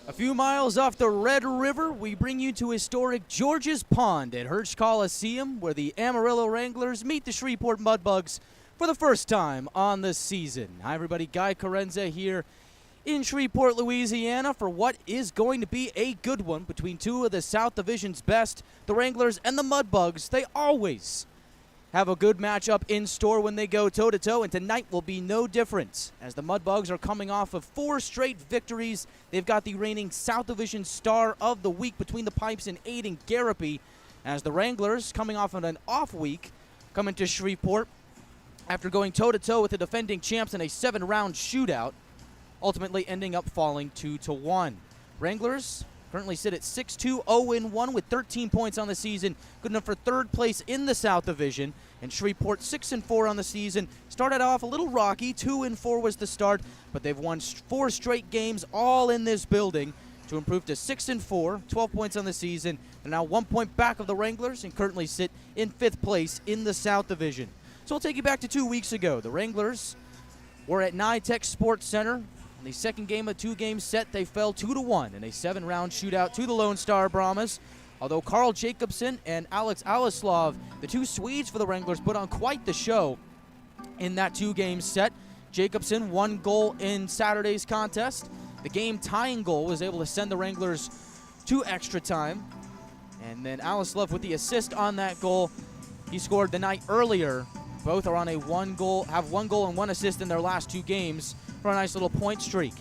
A few miles off the Red River, we bring you to historic George's Pond at Hirsch Coliseum, where the Amarillo Wranglers meet the Shreveport Mudbugs for the first time on the season. Hi everybody, Guy Chiarenza here in Shreveport, Louisiana, for what is going to be a good one between two of the South Division's best, the Wranglers and the Mudbugs. They always have a good matchup in store when they go toe-to-toe, and tonight will be no different, as the Mudbugs are coming off of 4 straight victories. They've got the reigning South Division Star of the Week between the pipes in Aiden Garapi, as the Wranglers, coming off of an off week, come into Shreveport after going toe-to-toe with the defending champs in a 7-round shootout, ultimately ending up falling 2-1. Wranglers currently sit at 6-2, 0-1 with 13 points on the season, good enough for 3rd place in the South Division. And Shreveport 6-4 on the season. Started off a little rocky, 2-4 was the start, but they've won 4 straight games all in this building to improve to 6-4, 12 points on the season. They're now 1 point back of the Wranglers and currently sit in 5th place in the South Division. So we'll take you back to 2 weeks ago. The Wranglers were at NYTEX Sports Center. In the second game of 2-game set, they fell 2-1 in a 7-round shootout to the Lone Star Brahmas. Although Carl Jacobson and Alex Alislav, the 2 Swedes for the Wranglers, put on quite the show in that 2-game set. Jacobson, 1 goal in Saturday's contest. The game-tying goal was able to send the Wranglers to extra time. And then Alislav with the assist on that goal. He scored the night earlier. Both are on a 1 goal, have 1 goal and 1 assist in their last 2 games for a nice little point streak.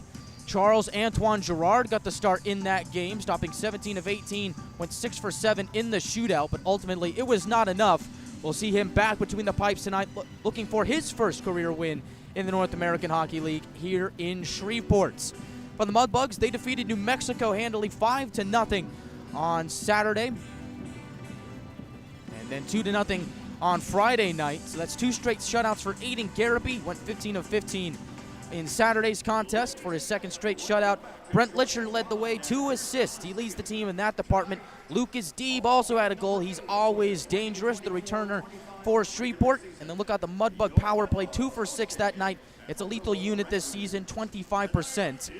Charles Antoine Girard got the start in that game, stopping 17 of 18, went 6 for 7 in the shootout, but ultimately it was not enough. We'll see him back between the pipes tonight, looking for his first career win in the North American Hockey League here in Shreveport. For the Mudbugs, they defeated New Mexico handily 5-0 on Saturday, and then 2-0 on Friday night. So that's 2 straight shutouts for Aiden Garapi. Went 15 of 15 in Saturday's contest for his 2nd straight shutout. Brent Litcher led the way, 2 assists. He leads the team in that department. Lucas Deeb also had a goal. He's always dangerous, the returner for Shreveport. And then look out the Mudbug power play, 2 for 6 that night. It's a lethal unit this season, 25%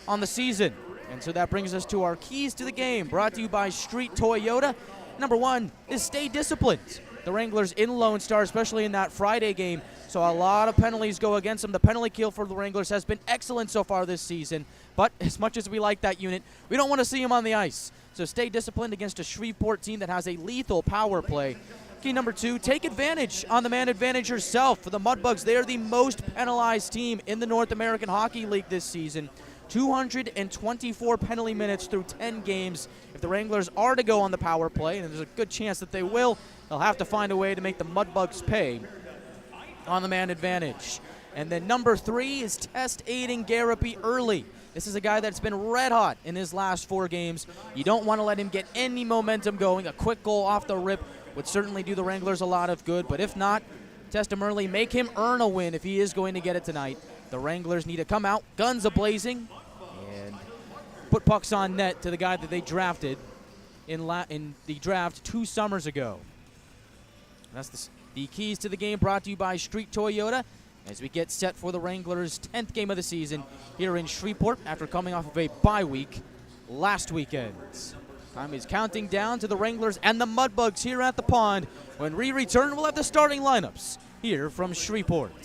on the season. And so that brings us to our keys to the game, brought to you by Street Toyota. Number 1 is stay disciplined. The Wranglers in Lone Star, especially in that Friday game, saw a lot of penalties go against them. The penalty kill for the Wranglers has been excellent so far this season, but as much as we like that unit, we don't want to see them on the ice. So stay disciplined against a Shreveport team that has a lethal power play. Key number 2, take advantage on the man advantage yourself. For the Mudbugs, they are the most penalized team in the North American Hockey League this season. 224 penalty minutes through 10 games. If the Wranglers are to go on the power play, and there's a good chance that they will, they'll have to find a way to make the Mudbugs pay on the man advantage. And then number 3 is test Aiden Garapi early. This is a guy that's been red hot in his last 4 games. You don't want to let him get any momentum going. A quick goal off the rip would certainly do the Wranglers a lot of good, but if not, test him early, make him earn a win if he is going to get it tonight. The Wranglers need to come out, guns a-blazing, and put pucks on net to the guy that they drafted in the draft 2 summers ago. That's the keys to the game, brought to you by Street Toyota, as we get set for the Wranglers' 10th game of the season here in Shreveport after coming off of a bye week last weekend. Time is counting down to the Wranglers and the Mudbugs here at the pond. When we return, we'll have the starting lineups here from Shreveport.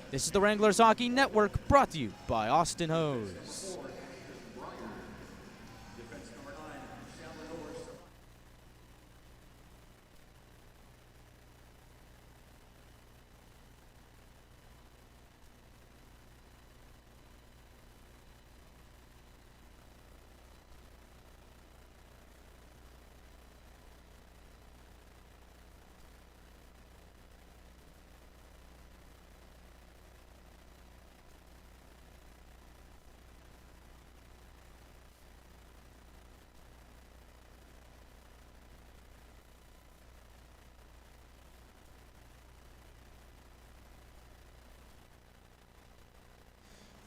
This is the Wranglers Hockey Network, brought to you by Austin Hose.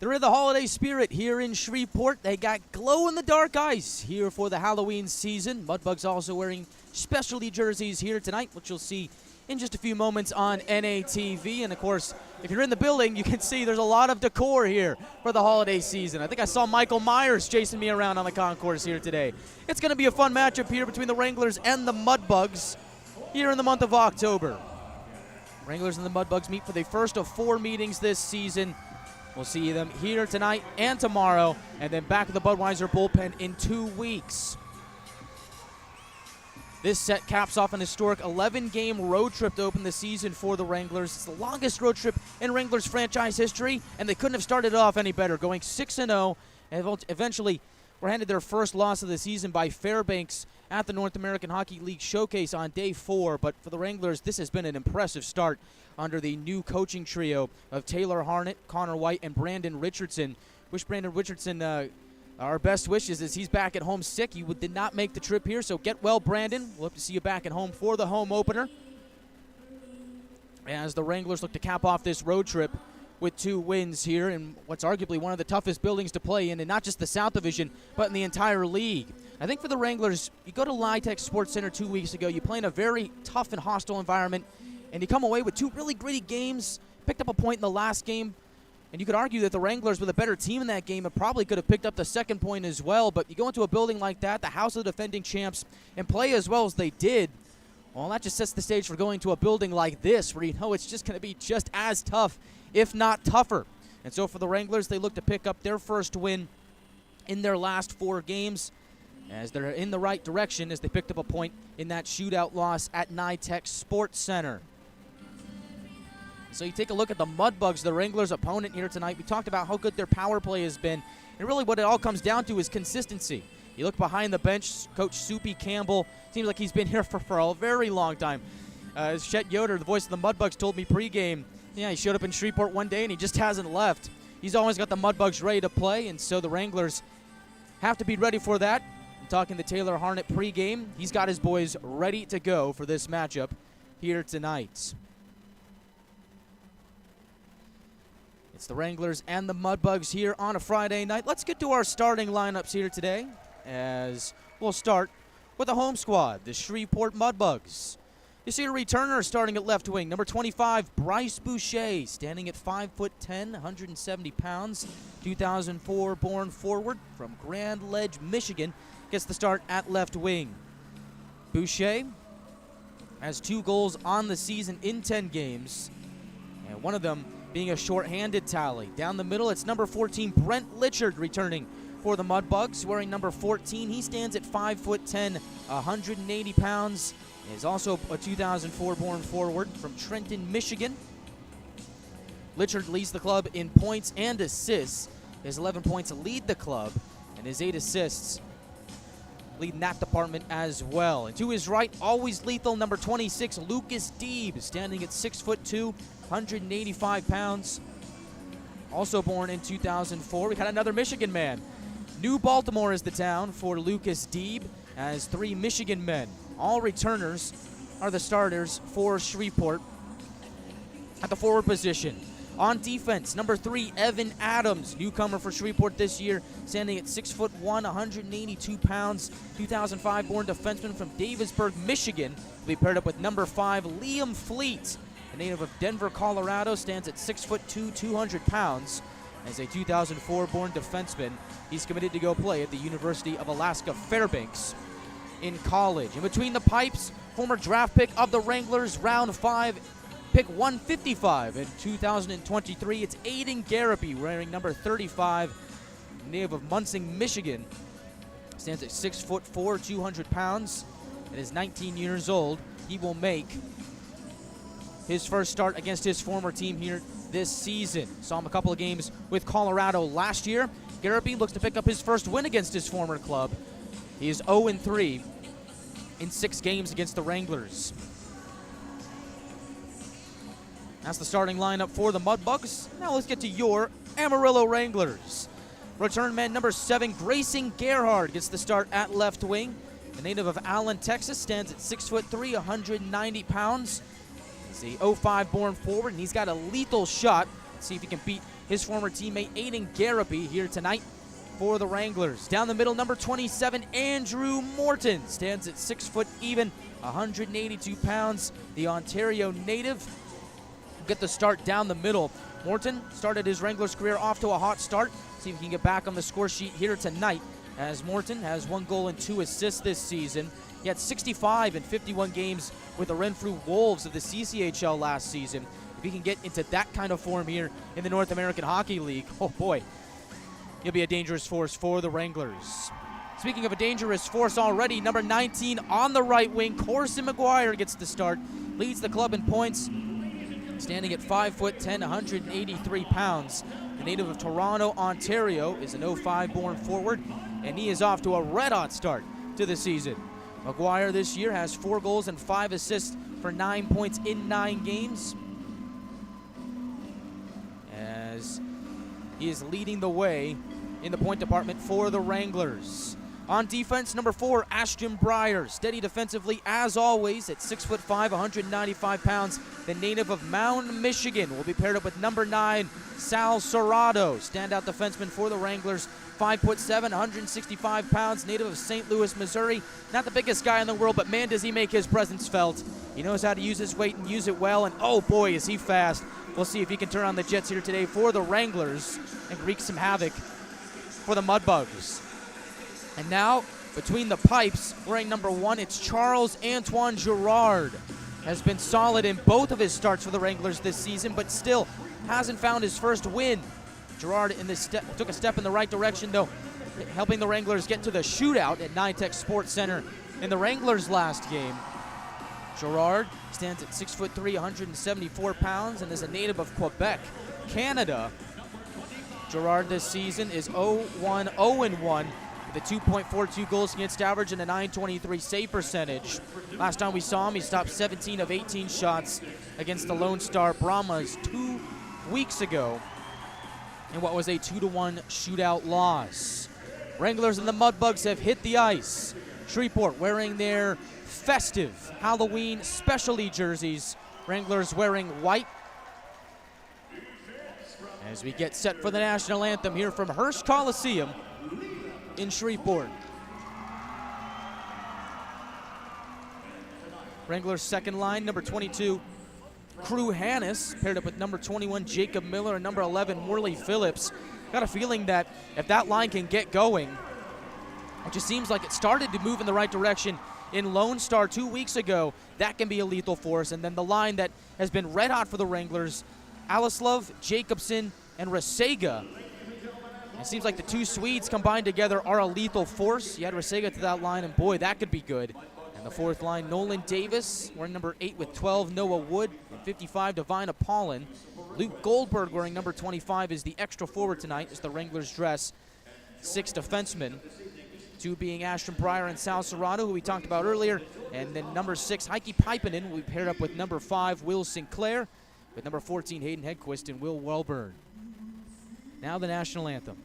They're in the holiday spirit here in Shreveport. They got glow-in-the-dark ice here for the Halloween season. Mudbugs also wearing specialty jerseys here tonight, which you'll see in just a few moments on NATV. And, of course, if you're in the building, you can see there's a lot of decor here for the holiday season. I think I saw Michael Myers chasing me around on the concourse here today. It's going to be a fun matchup here between the Wranglers and the Mudbugs here in the month of October. Wranglers and the Mudbugs meet for the first of 4 meetings this season. We'll see them here tonight and tomorrow, and then back at the Budweiser bullpen in 2 weeks. This set caps off an historic 11-game road trip to open the season for the Wranglers. It's the longest road trip in Wranglers franchise history, and they couldn't have started off any better, going 6-0, and eventually were handed their first loss of the season by Fairbanks at the North American Hockey League Showcase on day 4. But for the Wranglers, this has been an impressive start under the new coaching trio of Taylor Harnett, Connor White, and Brandon Richardson. Wish Brandon Richardson our best wishes as he's back at home sick. He did not make the trip here, so get well, Brandon. We'll hope to see you back at home for the home opener, as the Wranglers look to cap off this road trip with 2 wins here in what's arguably one of the toughest buildings to play in not just the South Division, but in the entire league. I think for the Wranglers, you go to Lytech Sports Center 2 weeks ago, you play in a very tough and hostile environment, and you come away with 2 really gritty games, picked up a point in the last game, and you could argue that the Wranglers, with a better team in that game, probably could have picked up the second point as well. But you go into a building like that, the house of the defending champs, and play as well as they did, well, that just sets the stage for going to a building like this, where you know it's just going to be just as tough, if not tougher. And so for the Wranglers, they look to pick up their first win in their last 4 games, as they're in the right direction as they picked up a point in that shootout loss at Nytech Sports Center. So you take a look at the Mudbugs, the Wranglers' opponent here tonight. We talked about how good their power play has been, and really what it all comes down to is consistency. You look behind the bench, Coach Soupy Campbell, seems like he's been here for a very long time. As Chet Yoder, the voice of the Mudbugs, told me pregame, yeah, he showed up in Shreveport one day and he just hasn't left. He's always got the Mudbugs ready to play, and so the Wranglers have to be ready for that. I'm talking to Taylor Harnett pregame. He's got his boys ready to go for this matchup here tonight. It's the Wranglers and the Mudbugs here on a Friday night. Let's get to our starting lineups here today, as we'll start with the home squad, the Shreveport Mudbugs. You see a returner starting at left wing, number 25, Bryce Boucher, standing at 5'10", 170 pounds, 2004 born forward from Grand Ledge, Michigan, gets the start at left wing. Boucher has 2 goals on the season in 10 games, and one of them being a shorthanded tally. Down the middle, it's number 14, Brent Litchard, returning for the Mudbugs, wearing number 14. He stands at 5'10", 180 pounds. He is also a 2004 born forward from Trenton, Michigan. Litchard leads the club in points and assists. His 11 points lead the club, and his 8 assists lead in that department as well. And to his right, always lethal, number 26, Lucas Deeb, standing at 6'2", 185 pounds. Also born in 2004. We got another Michigan man. New Baltimore is the town for Lucas Deeb, as 3 Michigan men. All returners are the starters for Shreveport. At the forward position, on defense, number 3, Evan Adams, newcomer for Shreveport this year, standing at 6'1", 182 pounds, 2005 born defenseman from Davisburg, Michigan. Will be paired up with number 5, Liam Fleet, a native of Denver, Colorado, stands at 6'2", 200 pounds. As a 2004 born defenseman, he's committed to go play at the University of Alaska Fairbanks in college. In between the pipes, former draft pick of the Wranglers, round 5, pick 155 in 2023. It's Aiden Garapi, wearing number 35, native of Munsing, Michigan. Stands at 6'4", 200 pounds, and is 19 years old. He will make his first start against his former team here this season. Saw him a couple of games with Colorado last year. Garapi looks to pick up his first win against his former club. He is 0-3 in 6 games against the Wranglers. That's the starting lineup for the Mudbugs. Now let's get to your Amarillo Wranglers. Return man number 7, Grayson Gerhard, gets the start at left wing. The native of Allen, Texas, stands at 6'3", 190 pounds. He's a 05 born forward, and he's got a lethal shot. Let's see if he can beat his former teammate Aiden Garapi here tonight for the Wranglers. Down the middle, number 27, Andrew Morton, stands at 6 foot even, 182 pounds. The Ontario native will get the start down the middle. Morton started his Wranglers career off to a hot start. See if he can get back on the score sheet here tonight, as Morton has 1 goal and 2 assists this season. He had 65 in 51 games with the Renfrew Wolves of the CCHL last season. If he can get into that kind of form here in the North American Hockey League, oh boy, he'll be a dangerous force for the Wranglers. Speaking of a dangerous force already, number 19 on the right wing, Corson McGuire gets the start, leads the club in points, standing at 5'10", 183 pounds. The native of Toronto, Ontario, is an 05 born forward, and he is off to a red-hot start to the season. McGuire this year has 4 goals and 5 assists for 9 points in 9 games, as he is leading the way in the point department for the Wranglers. On defense, number 4, Ashton Breyer, steady defensively as always at 6'5", 195 pounds. The native of Mound, Michigan, will be paired up with number 9, Sal Serrato, standout defenseman for the Wranglers, 5'7", 165 pounds, native of St. Louis, Missouri. Not the biggest guy in the world, but man, does he make his presence felt. He knows how to use his weight and use it well, and oh boy, is he fast. We'll see if he can turn on the Jets here today for the Wranglers and wreak some havoc for the Mudbugs. And now, between the pipes, wearing number 1, it's Charles Antoine Girard. Has been solid in both of his starts for the Wranglers this season, but still hasn't found his first win. Girard took a step in the right direction, though, helping the Wranglers get to the shootout at NYTEX Sports Center in the Wranglers' last game. Girard stands at 6'3", 174 pounds, and is a native of Quebec, Canada. Girard this season is 0-1-0-1 with a 2.42 goals against average and a .923 save percentage. Last time we saw him, he stopped 17 of 18 shots against the Lone Star Brahmas 2 weeks ago in what was a 2-1 shootout loss. Wranglers and the Mudbugs have hit the ice. Shreveport wearing their festive Halloween specialty jerseys. Wranglers wearing white. As we get set for the national anthem here from Hirsch Coliseum in Shreveport. Wranglers' second line, number 22, Crew Hannes, paired up with number 21, Jacob Miller, and number 11, Morley Phillips. Got a feeling that if that line can get going, it just seems like it started to move in the right direction in Lone Star 2 weeks ago. That can be a lethal force. And then the line that has been red hot for the Wranglers, Alislov, Jacobson, and Rasega. It seems like the 2 Swedes combined together are a lethal force. You add Rasega to that line, and boy, that could be good. And the fourth line, Nolan Davis, wearing number 8 with 12, Noah Wood, and 55, Divine Apollon. Luke Goldberg, wearing number 25, is the extra forward tonight as the Wranglers dress 6 defensemen. 2 being Ashton Breyer and Sal Serrato, who we talked about earlier. And then number 6, Heikki Paipanen, will be paired up with number 5, Will Sinclair, with number 14, Hayden Hedquist and Will Welburn. Now the national anthem.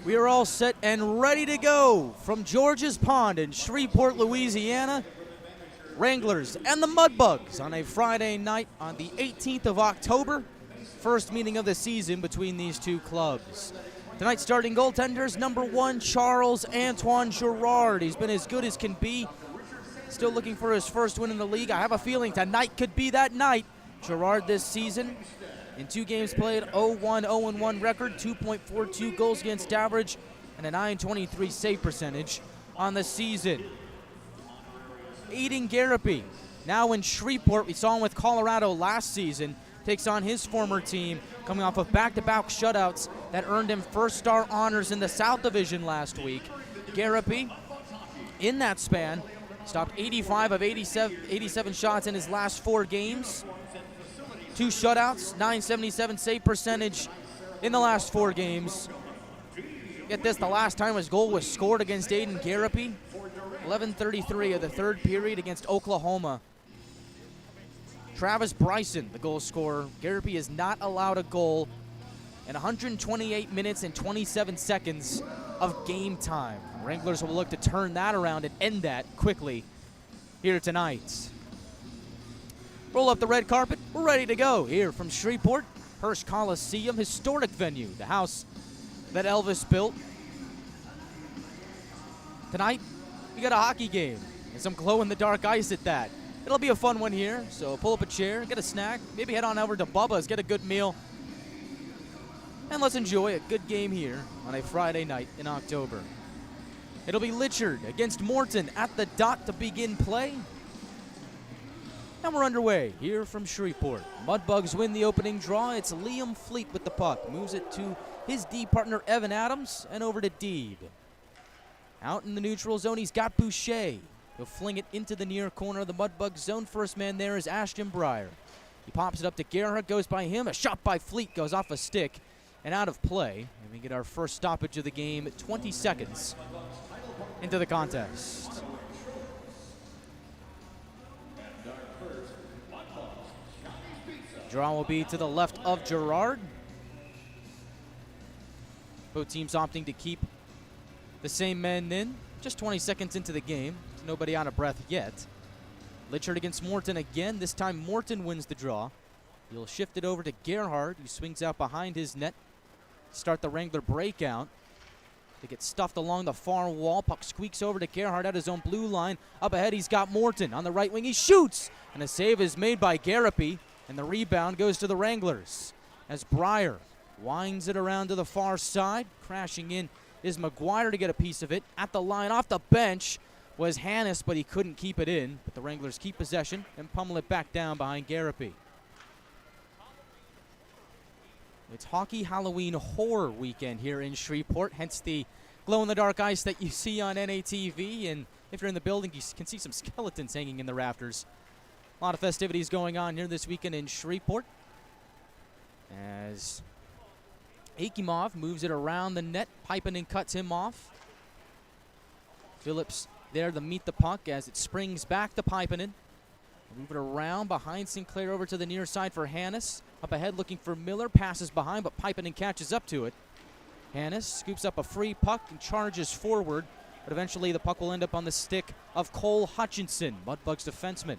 We are all set and ready to go from George's Pond in Shreveport, Louisiana. Wranglers and the Mudbugs on a Friday night on the 18th of October. First meeting of the season between these two clubs. Tonight's starting goaltenders, number 1, Charles Antoine Girard. He's been as good as can be. Still looking for his first win in the league. I have a feeling tonight could be that night. Girard this season, in 2 games played, 0-1 record, 2.42 goals against average, and a .923 save percentage on the season. Aiden Garapy, now in Shreveport. We saw him with Colorado last season. Takes on his former team, coming off of back-to-back shutouts that earned him first-star honors in the South Division last week. Garapy, in that span, stopped 85 of 87 shots in his last 4 games. 2 shutouts, .977 save percentage in the last 4 games. Get this, the last time his goal was scored against Aiden Garapy, 11:33 of the 3rd period against Oklahoma. Travis Bryson, the goal scorer. Garapy has not allowed a goal in 128 minutes and 27 seconds of game time. Wranglers will look to turn that around and end that quickly here tonight. Roll up the red carpet. We're ready to go here from Shreveport. Hirsch Coliseum, historic venue, the house that Elvis built. Tonight, we got a hockey game and some glow-in-the-dark ice at that. It'll be a fun one here, so pull up a chair, get a snack, maybe head on over to Bubba's, get a good meal, and let's enjoy a good game here on a Friday night in October. It'll be Litchard against Morton at the dot to begin play. And we're underway here from Shreveport. Mudbugs win the opening draw. It's Liam Fleet with the puck. Moves it to his D partner, Evan Adams, and over to Deeb. Out in the neutral zone, he's got Boucher. He'll fling it into the near corner of the Mudbugs zone. First man there is Ashton Breyer. He pops it up to Gerhardt, goes by him. A shot by Fleet goes off a stick and out of play. And we get our first stoppage of the game, 20 seconds into the contest. Draw will be to the left of Girard. Both teams opting to keep the same men in. Just 20 seconds into the game. Nobody out of breath yet. Litchard against Morton again. This time Morton wins the draw. He'll shift it over to Gerhardt, who swings out behind his net. Start the Wrangler breakout. They get stuffed along the far wall. Puck squeaks over to Gerhardt at his own blue line. Up ahead, he's got Morton on the right wing. He shoots! And a save is made by Garapy. And the rebound goes to the Wranglers as Breyer winds it around to the far side. Crashing in is McGuire to get a piece of it. At the line, off the bench, was Hannes, but he couldn't keep it in. But the Wranglers keep possession and pummel it back down behind Garapy. It's Hockey Halloween Horror Weekend here in Shreveport, hence the glow-in-the-dark ice that you see on NATV. And if you're in the building, you can see some skeletons hanging in the rafters. A lot of festivities going on here this weekend in Shreveport as Akimov moves it around the net. Pipinen cuts him off. Phillips there to meet the puck as it springs back to Pipinen. Move it around behind Sinclair over to the near side for Hannes. Up ahead looking for Miller. Passes behind, but Pipinen catches up to it. Hannes scoops up a free puck and charges forward, but eventually the puck will end up on the stick of Cole Hutchinson, Mudbugs defenseman.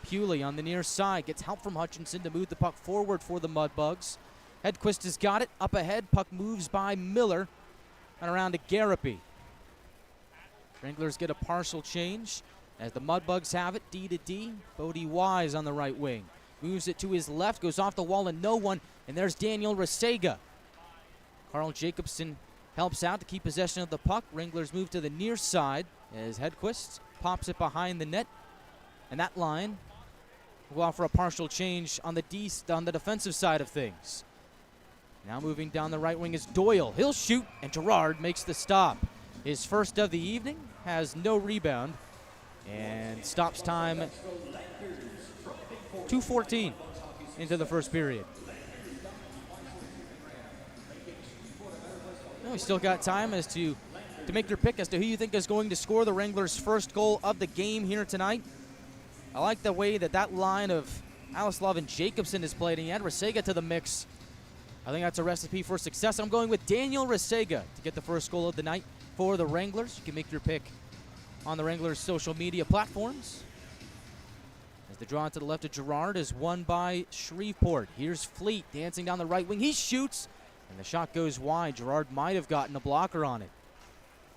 Pewley on the near side gets help from Hutchinson to move the puck forward for the Mudbugs. Hedquist has got it. Up ahead, puck moves by Miller and around to Garapy. Wranglers get a partial change as the Mudbugs have it, D to D. Bodie Wise on the right wing. Moves it to his left, goes off the wall and no one, and there's Daniel Resega. Carl Jacobson helps out to keep possession of the puck. Wranglers move to the near side as Hedquist pops it behind the net. And that line will offer a partial change on the defensive side of things. Now moving down the right wing is Doyle. He'll shoot, and Girard makes the stop. His first of the evening, has no rebound, and stops time 2:14 into the first period. Well, we still got time as to make your pick as to who you think is going to score the Wranglers' first goal of the game here tonight. I like the way that line of Alislov and Jacobson is played, and you add Resega to the mix. I think that's a recipe for success. I'm going with Daniel Resega to get the first goal of the night for the Wranglers. You can make your pick on the Wranglers' social media platforms. As the draw to the left of Gerard is won by Shreveport. Here's Fleet dancing down the right wing. He shoots, and the shot goes wide. Gerard might have gotten a blocker on it.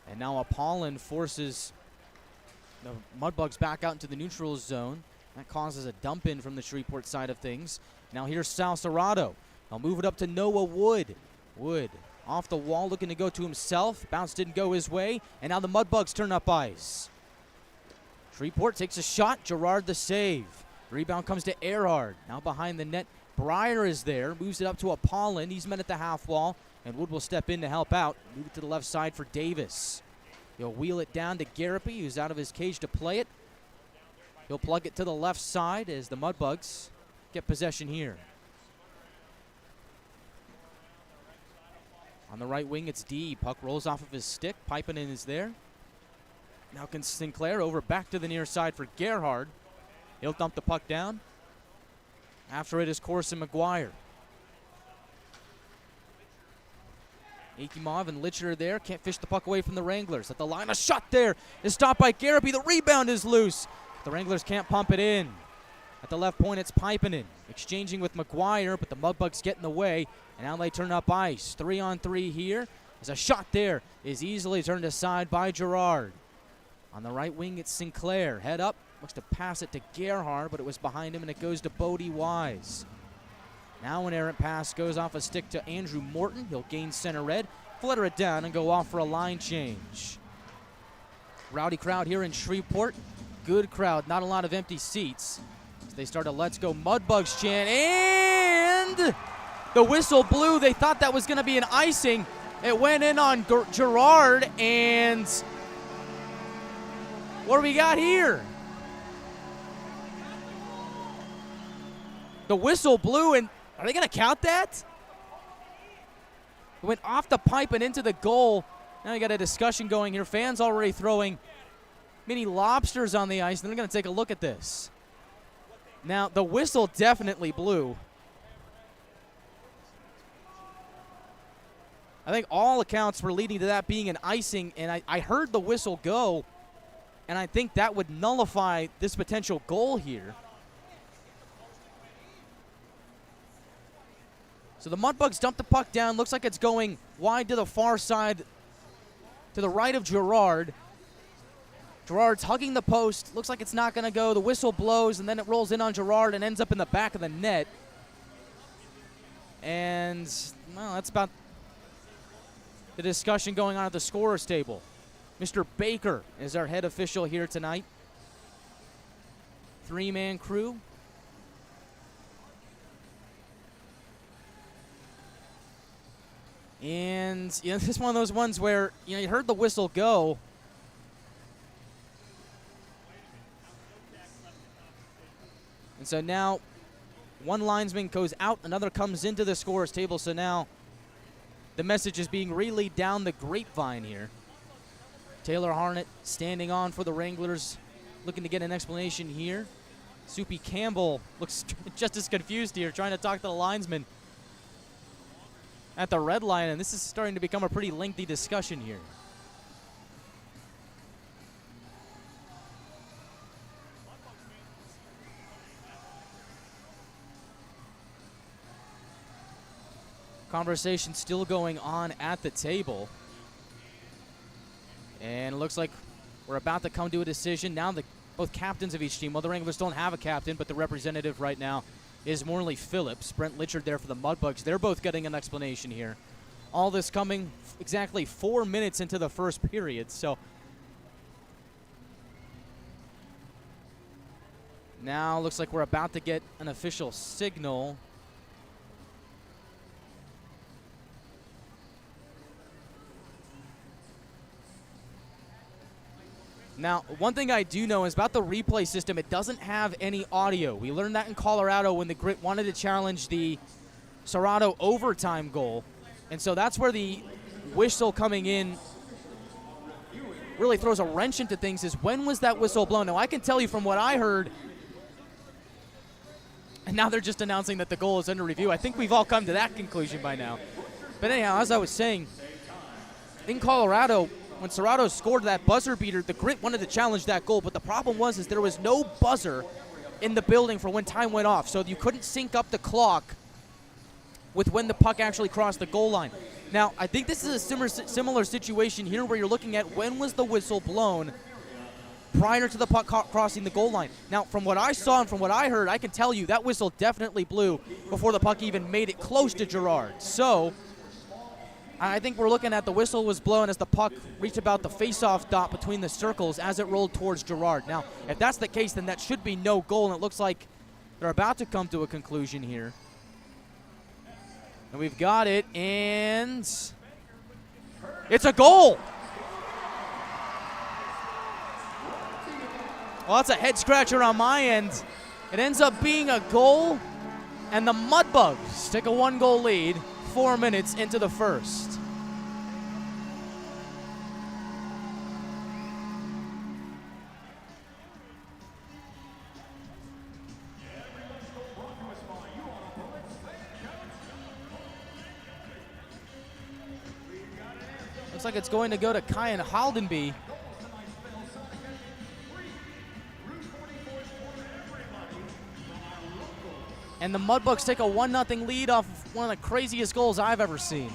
And now Apollon forces the Mudbugs back out into the neutral zone. That causes a dump in from the Shreveport side of things. Now here's Sal Serrato. I'll move it up to Noah Wood. Wood off the wall looking to go to himself. Bounce didn't go his way. And now the Mudbugs turn up ice. Shreveport takes a shot. Gerard the save. Rebound comes to Erhard. Now behind the net, Breyer is there. Moves it up to Apollon. He's met at the half wall. And Wood will step in to help out. Move it to the left side for Davis. He'll wheel it down to Garapi, who's out of his cage to play it. He'll plug it to the left side as the Mudbugs get possession here. On the right wing, it's D. Puck rolls off of his stick. Pipinen is there. Now can Sinclair over back to the near side for Gerhard. He'll dump the puck down. After it is Corson McGuire. Akimov and Litcher there. Can't fish the puck away from the Wranglers. At the line, a shot there is stopped by Garapi. The rebound is loose. The Wranglers can't pump it in. At the left point, it's Pipinen. Exchanging with McGuire, but the Mudbugs get in the way. And now they turn up ice. 3-on-3 here. As a shot there is easily turned aside by Gerard. On the right wing, it's Sinclair. Head up. Looks to pass it to Gerhard, but it was behind him, and it goes to Bodie Wise. Now an errant pass goes off a stick to Andrew Morton. He'll gain center red, flutter it down, and go off for a line change. Rowdy crowd here in Shreveport. Good crowd, not a lot of empty seats. As they start a Let's Go Mudbugs chant, and the whistle blew. They thought that was going to be an icing. It went in on Gerard, and what do we got here? The whistle blew, and are they going to count that? It went off the pipe and into the goal. Now you got a discussion going here. Fans already throwing mini lobsters on the ice, and they're going to take a look at this. Now, the whistle definitely blew. I think all accounts were leading to that being an icing, and I heard the whistle go, and I think that would nullify this potential goal here. So the Mudbugs dump the puck down. Looks like it's going wide to the far side, to the right of Gerard. Gerard's hugging the post. Looks like it's not going to go. The whistle blows, and then it rolls in on Gerard and ends up in the back of the net. And, well, that's about the discussion going on at the scorer's table. Mr. Baker is our head official here tonight. Three-man crew. And, this is one of those ones where, you heard the whistle go. And so now one linesman goes out, another comes into the scorer's table. So now the message is being relayed down the grapevine here. Taylor Harnett standing on for the Wranglers, looking to get an explanation here. Soupy Campbell looks just as confused here, trying to talk to the linesman at the red line, and this is starting to become a pretty lengthy discussion here. Conversation still going on at the table. And it looks like we're about to come to a decision. Now both captains of each team, well, the Wranglers don't have a captain, but the representative right now is Morley Phillips. Brent Litchard there for the Mudbugs. They're both getting an explanation here. All this coming exactly 4 minutes into the first period. So now looks like we're about to get an official signal. Now, one thing I do know is about the replay system, it doesn't have any audio. We learned that in Colorado when the Grit wanted to challenge the Serrato overtime goal. And so that's where the whistle coming in really throws a wrench into things, is when was that whistle blown? Now, I can tell you from what I heard, And now they're just announcing that the goal is under review. I think we've all come to that conclusion by now. But anyhow, as I was saying, in Colorado, when Serrato scored that buzzer beater, the Grit wanted to challenge that goal, but the problem was there was no buzzer in the building for when time went off, so you couldn't sync up the clock with when the puck actually crossed the goal line. Now, I think this is a similar situation here where you're looking at when was the whistle blown prior to the puck crossing the goal line. Now, from what I saw and from what I heard, I can tell you that whistle definitely blew before the puck even made it close to Girard. So I think we're looking at the whistle was blown as the puck reached about the face-off dot between the circles as it rolled towards Girard. Now, if that's the case, then that should be no goal, and it looks like they're about to come to a conclusion here. And we've got it, and it's a goal. Well, that's a head-scratcher on my end. It ends up being a goal, and the Mudbugs take a one-goal lead 4 minutes into the first. Looks like it's going to go to Kyan Haldenby. And the Mudbugs take a 1-0 lead off of one of the craziest goals I've ever seen.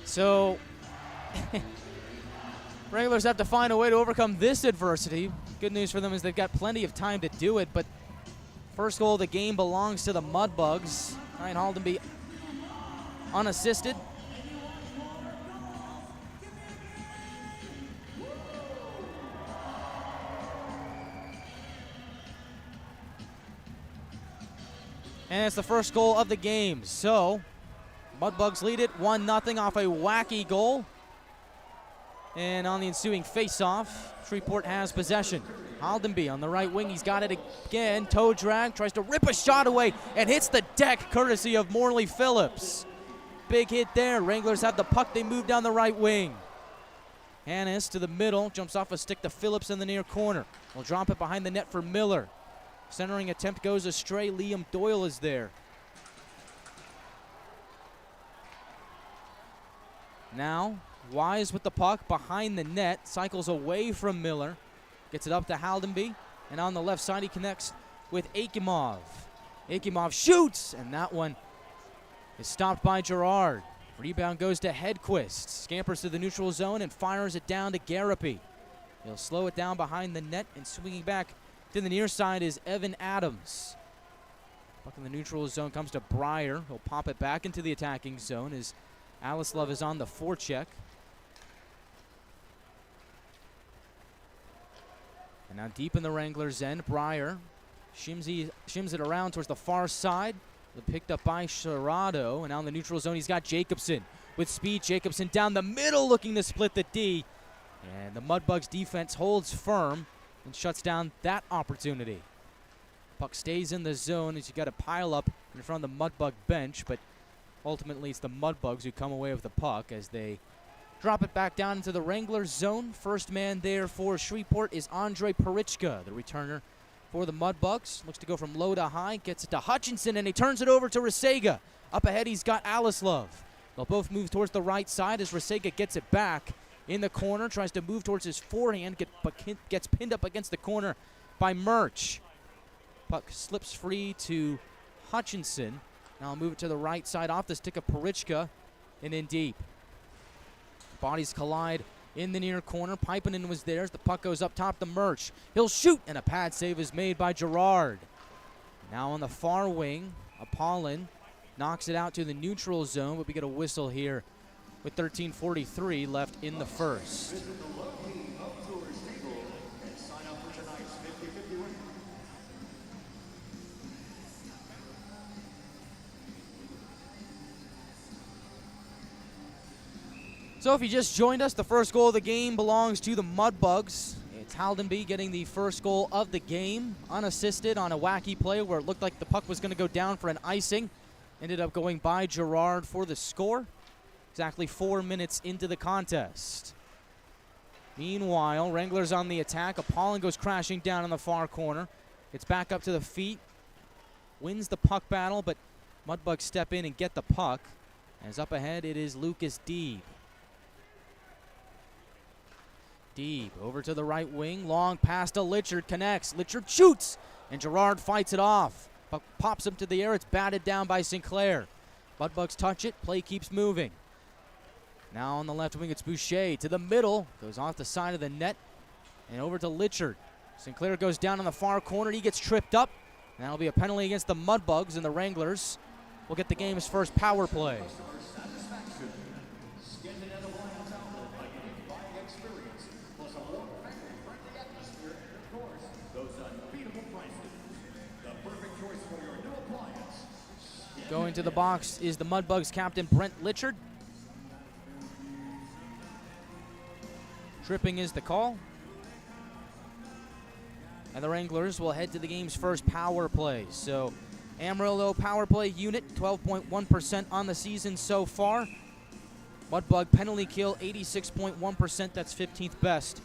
So, Wranglers have to find a way to overcome this adversity. Good news for them is they've got plenty of time to do it, but first goal of the game belongs to the Mudbugs. Ryan Haldenby unassisted. And it's the first goal of the game. So, Mudbugs lead it 1-0 off a wacky goal. And on the ensuing face-off, Shreveport has possession. Haldenby on the right wing, he's got it again. Toe drag, tries to rip a shot away and hits the deck courtesy of Morley Phillips. Big hit there. Wranglers have the puck, they move down the right wing. Hannes to the middle, jumps off a stick to Phillips in the near corner. Will drop it behind the net for Miller. Centering attempt goes astray. Liam Doyle is there. Now, Wise with the puck behind the net. Cycles away from Miller. Gets it up to Haldenby. And on the left side, he connects with Akimov. Akimov shoots, and that one is stopped by Girard. Rebound goes to Hedquist. Scampers to the neutral zone and fires it down to Garapi. He'll slow it down behind the net, and swinging back to the near side is Evan Adams. Puck in the neutral zone comes to Breyer. He'll pop it back into the attacking zone as Alislov is on the forecheck. And now deep in the Wranglers' end, Breyer shims it around towards the far side. Picked up by Serrato, and now in the neutral zone he's got Jacobson. With speed, Jacobson down the middle looking to split the D. And the Mudbugs defense holds firm and shuts down that opportunity. Puck stays in the zone as you got to pile up in front of the Mudbug bench, but ultimately it's the Mudbugs who come away with the puck as they drop it back down into the Wranglers zone. First man there for Shreveport is Andre Parichka, the returner for the Mudbugs. Looks to go from low to high, gets it to Hutchinson, and he turns it over to Rasega. Up ahead he's got Alislov. They'll both move towards the right side as Rasega gets it back in the corner, tries to move towards his forehand, but gets pinned up against the corner by Murch. Puck slips free to Hutchinson. Now I'll move it to the right side off the stick of Parichka and in deep. Bodies collide in the near corner. Pipinen was there as the puck goes up top to Murch. He'll shoot, and a pad save is made by Girard. Now on the far wing, Apollon knocks it out to the neutral zone, but we get a whistle here with 13:43 left in the first. So if you just joined us, the first goal of the game belongs to the Mudbugs. It's Haldenby getting the first goal of the game, unassisted on a wacky play where it looked like the puck was going to go down for an icing. Ended up going by Girard for the score. Exactly 4 minutes into the contest. Meanwhile, Wranglers on the attack. Apollon goes crashing down in the far corner. Gets back up to the feet. Wins the puck battle, but Mudbugs step in and get the puck. As up ahead, it is Lucas Deeb. Deeb over to the right wing. Long pass to Litchard. Connects. Litchard shoots. And Gerard fights it off. Puck pops up to the air. It's batted down by Sinclair. Mudbugs touch it. Play keeps moving. Now on the left wing, it's Boucher to the middle. Goes off the side of the net. And over to Litchard. Sinclair goes down on the far corner. He gets tripped up. And that'll be a penalty against the Mudbugs, and the Wranglers will get the game's first power play. Going to the box is the Mudbugs captain, Brent Litchard. Tripping is the call. And the Wranglers will head to the game's first power play. So Amarillo power play unit, 12.1% on the season so far. Mudbug penalty kill, 86.1%. That's 15th best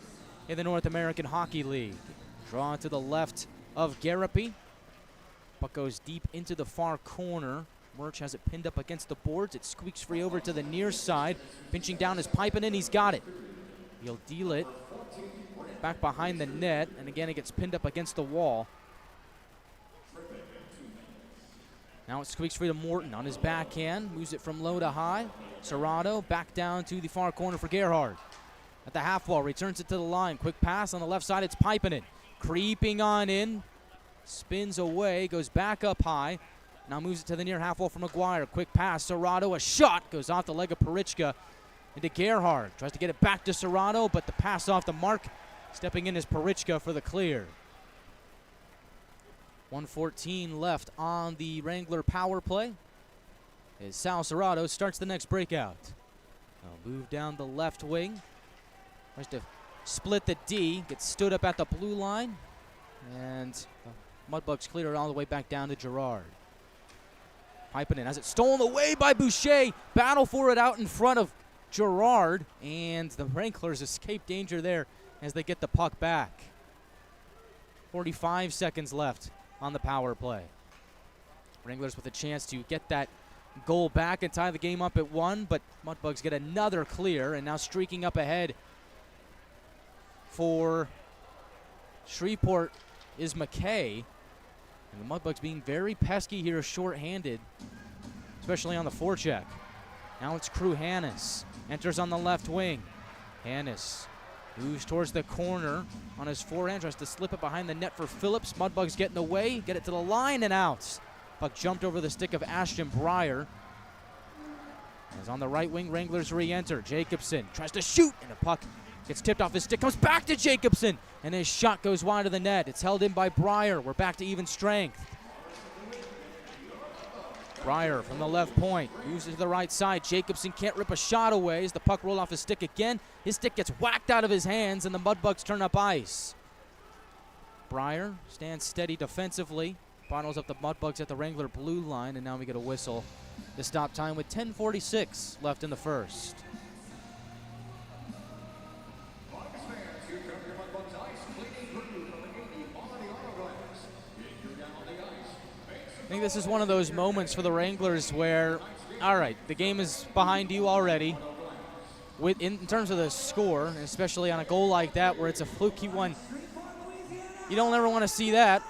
in the North American Hockey League. Draw to the left of Garapi. Puck goes deep into the far corner. Murch has it pinned up against the boards. It squeaks free over to the near side. Pinching down his piping in. He's got it. He'll deal it back behind the net, and again it gets pinned up against the wall. Now it squeaks free to Morton on his backhand, moves it from low to high. Serrato back down to the far corner for Gerhard. At the half wall, returns it to the line. Quick pass on the left side, it's piping it. Creeping on in, spins away, goes back up high. Now moves it to the near half wall for McGuire. Quick pass, Serrato, a shot, goes off the leg of Parichka into Gerhard. Tries to get it back to Serrato, but the pass off the mark. Stepping in is Parichka for the clear. 1:14 left on the Wrangler power play. As Sal Serrato starts the next breakout. Now move down the left wing. Tries to split the D. Gets stood up at the blue line. And Mudbugs clear it all the way back down to Gerard. Piping in. Has it stolen away by Boucher. Battle for it out in front of Gerard. And the Wranglers escape danger there as they get the puck back. 45 seconds left on the power play. Wranglers with a chance to get that goal back and tie the game up at 1, but Mudbugs get another clear, and now streaking up ahead for Shreveport is McKay. And the Mudbugs being very pesky here, short-handed, especially on the forecheck. Now it's Crew Hannes. Enters on the left wing. Hannes moves towards the corner on his forehand, tries to slip it behind the net for Phillips. Mudbugs get in the way, get it to the line and out. Puck jumped over the stick of Ashton Breyer. As on the right wing, Wranglers re-enter. Jacobson tries to shoot, and the puck gets tipped off his stick, comes back to Jacobson, and his shot goes wide of the net. It's held in by Breyer. We're back to even strength. Breyer from the left point, moves it to the right side. Jacobson can't rip a shot away as the puck rolled off his stick again. His stick gets whacked out of his hands, and the Mudbugs turn up ice. Breyer stands steady defensively, bottles up the Mudbugs at the Wrangler blue line, and now we get a whistle to stop time with 10:46 left in the first. I think this is one of those moments for the Wranglers where, all right, the game is behind you already. In terms of the score, and especially on a goal like that where it's a fluky one, you don't ever want to see that.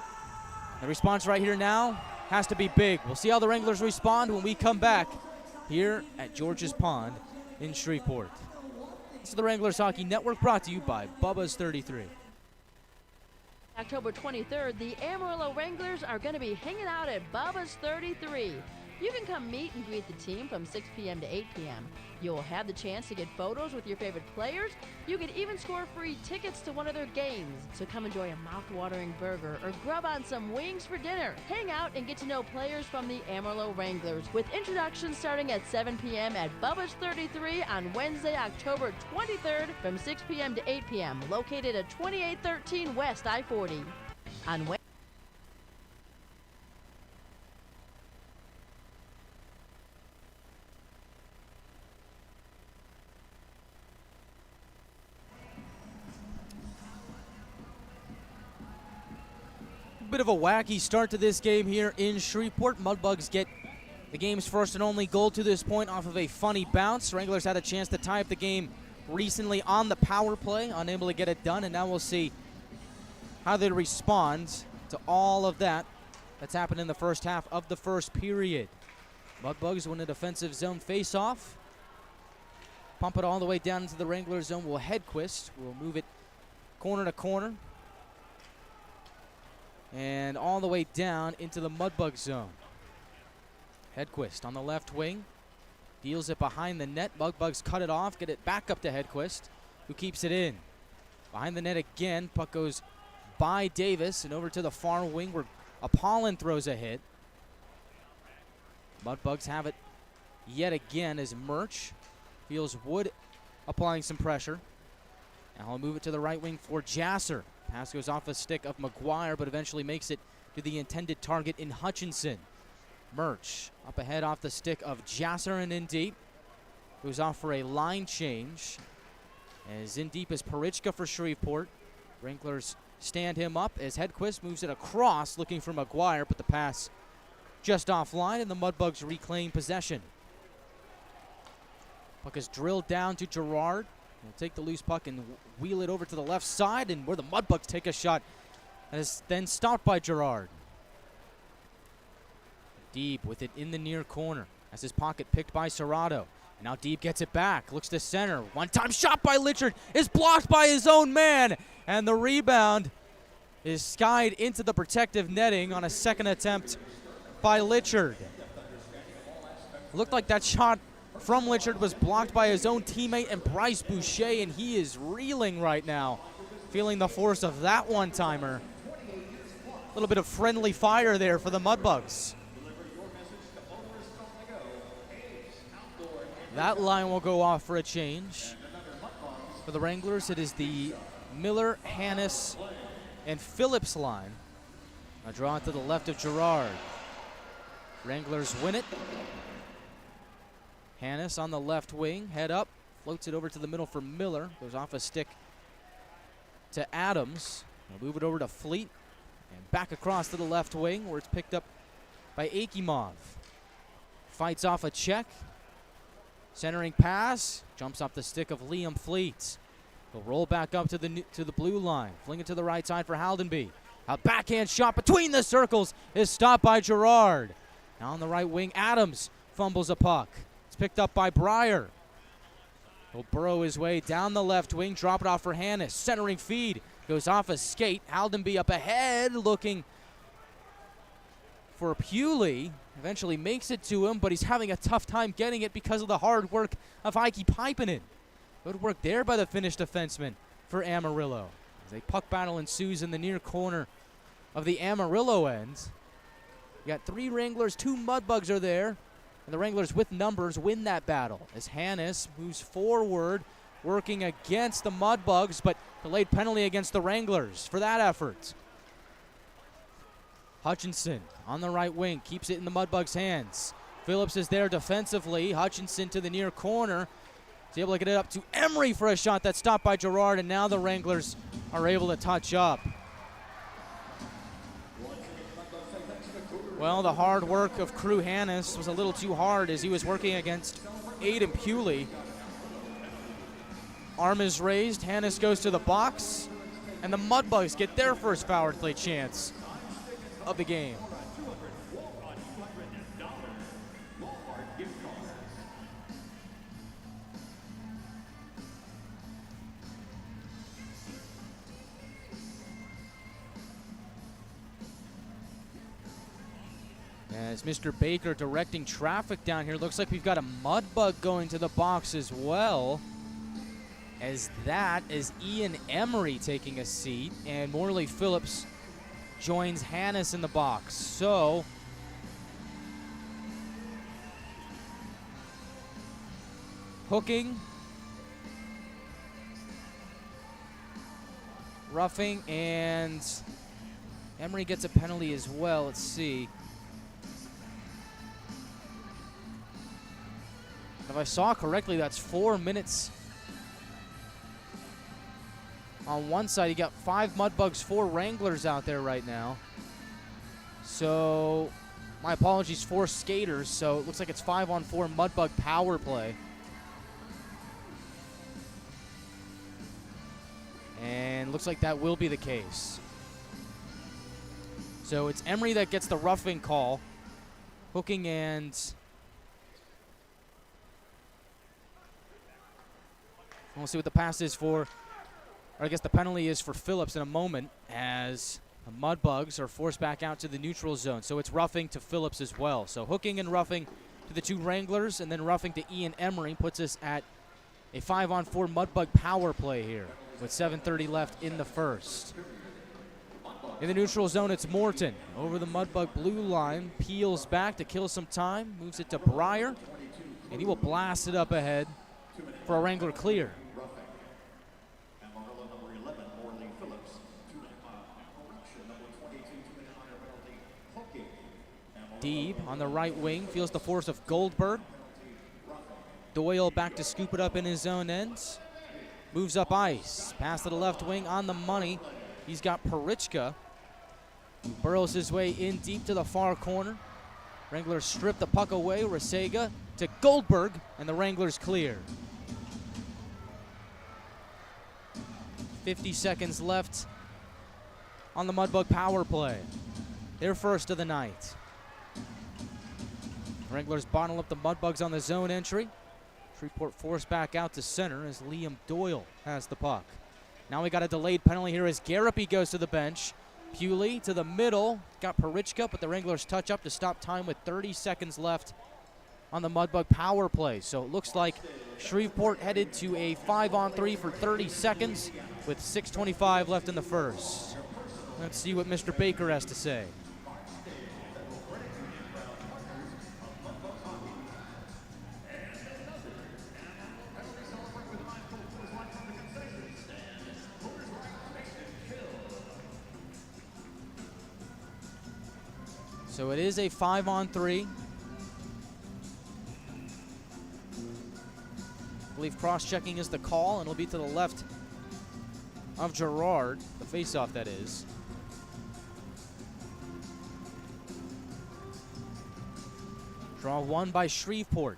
The response right here now has to be big. We'll see how the Wranglers respond when we come back here at George's Pond in Shreveport. This is the Wranglers Hockey Network, brought to you by Bubba's 33. October 23rd, the Amarillo Wranglers are going to be hanging out at Bubba's 33. You can come meet and greet the team from 6 p.m. to 8 p.m. You'll have the chance to get photos with your favorite players. You can even score free tickets to one of their games. So come enjoy a mouth-watering burger or grub on some wings for dinner. Hang out and get to know players from the Amarillo Wranglers, with introductions starting at 7 p.m. at Bubba's 33 on Wednesday, October 23rd from 6 p.m. to 8 p.m. located at 2813 West I-40. On Wednesday. Bit of a wacky start to this game here in Shreveport. Mudbugs get the game's first and only goal to this point off of a funny bounce. Wranglers had a chance to tie up the game recently on the power play, unable to get it done, and now we'll see how they respond to all of that that's happened in the first half of the first period. Mudbugs win a defensive zone face-off. Pump it all the way down into the Wrangler zone. Will Hedquist will move it corner to corner and all the way down into the Mudbug zone. Hedquist on the left wing deals it behind the net. Mudbugs cut it off, get it back up to Hedquist, who keeps it in. Behind the net again, puck goes by Davis and over to the far wing where Apollon throws a hit. Mudbugs have it yet again as Murch feels Wood applying some pressure. Now he'll move it to the right wing for Jasser. Pass goes off a stick of McGuire, but eventually makes it to the intended target in Hutchinson. Murch up ahead off the stick of Jasser and in deep. Goes off for a line change. As in deep is Parichka for Shreveport. Wranglers stand him up as Hedquist moves it across looking for McGuire, but the pass just offline and the Mudbugs reclaim possession. Puck is drilled down to Gerard. He'll take the loose puck and wheel it over to the left side, and where the Mudbugs take a shot and is then stopped by Gerard. Deep with it in the near corner as his pocket picked by Serrato. And now Deep gets it back, looks to center. One-time shot by Litchard is blocked by his own man, and the rebound is skied into the protective netting on a second attempt by Litchard. Looked like that shot from Litchard was blocked by his own teammate and Bryce Boucher, and he is reeling right now, feeling the force of that one-timer. A little bit of friendly fire there for the Mudbugs. That line will go off for a change. For the Wranglers, it is the Miller, Hannes, and Phillips line. A draw to the left of Gerard. Wranglers win it. Hannes on the left wing, head up, floats it over to the middle for Miller. Goes off a stick to Adams. They'll move it over to Fleet and back across to the left wing where it's picked up by Akimov. Fights off a check. Centering pass, jumps off the stick of Liam Fleet. He'll roll back up to the blue line, fling it to the right side for Haldenby. A backhand shot between the circles is stopped by Gerard. Now on the right wing, Adams fumbles a puck. It's picked up by Breyer. He'll burrow his way down the left wing, drop it off for Hannes. Centering feed, goes off a skate. Haldenby up ahead, looking for Pewley. Eventually makes it to him, but he's having a tough time getting it because of the hard work of Heike Pipinen. Good work there by the Finnish defenseman for Amarillo. As a puck battle ensues in the near corner of the Amarillo end. You got 3 Wranglers, 2 Mudbugs are there, and the Wranglers with numbers win that battle as Hannes moves forward, working against the Mudbugs, but delayed penalty against the Wranglers for that effort. Hutchinson on the right wing, keeps it in the Mudbugs' hands. Phillips is there defensively. Hutchinson to the near corner. He's able to get it up to Emery for a shot that's stopped by Gerard, and now the Wranglers are able to touch up. Well, the hard work of Crew Hannes was a little too hard as he was working against Aiden Pewley. Arm is raised, Hannes goes to the box, and the Mudbugs get their first power play chance of the game. As Mr. Baker directing traffic down here, looks like we've got a Mudbug going to the box as well. As that is Ian Emery taking a seat, and Morley Phillips joins Hannes in the box. So hooking, roughing, and Emery gets a penalty as well. Let's see. If I saw correctly, that's 4 minutes on one side. You got 5 Mudbugs, 4 Wranglers out there right now. So, my apologies, 4 skaters. So it looks like it's 5-on-4 Mudbug power play. And looks like that will be the case. So it's Emery that gets the roughing call. Hooking and we'll see what the pass is for, or I guess the penalty is for Phillips in a moment, as the Mudbugs are forced back out to the neutral zone. So it's roughing to Phillips as well. So hooking and roughing to the 2 Wranglers, and then roughing to Ian Emery puts us at a 5-on-4 Mudbug power play here with 7:30 left in the first. In the neutral zone, it's Morton over the Mudbug blue line, peels back to kill some time, moves it to Breyer, and he will blast it up ahead for a Wrangler clear. Deeb on the right wing feels the force of Goldberg. Doyle back to scoop it up in his own ends. Moves up ice. Pass to the left wing on the money. He's got Parichka. Burrows his way in deep to the far corner. Wranglers strip the puck away. Rasega to Goldberg, and the Wranglers clear. 50 seconds left on the Mudbug power play. Their first of the night. Wranglers bottle up the Mudbugs on the zone entry. Shreveport forced back out to center as Liam Doyle has the puck. Now we got a delayed penalty here as Garapi goes to the bench. Pewley to the middle. Got Parichka, but the Wranglers touch up to stop time with 30 seconds left on the Mudbug power play. So it looks like Shreveport headed to a 5-on-3 for 30 seconds with 6:25 left in the first. Let's see what Mr. Baker has to say. So it is a 5-on-3. I believe cross-checking is the call, and it'll be to the left of Gerard, the face-off that is. Draw one by Shreveport.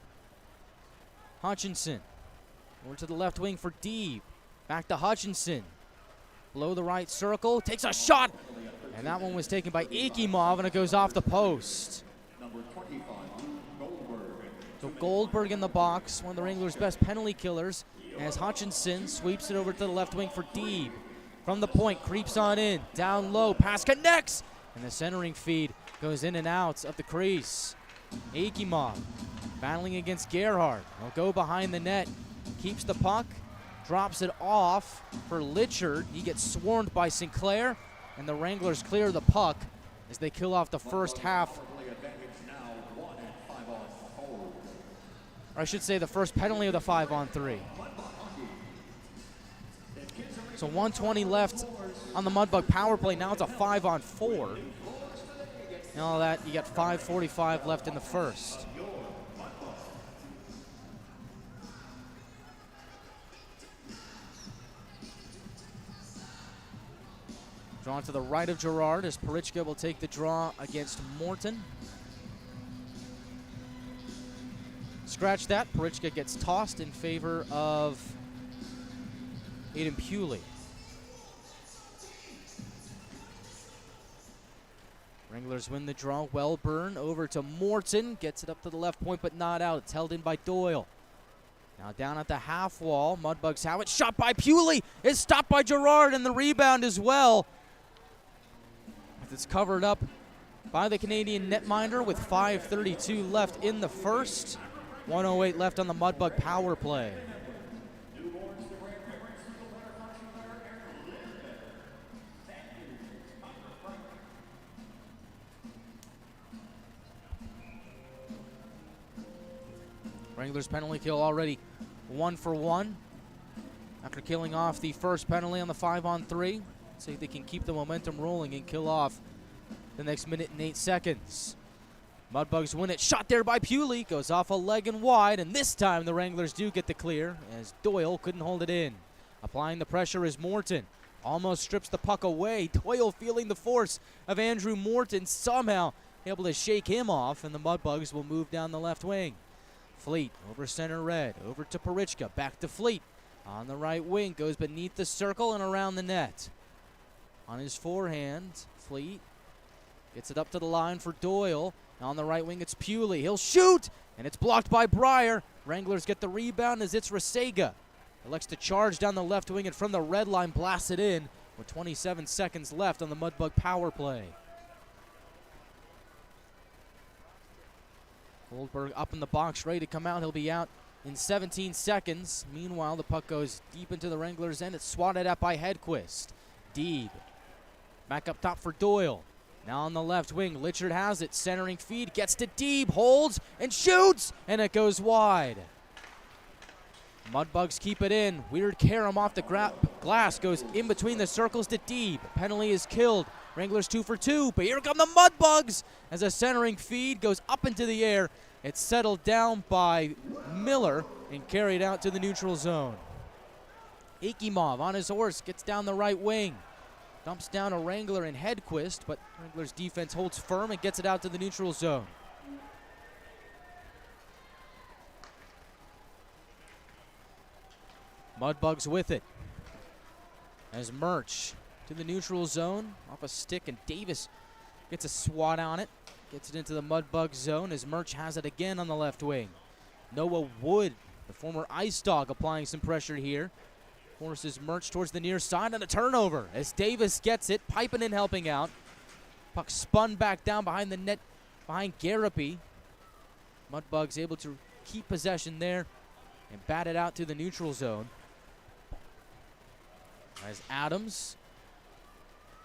Hutchinson over to the left wing for Deeb. Back to Hutchinson. Below the right circle, takes a shot. And that one was taken by Ekimov, and it goes off the post. So Goldberg in the box, one of the Wranglers' best penalty killers, as Hutchinson sweeps it over to the left wing for Deeb. From the point, creeps on in, down low, pass connects, and the centering feed goes in and out of the crease. Ekimov battling against Gerhard. He'll go behind the net, keeps the puck, drops it off for Litchard. He gets swarmed by Sinclair, and the Wranglers clear the puck as they kill off the first half. Or I should say the first penalty of the 5-on-3. So 1:20 left on the Mudbug power play. Now it's a 5-on-4. And all that, you got 5:45 left in the first. Drawn to the right of Gerard as Parichka will take the draw against Morton. Scratch that. Parichka gets tossed in favor of Aiden Pewley. Wranglers win the draw. Wellburn over to Morton. Gets it up to the left point, but not out. It's held in by Doyle. Now down at the half wall. Mudbugs have it. Shot by Pewley. It's stopped by Gerard, and the rebound as well. It's covered up by the Canadian netminder with 5:32 left in the first. 1:08 left on the Mudbug power play. Wranglers penalty kill already 1 for 1 after killing off the first penalty on the 5-on-3. See if they can keep the momentum rolling and kill off the next minute and 8 seconds. Mudbugs win it. Shot there by Pewley. Goes off a leg and wide, and this time the Wranglers do get the clear as Doyle couldn't hold it in. Applying the pressure is Morton. Almost strips the puck away. Doyle feeling the force of Andrew Morton, somehow able to shake him off, and the Mudbugs will move down the left wing. Fleet over center red, over to Parichka, back to Fleet. On the right wing, goes beneath the circle and around the net. On his forehand, Fleet gets it up to the line for Doyle. On the right wing, it's Pewley. He'll shoot, and it's blocked by Breyer. Wranglers get the rebound as it's Rasega. Elects to charge down the left wing and from the red line blasts it in with 27 seconds left on the Mudbug power play. Goldberg up in the box, ready to come out. He'll be out in 17 seconds. Meanwhile, the puck goes deep into the Wranglers' end. It's swatted at by Hedquist. Deeb back up top for Doyle. Now on the left wing, Litchard has it. Centering feed, gets to Deeb, holds, and shoots, and it goes wide. Mudbugs keep it in. Weird carom off the glass, goes in between the circles to Deeb. Penalty is killed. Wranglers 2 for 2, but here come the Mudbugs as a centering feed goes up into the air. It's settled down by Miller and carried out to the neutral zone. Akimov on his horse, gets down the right wing. Dumps down a Wrangler and Hedquist, but Wranglers defense holds firm and gets it out to the neutral zone. Mudbugs with it. As Murch to the neutral zone, off a stick, and Davis gets a swat on it. Gets it into the Mudbug zone as Murch has it again on the left wing. Noah Wood, the former Ice Dog, applying some pressure here. Forces Murch towards the near side and a turnover as Davis gets it, piping in, helping out. Puck spun back down behind the net, behind Garapi. Mudbugs able to keep possession there and bat it out to the neutral zone. As Adams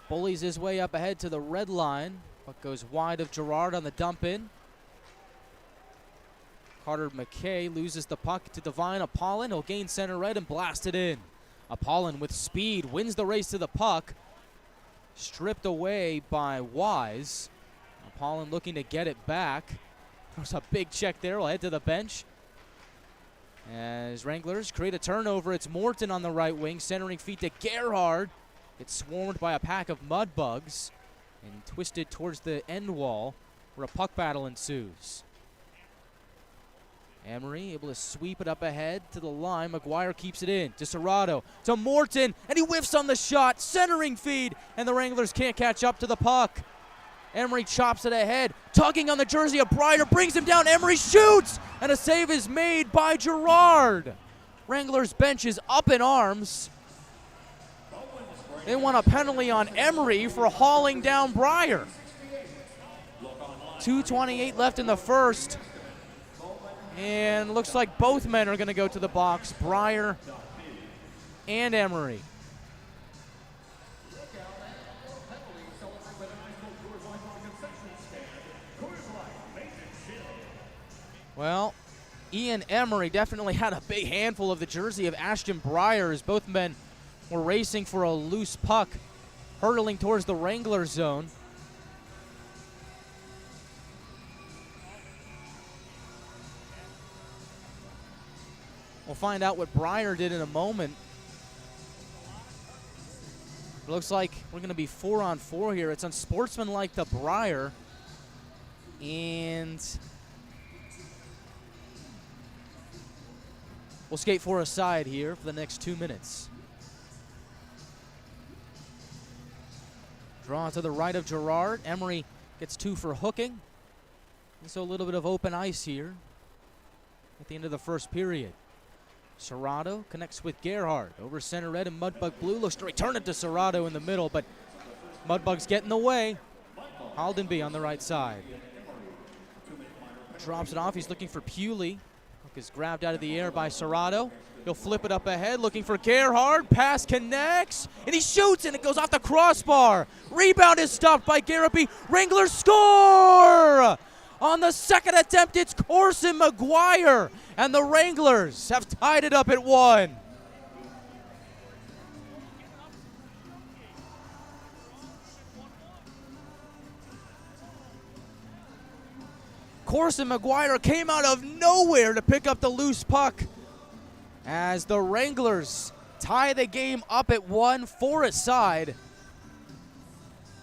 bullies his way up ahead to the red line. Puck goes wide of Gerard on the dump in. Carter McKay loses the puck to Devine Apollon. He'll gain center red and blast it in. Apollon with speed wins the race to the puck. Stripped away by Wise. Apollon looking to get it back. There's a big check there. We'll head to the bench. As Wranglers create a turnover, it's Morton on the right wing, centering feet to Gerhard. It's swarmed by a pack of Mudbugs and twisted towards the end wall where a puck battle ensues. Emery able to sweep it up ahead to the line. McGuire keeps it in to Serrato, to Morton, and he whiffs on the shot. Centering feed, and the Wranglers can't catch up to the puck. Emery chops it ahead, tugging on the jersey of Breyer, brings him down. Emery shoots, and a save is made by Gerard. Wranglers bench is up in arms. They want a penalty on Emery for hauling down Breyer. 2:28 left in the first. And looks like both men are going to go to the box, Breyer and Emery. Well, Ian Emery definitely had a big handful of the jersey of Ashton Breyer as both men were racing for a loose puck, hurtling towards the Wrangler zone. We'll find out what Breyer did in a moment. It looks like we're going to be 4-on-4 here. It's unsportsmanlike to Breyer. And we'll skate 4 aside here for the next 2 minutes. Draw to the right of Gerard. Emery gets 2 for hooking. And so a little bit of open ice here at the end of the first period. Serrato connects with Gerhard over center red and Mudbug blue. Looks to return it to Serrato in the middle, but Mudbugs get in the way. Haldenby on the right side. Drops it off. He's looking for Pewley. Puck is grabbed out of the air by Serrato. He'll flip it up ahead, looking for Gerhard. Pass connects, and he shoots, and it goes off the crossbar. Rebound is stopped by Garapi. Wranglers score! On the second attempt, it's Corson McGuire, and the Wranglers have tied it up at 1. Corson McGuire came out of nowhere to pick up the loose puck as the Wranglers tie the game up at 1, 4 aside.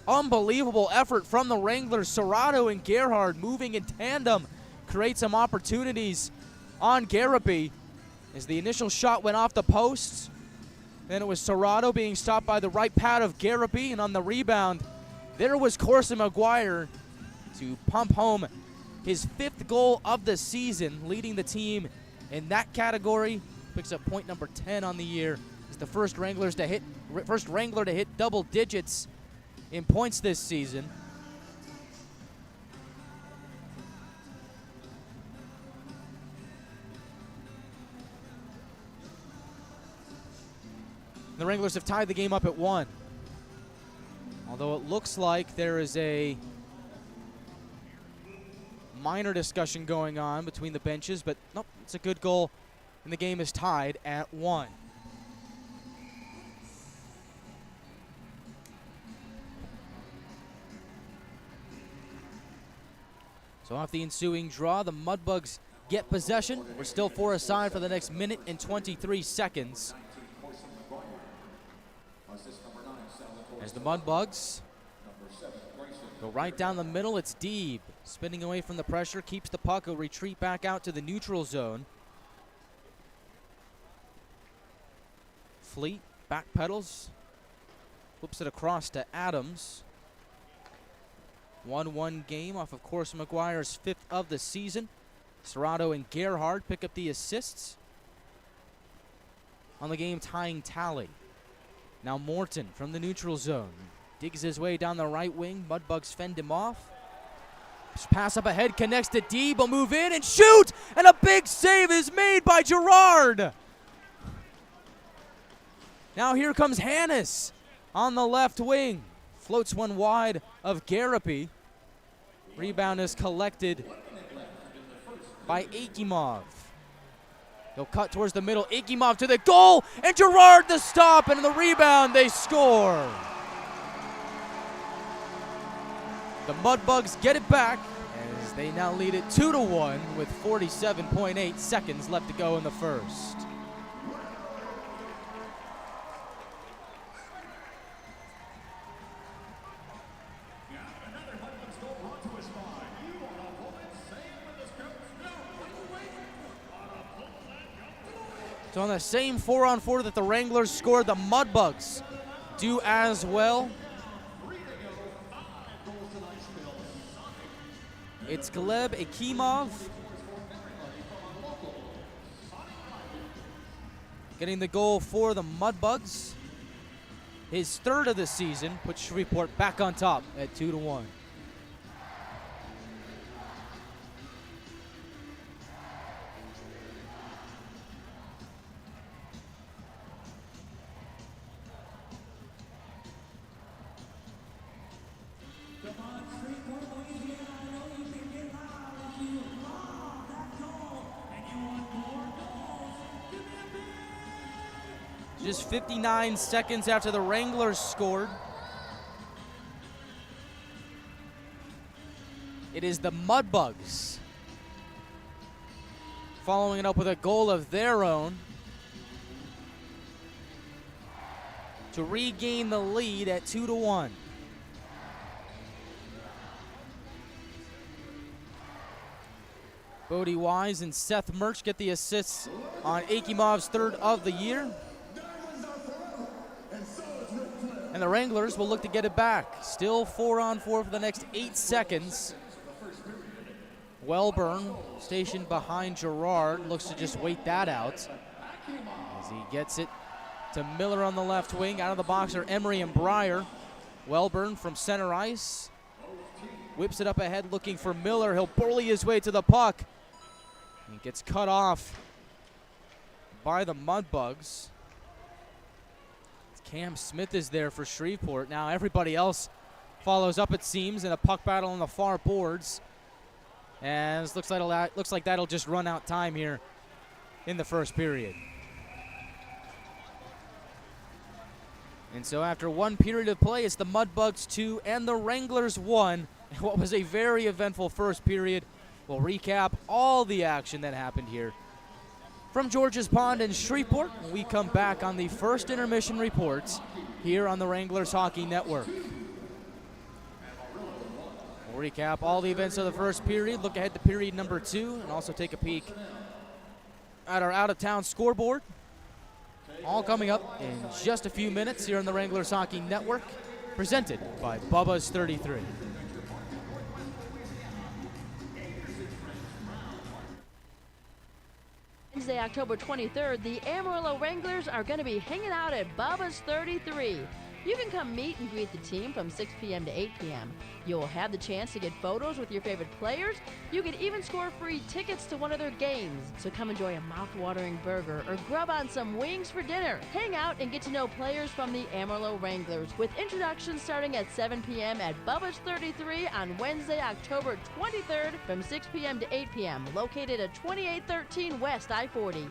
Unbelievable effort from the Wranglers. Serrato and Gerhard moving in tandem create some opportunities on Garapy as the initial shot went off the post. Then it was Serrato being stopped by the right pad of Garapy, and on the rebound, there was Corson McGuire to pump home his 5th goal of the season, leading the team in that category. Picks up point number 10 on the year. He's the first Wrangler to hit double digits in points this season. The Wranglers have tied the game up at 1. Although it looks like there is a minor discussion going on between the benches, but nope, it's a good goal, and the game is tied at 1. So off the ensuing draw, the Mudbugs get possession. We're still 4 aside for the next minute and 23 seconds. As the Mudbugs go right down the middle, it's Deeb spinning away from the pressure, keeps the puck, will retreat back out to the neutral zone. Fleet backpedals, flips it across to Adams. 1-1 game off of Corson McGuire's 5th of the season. Serrato and Gerhard pick up the assists on the game tying tally. Now Morton from the neutral zone digs his way down the right wing. Mudbugs fend him off. Pass up ahead, connects to Deeb, will move in and shoot! And a big save is made by Gerard! Now here comes Hannes on the left wing. Floats one wide of Garapy. Rebound is collected by Akimov. He'll cut towards the middle. Akimov to the goal, and Gerard the stop, and the rebound, they score. The Mudbugs get it back as they now lead it 2-1 with 47.8 seconds left to go in the first. So on the same 4-on-4 that the Wranglers scored, the Mudbugs do as well. It's Gleb Akimov getting the goal for the Mudbugs. His 3rd of the season puts Shreveport back on top at 2-1. Just 59 seconds after the Wranglers scored, it is the Mudbugs following it up with a goal of their own to regain the lead at 2-1. Bodie Wise and Seth Murch get the assists on Akimov's 3rd of the year. And the Wranglers will look to get it back. Still 4-on-4 for the next 8 seconds. Welburn, stationed behind Gerard, looks to just wait that out as he gets it to Miller on the left wing. Out of the box are Emery and Breyer. Welburn from center ice whips it up ahead looking for Miller. He'll bully his way to the puck. He gets cut off by the Mudbugs. Cam Smith is there for Shreveport. Now everybody else follows up, it seems, in a puck battle on the far boards. And it looks like that'll just run out time here in the first period. And so after 1 period of play, it's the Mudbugs 2 and the Wranglers 1. What was a very eventful first period. We'll recap all the action that happened here From George's Pond in Shreveport, we come back on the first intermission reports here on the Wranglers Hockey Network. We'll recap all the events of the first period, look ahead to period number 2, and also take a peek at our out-of-town scoreboard. All coming up in just a few minutes here on the Wranglers Hockey Network, presented by Bubba's 33. Wednesday, October 23rd, the Amarillo Wranglers are going to be hanging out at Bubba's 33. You can come meet and greet the team from 6 p.m. to 8 p.m. You'll have the chance to get photos with your favorite players. You can even score free tickets to one of their games. So come enjoy a mouth-watering burger or grub on some wings for dinner. Hang out and get to know players from the Amarillo Wranglers with introductions starting at 7 p.m. at Bubba's 33 on Wednesday, October 23rd from 6 p.m. to 8 p.m. located at 2813 West I-40.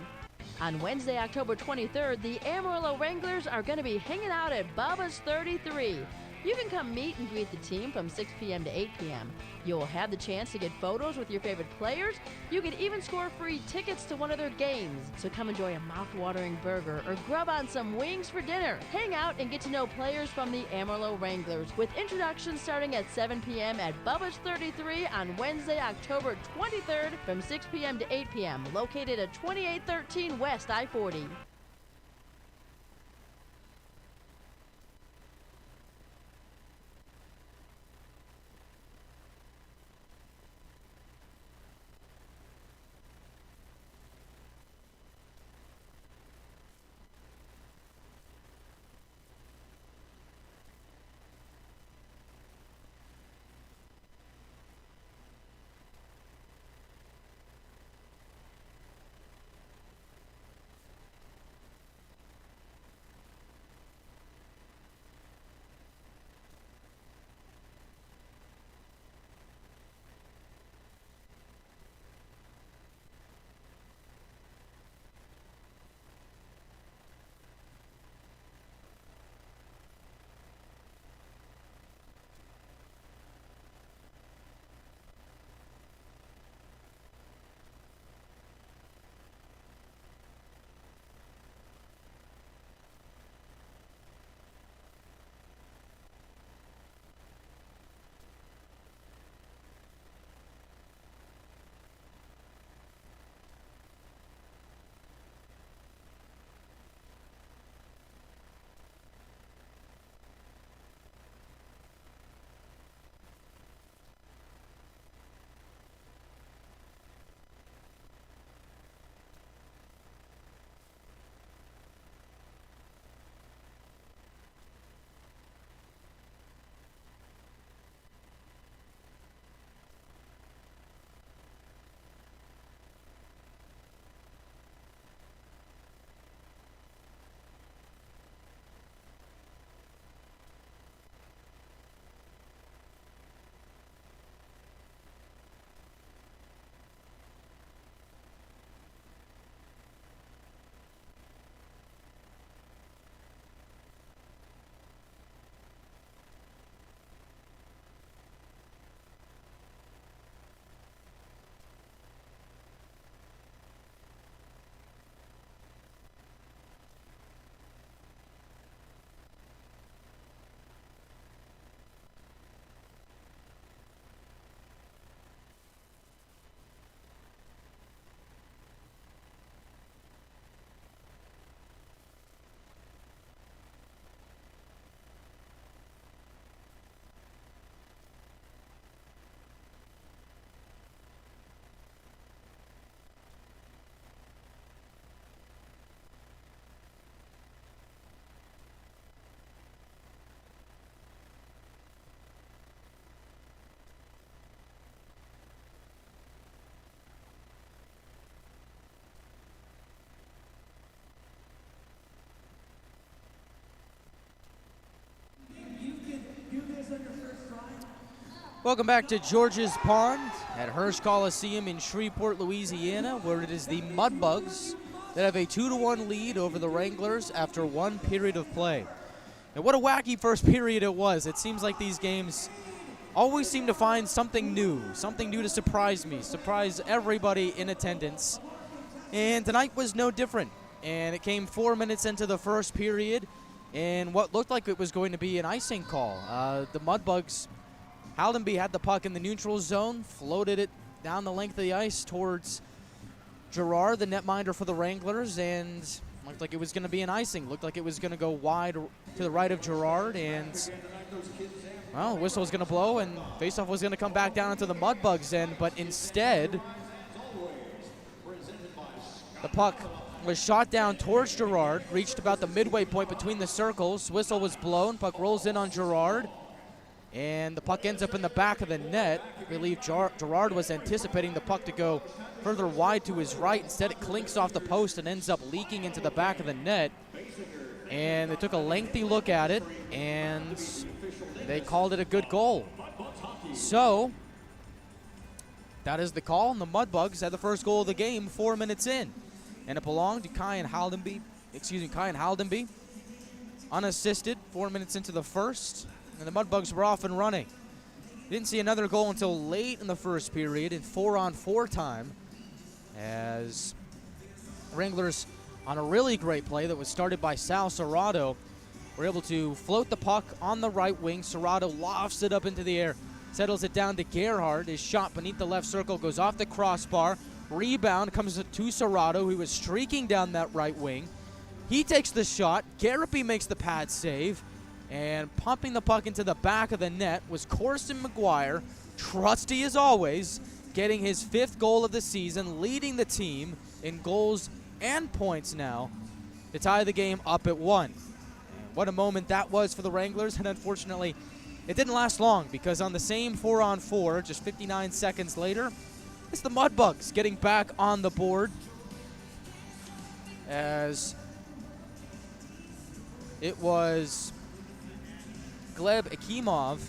On Wednesday, October 23rd, the Amarillo Wranglers are going to be hanging out at Bubba's 33. You can come meet and greet the team from 6 p.m. to 8 p.m. You'll have the chance to get photos with your favorite players. You can even score free tickets to one of their games. So come enjoy a mouth-watering burger or grub on some wings for dinner. Hang out and get to know players from the Amarillo Wranglers with introductions starting at 7 p.m. at Bubba's 33 on Wednesday, October 23rd from 6 p.m. to 8 p.m. located at 2813 West I-40. Welcome back to George's Pond at Hirsch Coliseum in Shreveport, Louisiana, where it is the Mudbugs that have a 2-1 lead over the Wranglers after one period of play. And what a wacky first period it was. It seems like these games always seem to find something new to surprise me, surprise everybody in attendance. And tonight was no different. And it came 4 minutes into the first period, and what looked like it was going to be an icing call. The Mudbugs, Haldenby had the puck in the neutral zone, floated it down the length of the ice towards Gerard, the netminder for the Wranglers, and looked like it was going to be an icing. Looked like it was going to go wide to the right of Gerard, and well, the whistle was going to blow, and faceoff was going to come back down into the Mudbugs end, but instead, the puck was shot down towards Gerard, reached about the midway point between the circles. Whistle was blown, puck rolls in on Gerard, and the puck ends up in the back of the net. I believe Gerard was anticipating the puck to go further wide to his right. Instead, it clinks off the post and ends up leaking into the back of the net. And they took a lengthy look at it, and they called it a good goal. So, that is the call, and the Mudbugs had the first goal of the game 4 minutes in. And it belonged to Kyan Haldenby, unassisted, 4 minutes into the first, and the Mudbugs were off and running. Didn't see another goal until late in the first period in 4-on-4 time, as Wranglers, on a really great play that was started by Sal Serrato, were able to float the puck on the right wing. Serrato lofts it up into the air, settles it down to Gerhardt. His shot beneath the left circle goes off the crossbar. Rebound comes to Serrato, who was streaking down that right wing. He takes the shot. Garapi makes the pad save. And pumping the puck into the back of the net was Corson McGuire, trusty as always, getting his 5th goal of the season, leading the team in goals and points now to tie the game up at 1. What a moment that was for the Wranglers, and unfortunately, it didn't last long, because on the same 4-on-4, just 59 seconds later, it's the Mudbugs getting back on the board, as it was Gleb Akimov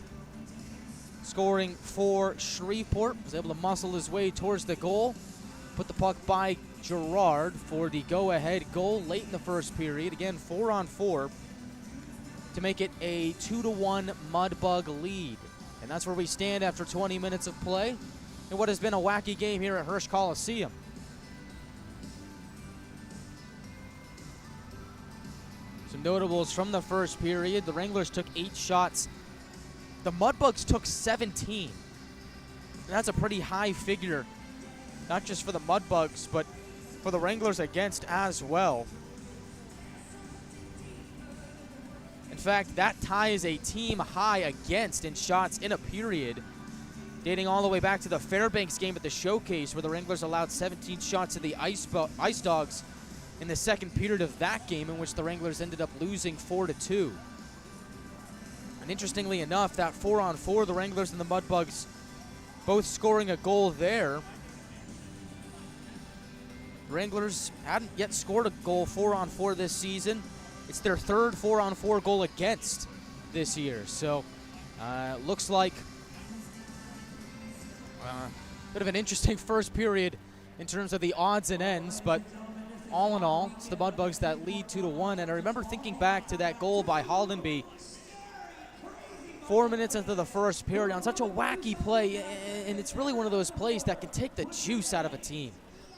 scoring for Shreveport. Was able to muscle his way towards the goal, put the puck by Gerard for the go-ahead goal late in the first period. Again, 4-on-4 to make it a 2-1 Mudbug lead. And that's where we stand after 20 minutes of play in what has been a wacky game here at Hirsch Coliseum. Some notables from the first period. The Wranglers took 8 shots. The Mudbugs took 17. And that's a pretty high figure, not just for the Mudbugs, but for the Wranglers against as well. In fact, that ties a team high against in shots in a period, dating all the way back to the Fairbanks game at the Showcase, where the Wranglers allowed 17 shots to the Ice Dogs in the second period of that game, in which the Wranglers ended up losing 4-2. And interestingly enough, that 4-on-4, the Wranglers and the Mudbugs both scoring a goal there. The Wranglers hadn't yet scored a goal 4-on-4 this season. It's their 3rd 4-on-4 goal against this year. So, looks like a bit of an interesting first period in terms of the odds and ends, but all in all, it's the Mudbugs that lead 2-1. And I remember thinking back to that goal by Haldenby 4 minutes into the first period on such a wacky play, and it's really one of those plays that can take the juice out of a team.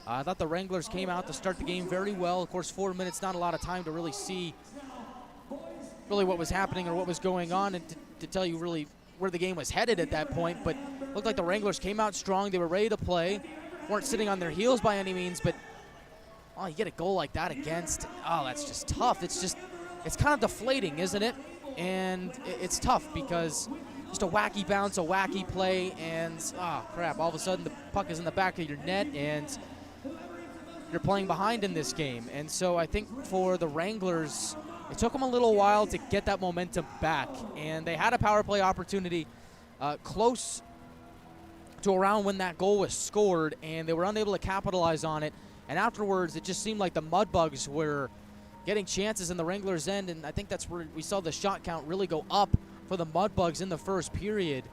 I thought the Wranglers came out to start the game very well. Of course, 4 minutes, not a lot of time to really see what was happening or what was going on, and to tell you really where the game was headed at that point. But it looked like the Wranglers came out strong. They were ready to play. Weren't sitting on their heels by any means, but you get a goal like that against, that's just tough. It's kind of deflating, isn't it? And it's tough because just a wacky bounce, a wacky play, and crap, all of a sudden the puck is in the back of your net, and you're playing behind in this game. And so I think for the Wranglers, it took them a little while to get that momentum back, and they had a power play opportunity close to around when that goal was scored, and they were unable to capitalize on it. And afterwards, it just seemed like the Mudbugs were getting chances in the Wranglers' end, and I think that's where we saw the shot count really go up for the Mudbugs in the first period.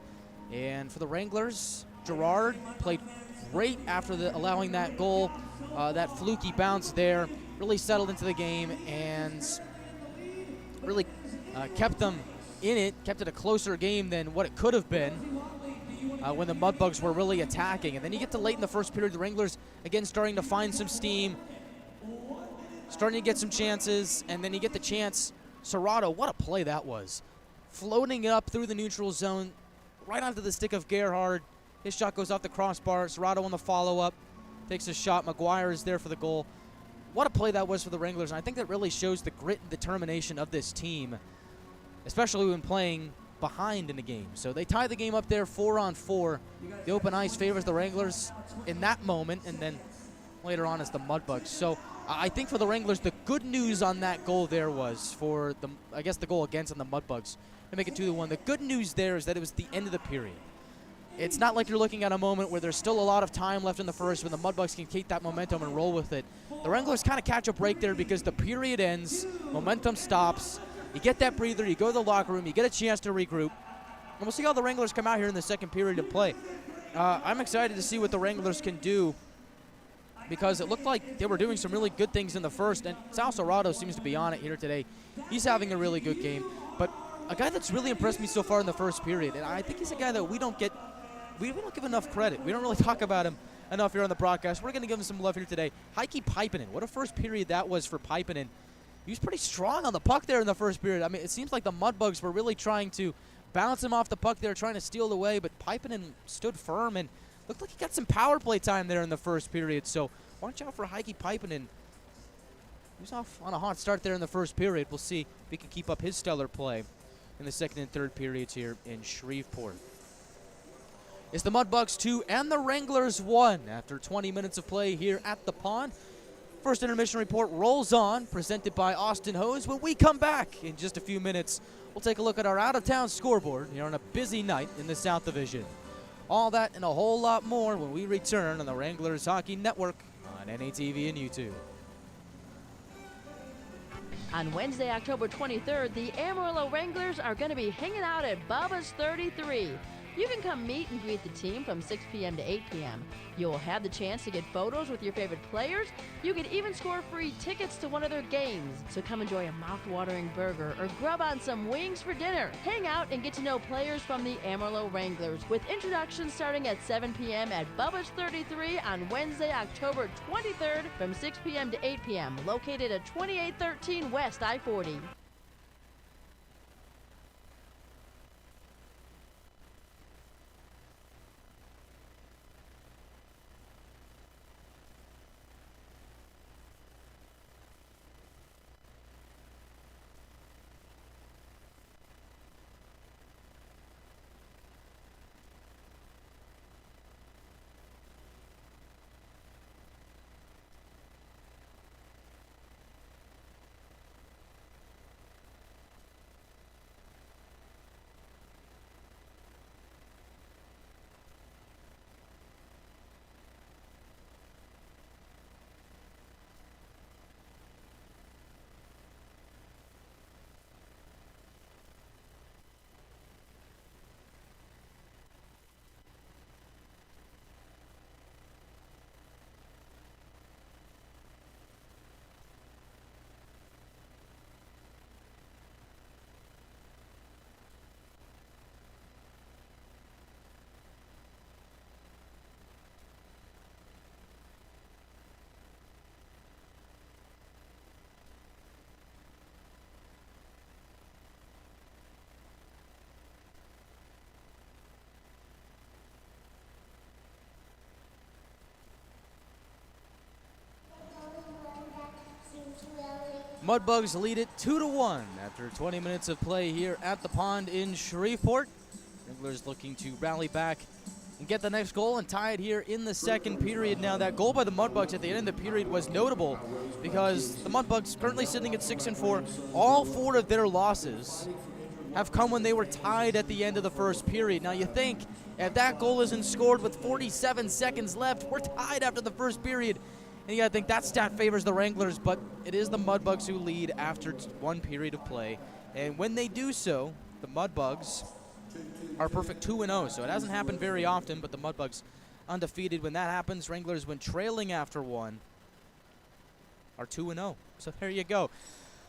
And for the Wranglers, Gerard played great after allowing that goal, that fluky bounce there, really settled into the game and really kept them in it, kept it a closer game than what it could have been. when the Mudbugs were really attacking. And then you get to late in the first period, the Wranglers, again, starting to find some steam, starting to get some chances, and then you get the chance. Serrato, what a play that was. Floating it up through the neutral zone, right onto the stick of Gerhard. His shot goes off the crossbar. Serrato on the follow-up, takes a shot. McGuire is there for the goal. What a play that was for the Wranglers, and I think that really shows the grit and determination of this team, especially when playing behind in the game. So they tie the game up there 4-on-4. The open ice favors the Wranglers in that moment, and then later on it's the Mudbugs. So I think for the Wranglers, the good news on that goal there was for the, I guess, the goal against on the Mudbugs to make it 2-1. The good news there is that it was the end of the period. It's not like you're looking at a moment where there's still a lot of time left in the first when the Mudbugs can keep that momentum and roll with it. The Wranglers kind of catch a break there because the period ends, momentum stops, you get that breather, you go to the locker room, you get a chance to regroup, and we'll see how the Wranglers come out here in the second period of play. I'm excited to see what the Wranglers can do because it looked like they were doing some really good things in the first, and Sal Serrato seems to be on it here today. He's having a really good game, but a guy that's really impressed me so far in the first period, and I think he's a guy that we don't give enough credit. We don't really talk about him enough here on the broadcast. We're going to give him some love here today. Heikki Paipinen. What a first period that was for Paipinen. He was pretty strong on the puck there in the first period. I mean, it seems like the Mudbugs were really trying to bounce him off the puck there, trying to steal it away, but Paipinen stood firm and looked like he got some power play time there in the first period. So watch out for Heikki Paipinen. He was off on a hot start there in the first period. We'll see if he can keep up his stellar play in the second and third periods here in Shreveport. It's the Mudbugs 2 and the Wranglers 1 after 20 minutes of play here at the pond. First intermission report rolls on, presented by Austin Hose. When we come back in just a few minutes, we'll take a look at our out-of-town scoreboard here on a busy night in the South Division. All that and a whole lot more when we return on the Wranglers Hockey Network on NATV and YouTube. On Wednesday, October 23rd, the Amarillo Wranglers are going to be hanging out at Bubba's 33. You can come meet and greet the team from 6 p.m. to 8 p.m. You'll have the chance to get photos with your favorite players. You can even score free tickets to one of their games. So come enjoy a mouth-watering burger or grub on some wings for dinner. Hang out and get to know players from the Amarillo Wranglers with introductions starting at 7 p.m. at Bubba's 33 on Wednesday, October 23rd from 6 p.m. to 8 p.m. located at 2813 West I-40. Mudbugs lead it 2-1 after 20 minutes of play here at the pond in Shreveport. Wranglers looking to rally back and get the next goal and tie it here in the second period. Now that goal by the Mudbugs at the end of the period was notable because the Mudbugs currently sitting at 6-4. All 4 of their losses have come when they were tied at the end of the first period. Now you think if that goal isn't scored with 47 seconds left, we're tied after the first period. And you gotta think that stat favors the Wranglers, but it is the Mudbugs who lead after one period of play. And when they do so, the Mudbugs are perfect 2-0. So it hasn't happened very often, but the Mudbugs undefeated when that happens. Wranglers, when trailing after one, are 2-0. So there you go.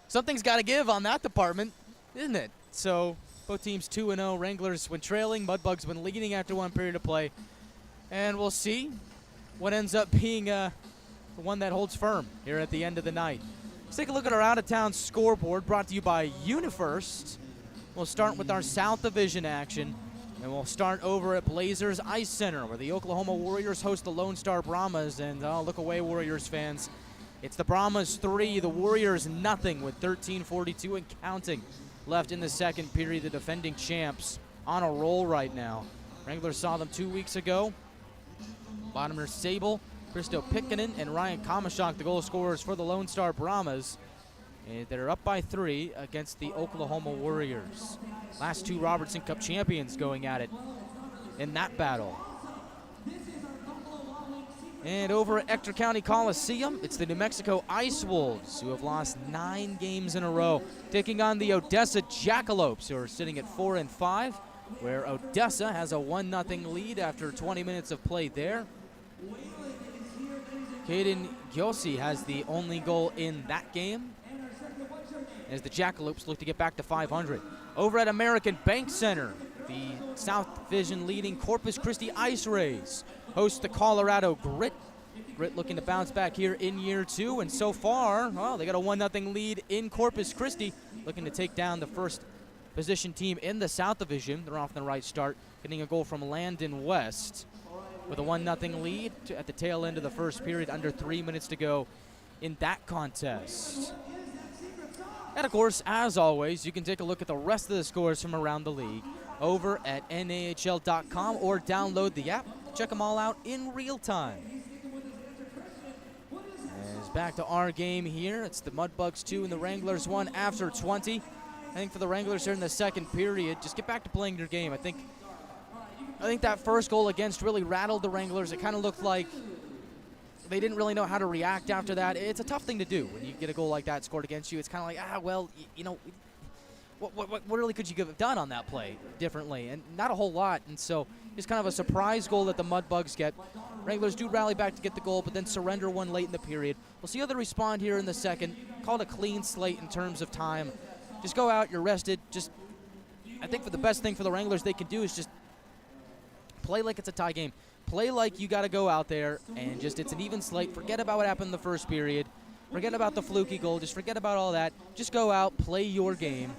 Something's got to give on that department, isn't it? So Both teams 2-0. Wranglers when trailing, Mudbugs when leading after one period of play. And we'll see what ends up being the one that holds firm here at the end of the night. Let's take a look at our out-of-town scoreboard brought to you by UniFirst. We'll start with our South Division action, and we'll start over at Blazers Ice Center, where the Oklahoma Warriors host the Lone Star Brahmas. And look away, Warriors fans. It's the Brahmas 3, the Warriors nothing, with 13:42 and counting left in the second period. The defending champs on a roll right now. Wranglers saw them 2 weeks ago. Vladimir Sable, Christo Pikkinen, and Ryan Kamashok, the goal scorers for the Lone Star Brahmas. And they're up by 3 against the Oklahoma Warriors. Last two Robertson Cup champions going at it in that battle. And over at Ector County Coliseum, it's the New Mexico Ice Wolves, who have lost 9 games in a row, taking on the Odessa Jackalopes, who are sitting at 4-5, where Odessa has a 1-0 lead after 20 minutes of play there. Caden Gyosi has the only goal in that game, as the Jackalopes look to get back to 500. Over at American Bank Center, the South Division leading Corpus Christi Ice Rays host the Colorado Grit. Grit looking to bounce back here in year 2, and so far, well, they got a 1-0 lead in Corpus Christi, looking to take down the first position team in the South Division. They're off to the right start, getting a goal from Landon West with a 1-0 lead at the tail end of the first period, under 3 minutes to go in that contest. And of course, as always, you can take a look at the rest of the scores from around the league over at NAHL.com or download the app. Check them all out in real time. As back to our game here, it's the Mudbugs 2 and the Wranglers 1 after 20. I think for the Wranglers here in the second period, just get back to playing your game. I think that first goal against really rattled the Wranglers. It kind of looked like they didn't really know how to react after that. It's a tough thing to do when you get a goal like that scored against you. It's kind of like, well, you know, what really could you have done on that play differently? And not a whole lot. And so it's kind of a surprise goal that the Mudbugs get. Wranglers do rally back to get the goal, but then surrender one late in the period. We'll see how they respond here in the second. Call it a clean slate in terms of time. Just go out, you're rested. I think for the best thing for the Wranglers they can do is just play like it's a tie game. Play like you got to go out there and it's an even slate. Forget about what happened in the first period. Forget about the fluky goal. Just forget about all that. Just go out, play your game,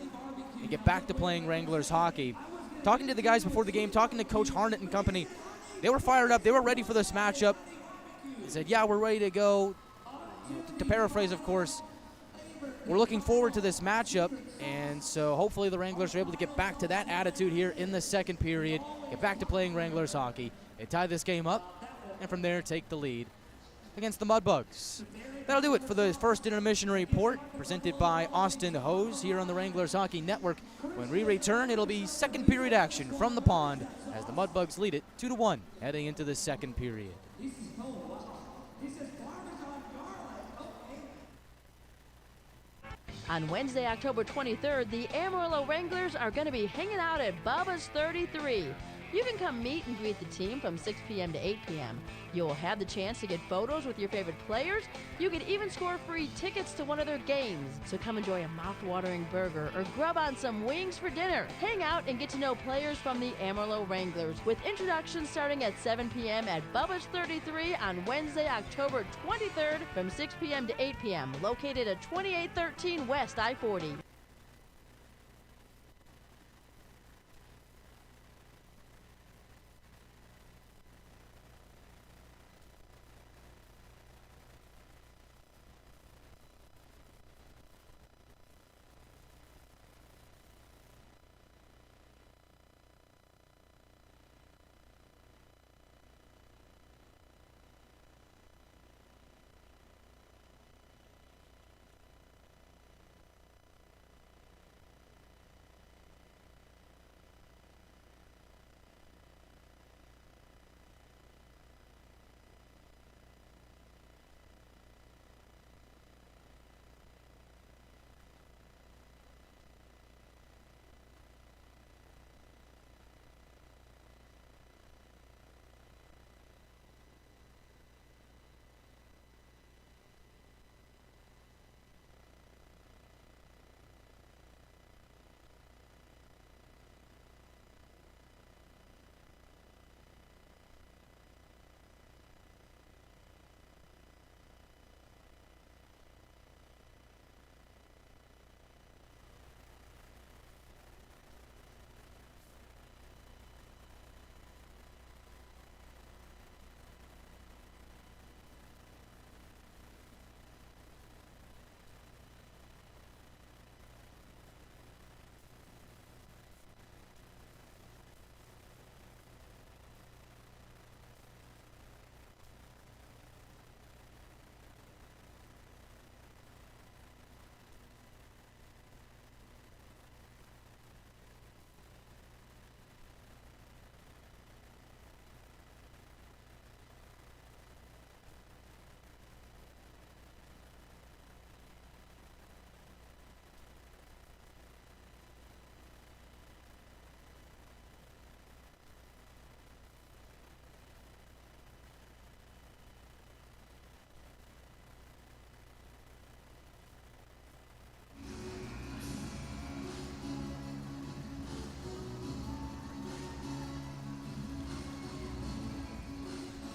and get back to playing Wranglers hockey. Talking to the guys before the game, talking to Coach Harnett and company, they were fired up. They were ready for this matchup. They said, yeah, we're ready to go. To paraphrase, of course, we're looking forward to this matchup, and so hopefully the Wranglers are able to get back to that attitude here in the second period, get back to playing Wranglers hockey. They tie this game up, and from there take the lead against the Mudbugs. That'll do it for the first intermission report, presented by Austin Hose here on the Wranglers Hockey Network. When we return, it'll be second period action from the pond as the Mudbugs lead it 2-1 heading into the second period. On Wednesday, October 23rd, the Amarillo Wranglers are going to be hanging out at Bubba's 33. You can come meet and greet the team from 6 p.m. to 8 p.m. You'll have the chance to get photos with your favorite players. You can even score free tickets to one of their games. So come enjoy a mouth-watering burger or grub on some wings for dinner. Hang out and get to know players from the Amarillo Wranglers, with introductions starting at 7 p.m. at Bubba's 33 on Wednesday, October 23rd from 6 p.m. to 8 p.m. located at 2813 West I-40.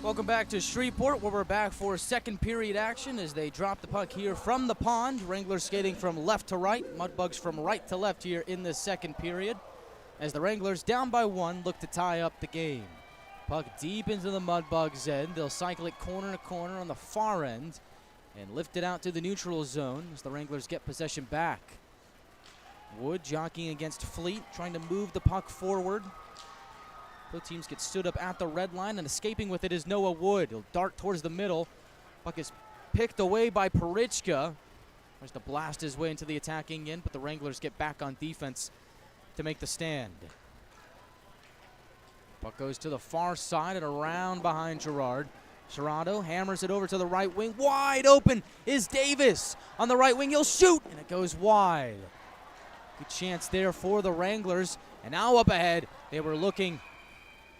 Welcome back to Shreveport, where we're back for second period action as they drop the puck here from the pond. Wranglers skating from left to right, Mudbugs from right to left here in the second period. As the Wranglers, down by one, look to tie up the game. Puck deep into the Mudbugs' end. They'll cycle it corner to corner on the far end and lift it out to the neutral zone as the Wranglers get possession back. Wood jockeying against Fleet, trying to move the puck forward. Both teams get stood up at the red line, and escaping with it is Noah Wood. He'll dart towards the middle. Puck is picked away by Parichka. Tries to blast his way into the attacking end, but the Wranglers get back on defense to make the stand. Puck goes to the far side and around behind Gerard. Serrato hammers it over to the right wing. Wide open is Davis. On the right wing, he'll shoot, and it goes wide. Good chance there for the Wranglers. And now up ahead, they were looking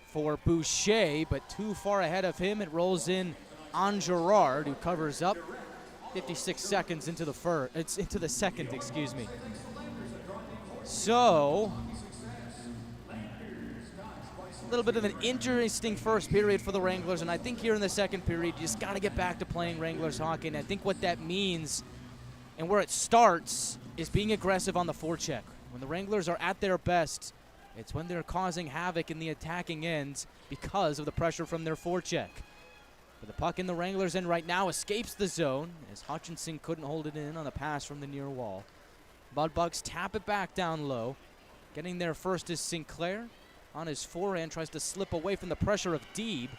for Boucher, but too far ahead of him. It rolls in on Gerard, who covers up. 56 seconds into the second, excuse me. So, a little bit of an interesting first period for the Wranglers, and I think here in the second period, you just got to get back to playing Wranglers hockey, and I think what that means and where it starts is being aggressive on the forecheck. When the Wranglers are at their best, it's when they're causing havoc in the attacking ends because of the pressure from their forecheck. But the puck in the Wranglers' end right now escapes the zone as Hutchinson couldn't hold it in on a pass from the near wall. Mudbugs tap it back down low. Getting there first is Sinclair. On his forehand, tries to slip away from the pressure of Deeb.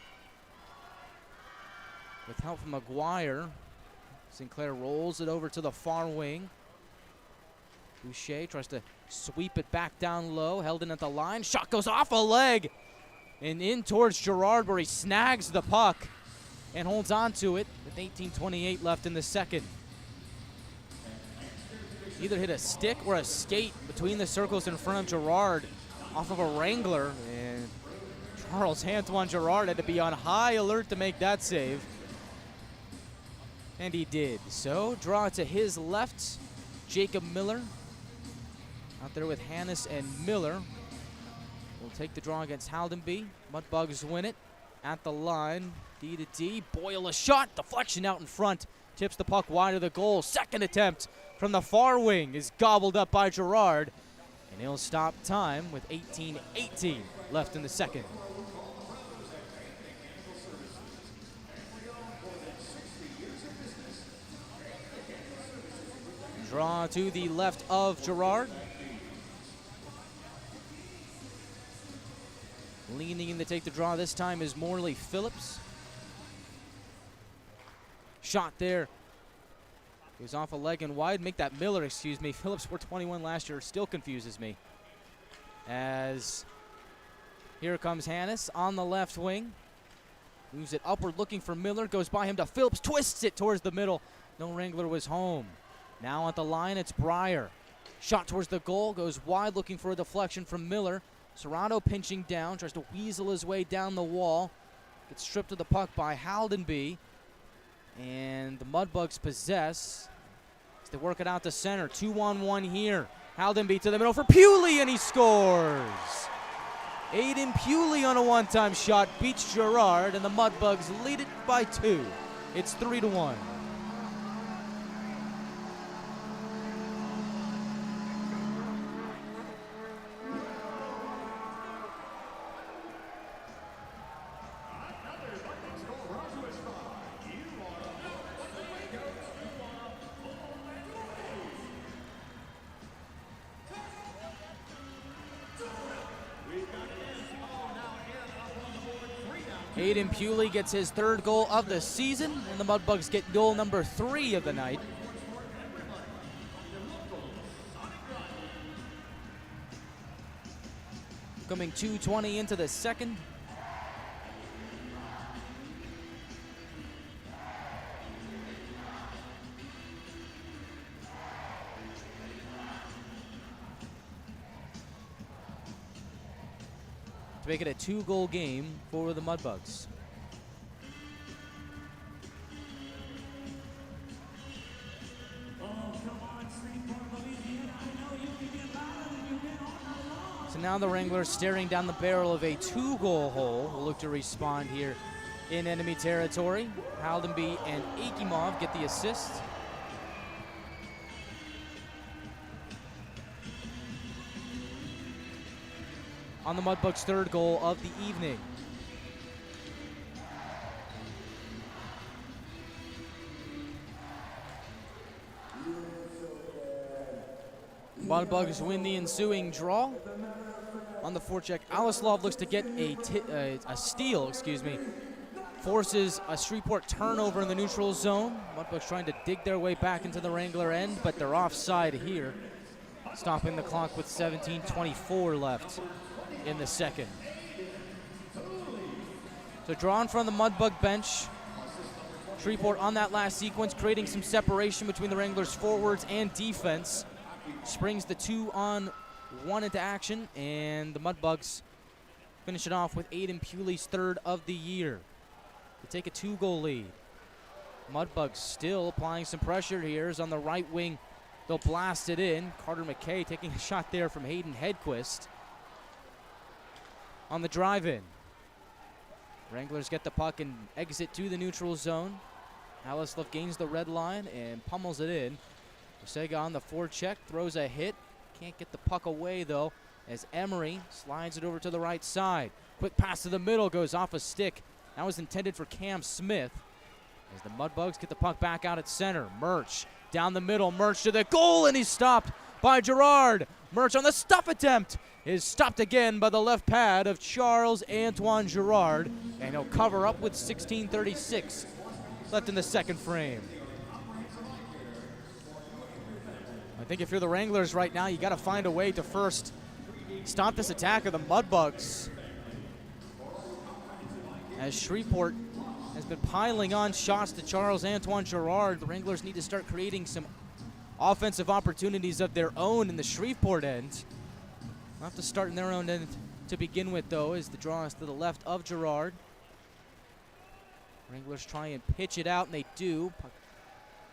With help from McGuire, Sinclair rolls it over to the far wing. Boucher tries to sweep it back down low, held in at the line. Shot goes off a leg and in towards Gerard, where he snags the puck and holds on to it with 18:28 left in the second. Either hit a stick or a skate between the circles in front of Gerard off of a Wrangler, and Charles-Antoine Gerard had to be on high alert to make that save. And he did. So, draw to his left, Jacob Miller. Out there with Hannes and Miller. Will take the draw against Haldenby. Mudbugs win it at the line. D to D. Boyle a shot. Deflection out in front. Tips the puck wide of the goal. Second attempt from the far wing is gobbled up by Gerard. And he'll stop time with 18:18 left in the second. Draw to the left of Gerard. Leaning in to take the draw this time is Morley Phillips. Shot there. Goes off a leg and wide. Make that Miller, excuse me. Phillips wore 21 last year. Still confuses me. As here comes Hannes on the left wing. Moves it upward looking for Miller. Goes by him to Phillips. Twists it towards the middle. No Wrangler was home. Now at the line, it's Breyer. Shot towards the goal. Goes wide looking for a deflection from Miller. Serrato pinching down. Tries to weasel his way down the wall. Gets stripped of the puck by Haldenby. And the Mudbugs possess as they work it out to center. 2-on-1 here. Haldenby to the middle for Pewley, and he scores. Aiden Pewley on a one-time shot beats Gerard, and the Mudbugs lead it by 2. It's 3-1. Aiden Pewley gets his third goal of the season, and the Mudbugs get goal number 3 of the night. Coming 2:20 into the second. To make it a 2-goal game for the Mudbugs. So now the Wranglers staring down the barrel of a 2-goal hole. Will look to respond here in enemy territory. Haldenby and Akimov get the assist. On the Mudbugs' third goal of the evening. Mudbugs win the ensuing draw. On the forecheck, Alislov looks to get a steal, forces a Shreveport turnover in the neutral zone. Mudbugs trying to dig their way back into the Wrangler end, but they're offside here, stopping the clock with 17:24 left in the second. So drawn from the Mudbug bench. Shreveport on that last sequence, creating some separation between the Wranglers' forwards and defense. Springs the 2-on-1 into action, and the Mudbugs finish it off with Aiden Pewley's third of the year to take a 2-goal lead. Mudbugs still applying some pressure here. Is on the right wing. They'll blast it in. Carter McKay taking a shot there from Hayden Hedquist. On the drive-in, Wranglers get the puck and exit to the neutral zone. Alislov gains the red line and pummels it in. Sega on the forecheck, throws a hit. Can't get the puck away, though, as Emery slides it over to the right side. Quick pass to the middle, goes off a stick. That was intended for Cam Smith. As the Mudbugs get the puck back out at center. Murch down the middle, Murch to the goal, and he's stopped by Gerard. Murch on the stuff attempt is stopped again by the left pad of Charles Antoine Gerard, and he'll cover up with 16:36 left in the second frame. I think if you're the Wranglers right now, you got to find a way to first stop this attack of the Mudbugs, as Shreveport has been piling on shots to Charles Antoine Gerard. The Wranglers need to start creating some offensive opportunities of their own in the Shreveport end. They'll have to start in their own end to begin with, though, as the draw is to the left of Gerard. Wranglers try and pitch it out, and they do. Puck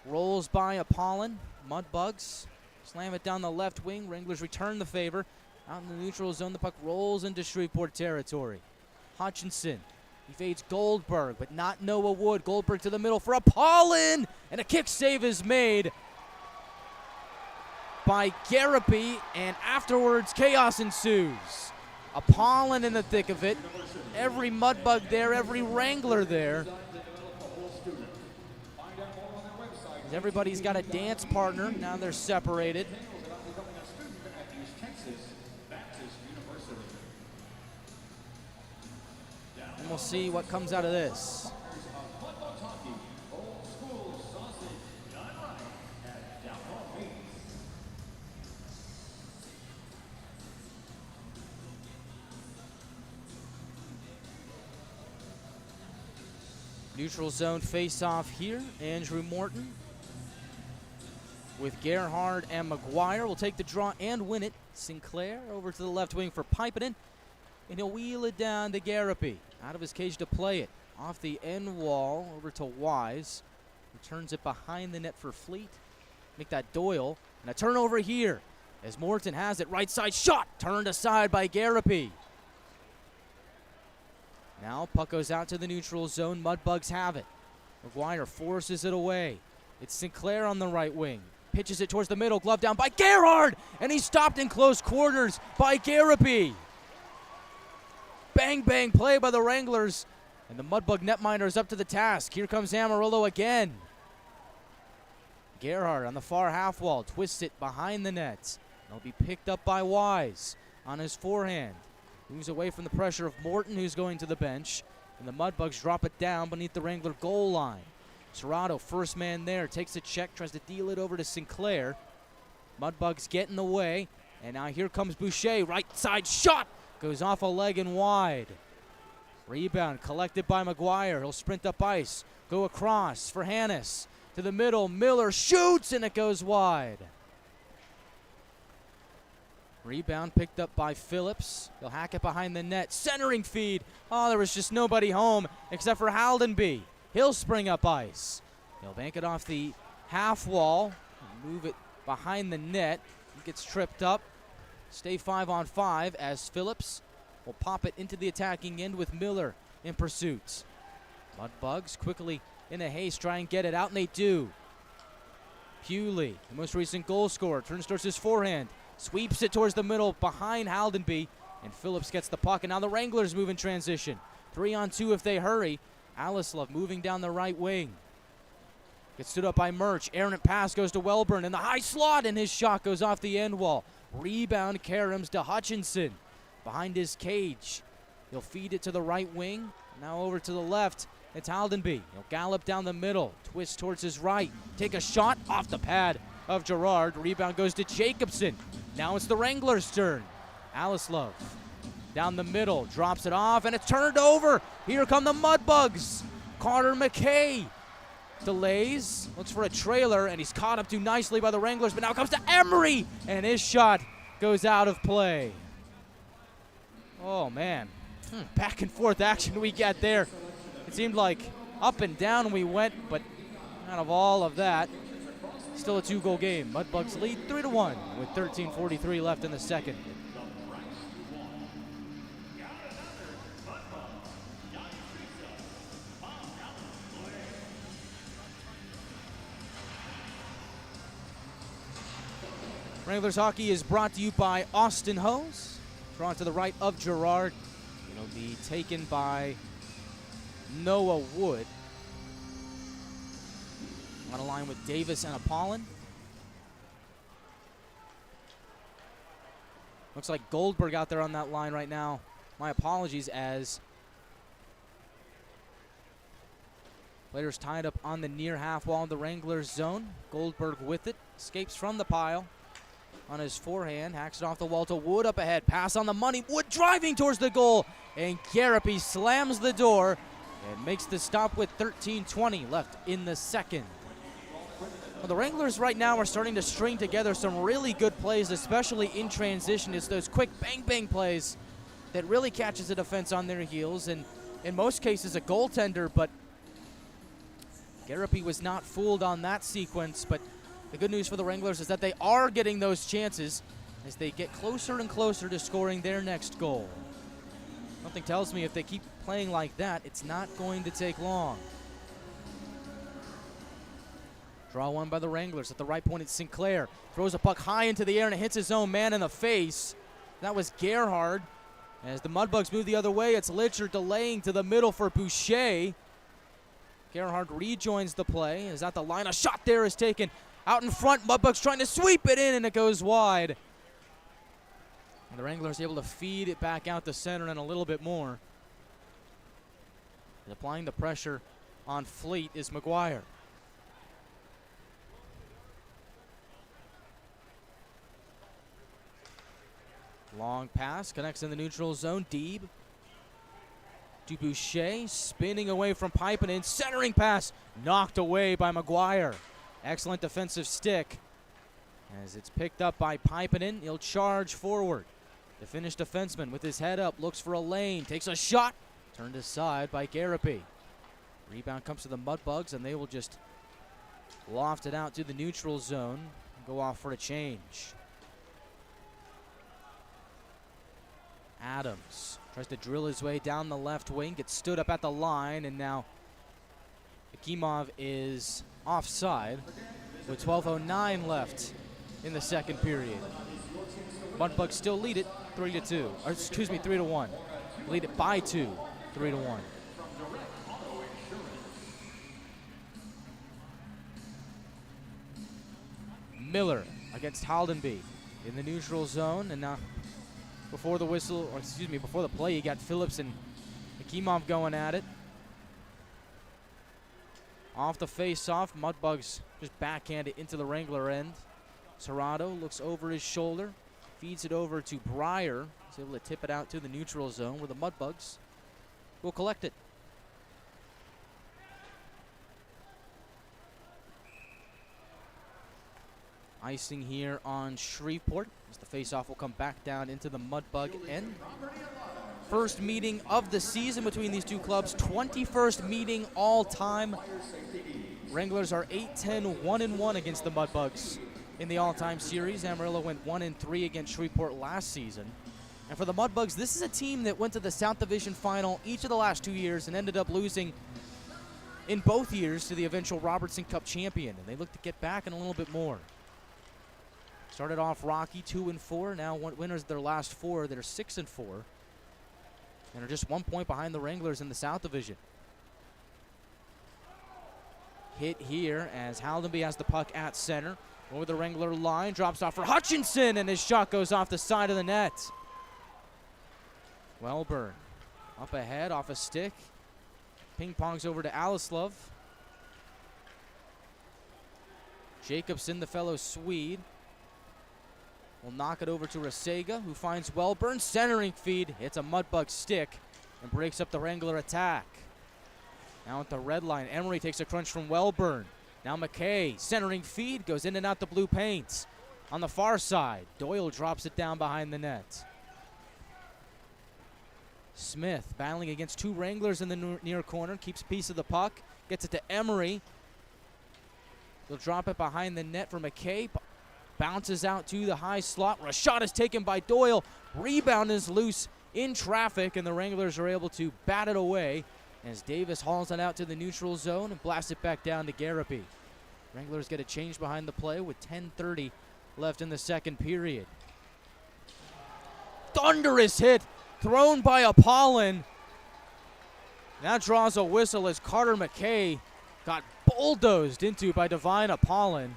rolls by Apollon. Mudbugs slam it down the left wing. Wranglers return the favor. Out in the neutral zone, the puck rolls into Shreveport territory. Hutchinson evades Goldberg, but not Noah Wood. Goldberg to the middle for Apollon, and a kick save is made by Garapi, and afterwards chaos ensues. Apollon in the thick of it. Every Mudbug there, every Wrangler there. Everybody's got a dance partner. Now they're separated. And we'll see what comes out of this. Neutral zone face-off here. Andrew Morton with Gerhard and McGuire will take the draw and win it. Sinclair over to the left wing for Pipeden, and he'll wheel it down to Garapi. Out of his cage to play it. Off the end wall over to Wise. Returns it behind the net for Fleet. Make that Doyle. And a turnover here as Morton has it. Right side shot. Turned aside by Garapi. Now puck goes out to the neutral zone. Mudbugs have it. McGuire forces it away. It's Sinclair on the right wing. Pitches it towards the middle. Glove down by Gerhard. And he's stopped in close quarters by Garapi. Bang, bang play by the Wranglers. And the Mudbug netminder is up to the task. Here comes Amarillo again. Gerhard on the far half wall. Twists it behind the net. It'll be picked up by Wise on his forehand. Moves away from the pressure of Morton, who's going to the bench. And the Mudbugs drop it down beneath the Wrangler goal line. Serrato, first man there, takes a check, tries to deal it over to Sinclair. Mudbugs get in the way. And now here comes Boucher. Right side shot. Goes off a leg and wide. Rebound collected by McGuire. He'll sprint up ice. Go across for Hannes. To the middle. Miller shoots, and it goes wide. Rebound picked up by Phillips. He'll hack it behind the net. Centering feed. Oh, there was just nobody home except for Haldenby. He'll spring up ice. He'll bank it off the half wall. Move it behind the net. He gets tripped up. Stay 5-on-5 as Phillips will pop it into the attacking end with Miller in pursuit. Mudbugs quickly in a haste try and get it out, and they do. Hewley, the most recent goal scorer, turns towards his forehand, sweeps it towards the middle behind Haldenby, and Phillips gets the puck, and now the Wranglers move in transition. 3-on-2 if they hurry. Alislov moving down the right wing. Gets stood up by Murch. Errant pass goes to Welburn in the high slot, and his shot goes off the end wall. Rebound Karems to Hutchinson behind his cage. He'll feed it to the right wing. Now over to the left. It's Haldenby. He'll gallop down the middle, twist towards his right, take a shot off the pad of Gerard. Rebound goes to Jacobson. Now it's the Wranglers' turn. Alislov down the middle, drops it off, and it's turned over. Here come the Mudbugs. Carter McKay delays, looks for a trailer, and he's caught up too nicely by the Wranglers, but now comes to Emery, and his shot goes out of play. Oh, man. Back and forth action we get there. It seemed like up and down we went, but out of all of that, still a 2-goal game. Mudbugs lead 3-1 with 13:43 left in the second. Wranglers hockey is brought to you by Austin Hose. Drawn to the right of Gerard. It'll be taken by Noah Wood. On a line with Davis and Apollon. Looks like Goldberg out there on that line right now. My apologies, as players tied up on the near half wall of the Wranglers zone. Goldberg with it. Escapes from the pile. On his forehand, hacks it off the wall to Wood up ahead. Pass on the money. Wood driving towards the goal. And Garapi slams the door and makes the stop with 13:20 left in the second. Well, the Wranglers right now are starting to string together some really good plays, especially in transition. It's those quick bang-bang plays that really catches the defense on their heels. And in most cases, a goaltender, but Garapi was not fooled on that sequence. But the good news for the Wranglers is that they are getting those chances as they get closer and closer to scoring their next goal. Something tells me if they keep playing like that, it's not going to take long. Draw one by the Wranglers. At the right point, it's Sinclair. Throws a puck high into the air, and it hits his own man in the face. That was Gerhard. As the Mudbugs move the other way, it's Litcher delaying to the middle for Boucher. Gerhard rejoins the play. Is at the line. A shot there is taken out in front. Mudbugs trying to sweep it in, and it goes wide. And the Wranglers able to feed it back out the center and a little bit more. And applying the pressure on Fleet is McGuire. Long pass, connects in the neutral zone. Deeb to Boucher, spinning away from Pipinen. Centering pass, knocked away by McGuire. Excellent defensive stick. As it's picked up by Pipinen, he'll charge forward. The Finnish defenseman with his head up, looks for a lane, takes a shot. Turned aside by Garapi. Rebound comes to the Mudbugs, and they will just loft it out to the neutral zone and go off for a change. Adams tries to drill his way down the left wing, gets stood up at the line, and now Akimov is offside with 12:09 left in the second period. Mudbugs still lead it 3-2, or excuse me, 3-1. Lead it by 2, 3-1. Miller against Haldenby in the neutral zone, and now before the whistle, or excuse me, before the play, you got Phillips and Akimov going at it. Off the face-off, Mudbugs just backhand it into the Wrangler end. Serrato looks over his shoulder, feeds it over to Breyer. He's able to tip it out to the neutral zone where the Mudbugs will collect it. Icing here on Shreveport as the face-off will come back down into the Mudbug end. First meeting of the season between these two clubs, 21st meeting all time. Wranglers are 8-10, 1-1 against the Mudbugs in the all-time series. Amarillo went 1-3 against Shreveport last season. And for the Mudbugs, this is a team that went to the South Division final each of the last 2 years and ended up losing in both years to the eventual Robertson Cup champion, and they look to get back and a little bit more. Started off rocky, 2-4. Now winners of their last 4. They're 6-4, and are just 1 point behind the Wranglers in the South Division. Hit here as Haldenby has the puck at center. Over the Wrangler line, drops off for Hutchinson, and his shot goes off the side of the net. Wellburn up ahead, off a stick. Ping-pongs over to Alislov. Jacobson, the fellow Swede, will knock it over to Rasega, who finds Wellburn. Centering feed, hits a Mudbug stick, and breaks up the Wrangler attack. Now at the red line, Emery takes a crunch from Wellburn. Now McKay, centering feed, goes in and out the blue paints. On the far side, Doyle drops it down behind the net. Smith battling against 2 Wranglers in the near corner, keeps a piece of the puck, gets it to Emery. He'll drop it behind the net for McKay. Bounces out to the high slot. A shot is taken by Doyle. Rebound is loose in traffic, and the Wranglers are able to bat it away as Davis hauls it out to the neutral zone and blasts it back down to Garapy. Wranglers get a change behind the play with 10:30 left in the second period. Thunderous hit thrown by Apollon. That draws a whistle as Carter McKay got bulldozed into by Divine Apollon.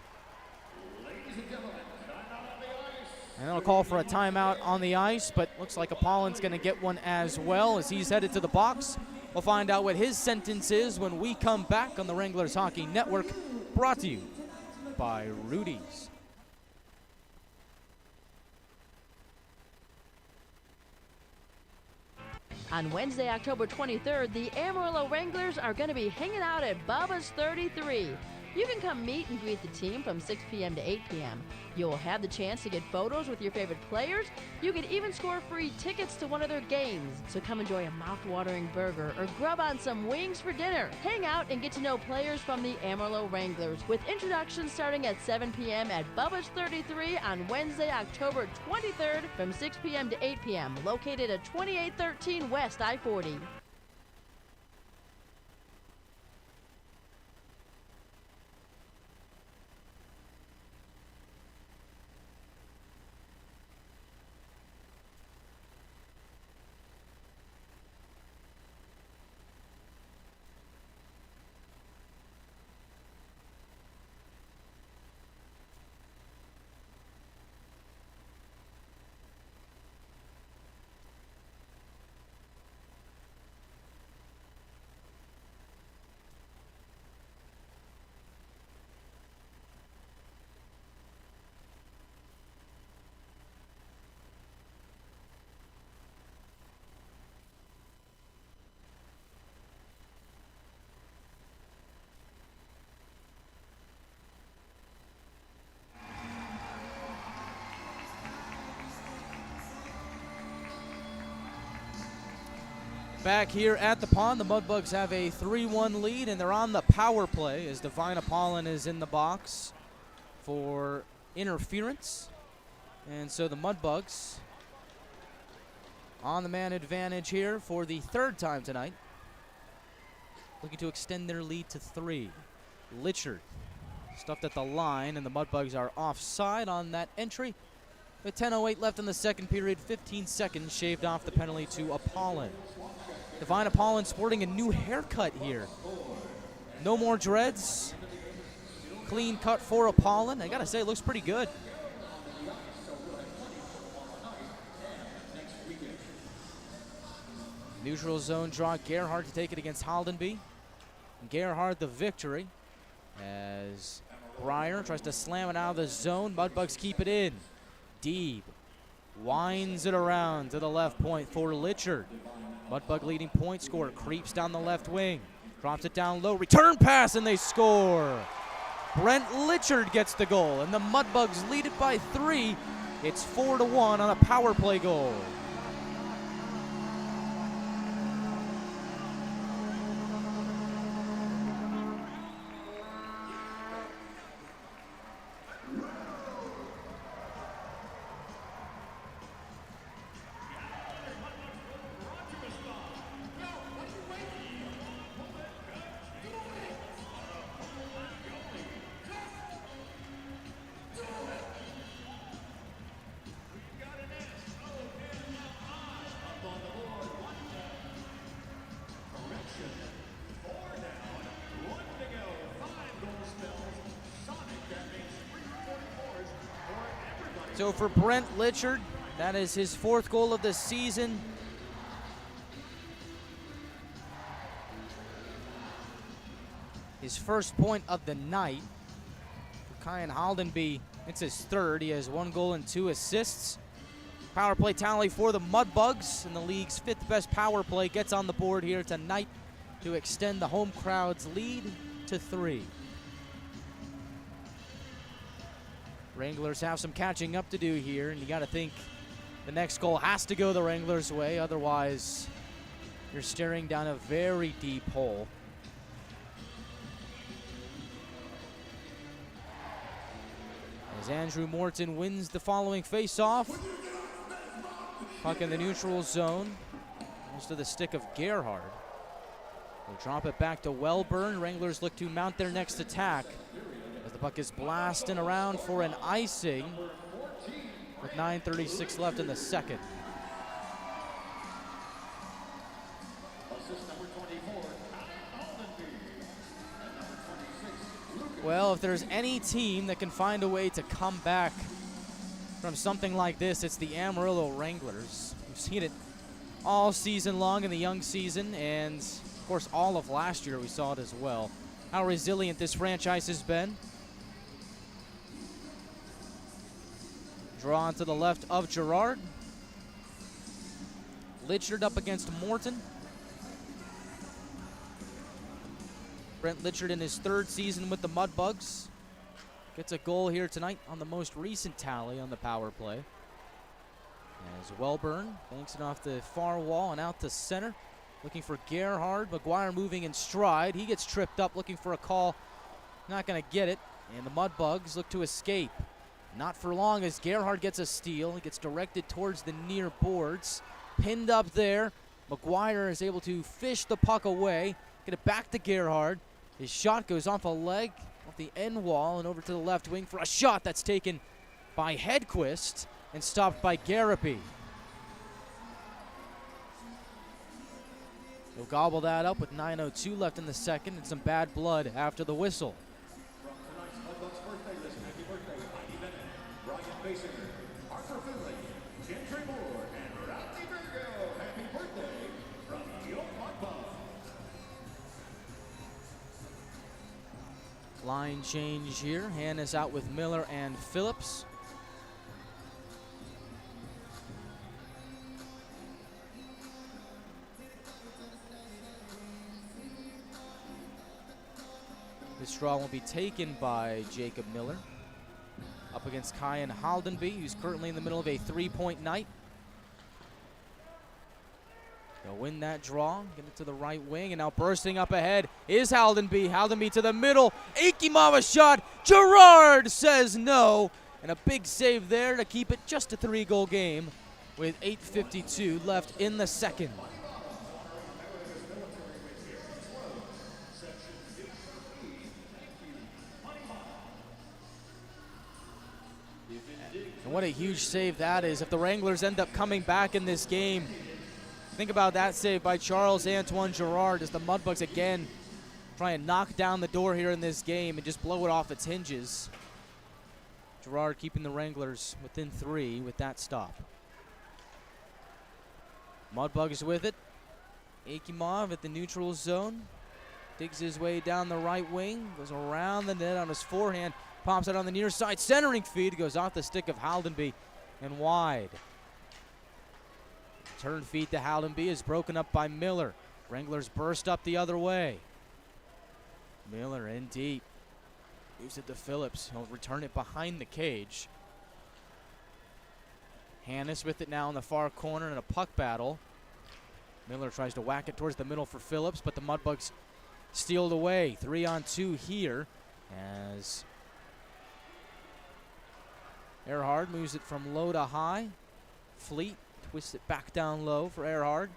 And they'll call for a timeout on the ice, but looks like Apollon's going to get one as well as he's headed to the box. We'll find out what his sentence is when we come back on the Wranglers Hockey Network, brought to you by Rudy's. On Wednesday, October 23rd, the Amarillo Wranglers are going to be hanging out at Bubba's 33. You can come meet and greet the team from 6 p.m. to 8 p.m. You'll have the chance to get photos with your favorite players. You can even score free tickets to one of their games. So come enjoy a mouth-watering burger or grub on some wings for dinner. Hang out and get to know players from the Amarillo Wranglers with introductions starting at 7 p.m. at Bubba's 33 on Wednesday, October 23rd from 6 p.m. to 8 p.m. located at 2813 West I-40. Back here at the pond, the Mudbugs have a 3-1 lead, and they're on the power play as Divine Apollon is in the box for interference. And so the Mudbugs on the man advantage here for the 3rd time tonight, looking to extend their lead to 3. Litchard stuffed at the line, and the Mudbugs are offside on that entry. With 10:08 left in the second period, 15 seconds shaved off the penalty to Apollon. Divine Apollon sporting a new haircut here. No more dreads. Clean cut for Apollon. I gotta say, it looks pretty good. Neutral zone draw. Gerhardt to take it against Haldenby. Gerhardt the victory as Breyer tries to slam it out of the zone. Mudbugs keep it in. Deeb winds it around to the left point for Litchard. Mudbug leading point scorer creeps down the left wing. Drops it down low. Return pass and they score. Brent Litchard gets the goal and the Mudbugs lead it by 3. It's 4-1 on a power play goal. So for Brent Litchard, that is his 4th goal of the season. His first point of the night. For Kyan Haldenby, it's his 3rd. He has 1 goal and 2 assists. Power play tally for the Mudbugs, and the league's 5th best power play gets on the board here tonight to extend the home crowd's lead to 3. Wranglers have some catching up to do here, and you got to think the next goal has to go the Wranglers' way. Otherwise, you're staring down a very deep hole. As Andrew Morton wins the following face-off. Puck in the neutral zone. Goes to the stick of Gerhard. They'll drop it back to Wellburn. Wranglers look to mount their next attack as the puck is blasting around for an icing with 9:36 left in the second. Well, if there's any team that can find a way to come back from something like this, it's the Amarillo Wranglers. We've seen it all season long in the young season, and of course all of last year we saw it as well. How resilient this franchise has been. Drawn to the left of Gerard. Litchard up against Morton. Brent Litchard in his 3rd season with the Mudbugs. Gets a goal here tonight on the most recent tally on the power play. As Wellburn banks it off the far wall and out to center. Looking for Gerhard. McGuire moving in stride. He gets tripped up looking for a call. Not going to get it. And the Mudbugs look to escape. Not for long as Gerhard gets a steal. He gets directed towards the near boards. Pinned up there. McGuire is able to fish the puck away. Get it back to Gerhard. His shot goes off a leg, off the end wall, and over to the left wing for a shot that's taken by Hedquist and stopped by Garapi. He'll gobble that up with 9:02 left in the second and some bad blood after the whistle. Line change here. Hannes out with Miller and Phillips. This draw will be taken by Jacob Miller. Up against Kyan Haldenby, who's currently in the middle of a 3-point night. They'll win that draw, get it to the right wing, and now bursting up ahead is Haldenby. Haldenby to the middle. Akimov a shot. Gerard says no. And a big save there to keep it just a 3-goal game with 8:52 left in the second. And what a huge save that is. If the Wranglers end up coming back in this game, think about that save by Charles-Antoine Gerard as the Mudbugs again try and knock down the door here in this game and just blow it off its hinges. Gerard keeping the Wranglers within 3 with that stop. Mudbugs with it. Akimov at the neutral zone. Digs his way down the right wing. Goes around the net on his forehand. Pops it on the near side. Centering feed goes off the stick of Haldenby and wide. Turn feed to Haldenby is broken up by Miller. Wranglers burst up the other way. Miller in deep. Moves it to Phillips. He'll return it behind the cage. Hannes with it now in the far corner in a puck battle. Miller tries to whack it towards the middle for Phillips, but the Mudbugs steal it away. 3-on-2 here as Erhard moves it from low to high. Fleet twists it back down low for Erhard.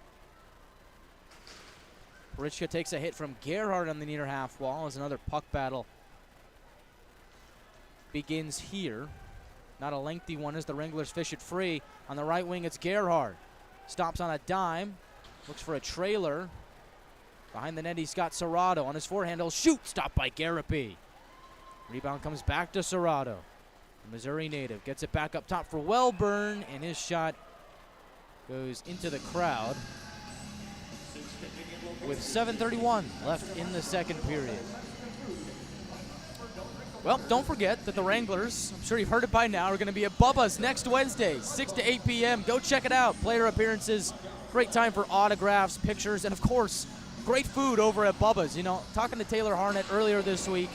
Parichka takes a hit from Gerhard on the near half wall as another puck battle begins here. Not a lengthy one as the Wranglers fish it free. On the right wing, it's Gerhard. Stops on a dime. Looks for a trailer. Behind the net, he's got Serrato. On his forehand, he'll shoot. Stopped by Garapi. Rebound comes back to Serrato. Missouri native gets it back up top for Welburn, and his shot goes into the crowd with 7:31 left in the second period. Well, don't forget that the Wranglers, I'm sure you've heard it by now, are going to be at Bubba's next Wednesday, 6 to 8 p.m. Go check it out. Player appearances, great time for autographs, pictures, and of course, great food over at Bubba's. You know, talking to Taylor Harnett earlier this week,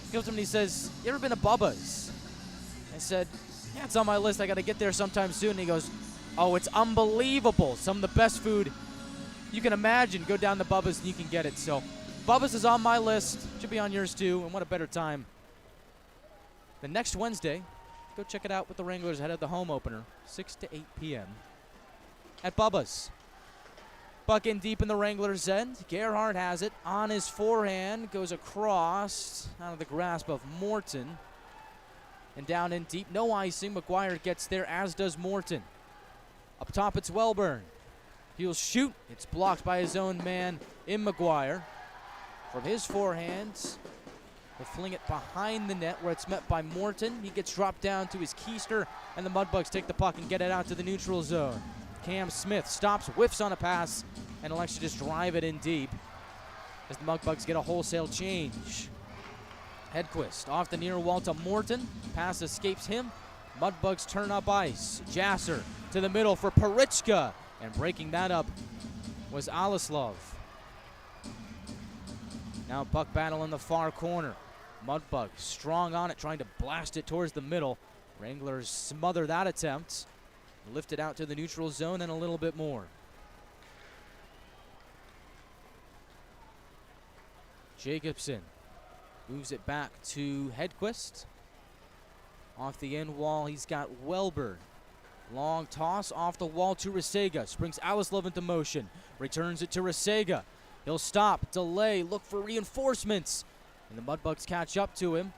he goes to me and he says, "You ever been to Bubba's?" I said, "Yeah, it's on my list. I got to get there sometime soon." And he goes, "Oh, it's unbelievable. Some of the best food you can imagine. Go down to Bubba's and you can get it." So Bubba's is on my list. Should be on yours too. And what a better time the next Wednesday. Go check it out with the Wranglers ahead of the home opener, 6 to 8 p.m. at Bubba's. Puck in deep in the Wranglers' end. Gerhardt has it on his forehand. Goes across out of the grasp of Morton. And down in deep, no icing. McGuire gets there, as does Morton. Up top, it's Welburn. He'll shoot. It's blocked by his own man in McGuire. From his forehand, he'll fling it behind the net where it's met by Morton. He gets dropped down to his keister, and the Mudbugs take the puck and get it out to the neutral zone. Cam Smith stops, whiffs on a pass, and elects to just drive it in deep as the Mudbugs get a wholesale change. Hedquist off the near wall to Morton. Pass escapes him. Mudbugs turn up ice. Jasser to the middle for Parichka. And breaking that up was Alislov. Now puck battle in the far corner. Mudbugs strong on it, trying to blast it towards the middle. Wranglers smother that attempt. Lift it out to the neutral zone and a little bit more. Jacobson moves it back to Hedquist. Off the end wall, he's got Welburn. Long toss off the wall to Rasega. Springs Alislov into motion. Returns it to Rasega. He'll stop, delay, look for reinforcements. And the Mudbugs catch up to him.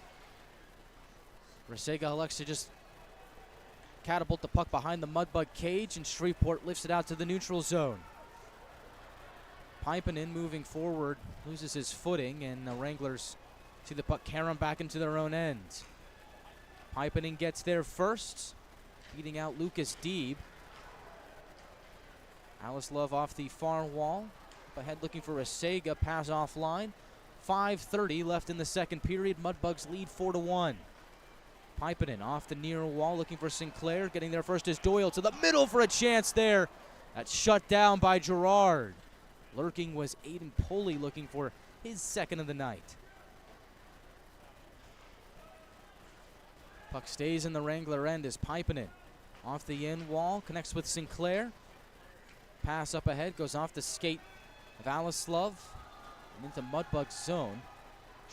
Rasega elects to just catapult the puck behind the Mudbug cage, and Shreveport lifts it out to the neutral zone. Piping in, moving forward, loses his footing, and the Wranglers see the puck carry back into their own end. Piping in gets there first, beating out Lucas Deeb. Alislov off the far wall. Up ahead looking for a Sega pass offline. 5:30 left in the second period. Mudbugs lead 4-1. Piping in off the near wall looking for Sinclair. Getting there first is Doyle to the middle for a chance there. That's shut down by Gerard. Lurking was Aiden Pulley looking for his second of the night. Puck stays in the Wrangler end as Piping in off the end wall, connects with Sinclair. Pass up ahead, goes off the skate of Alislov and into Mudbug's zone.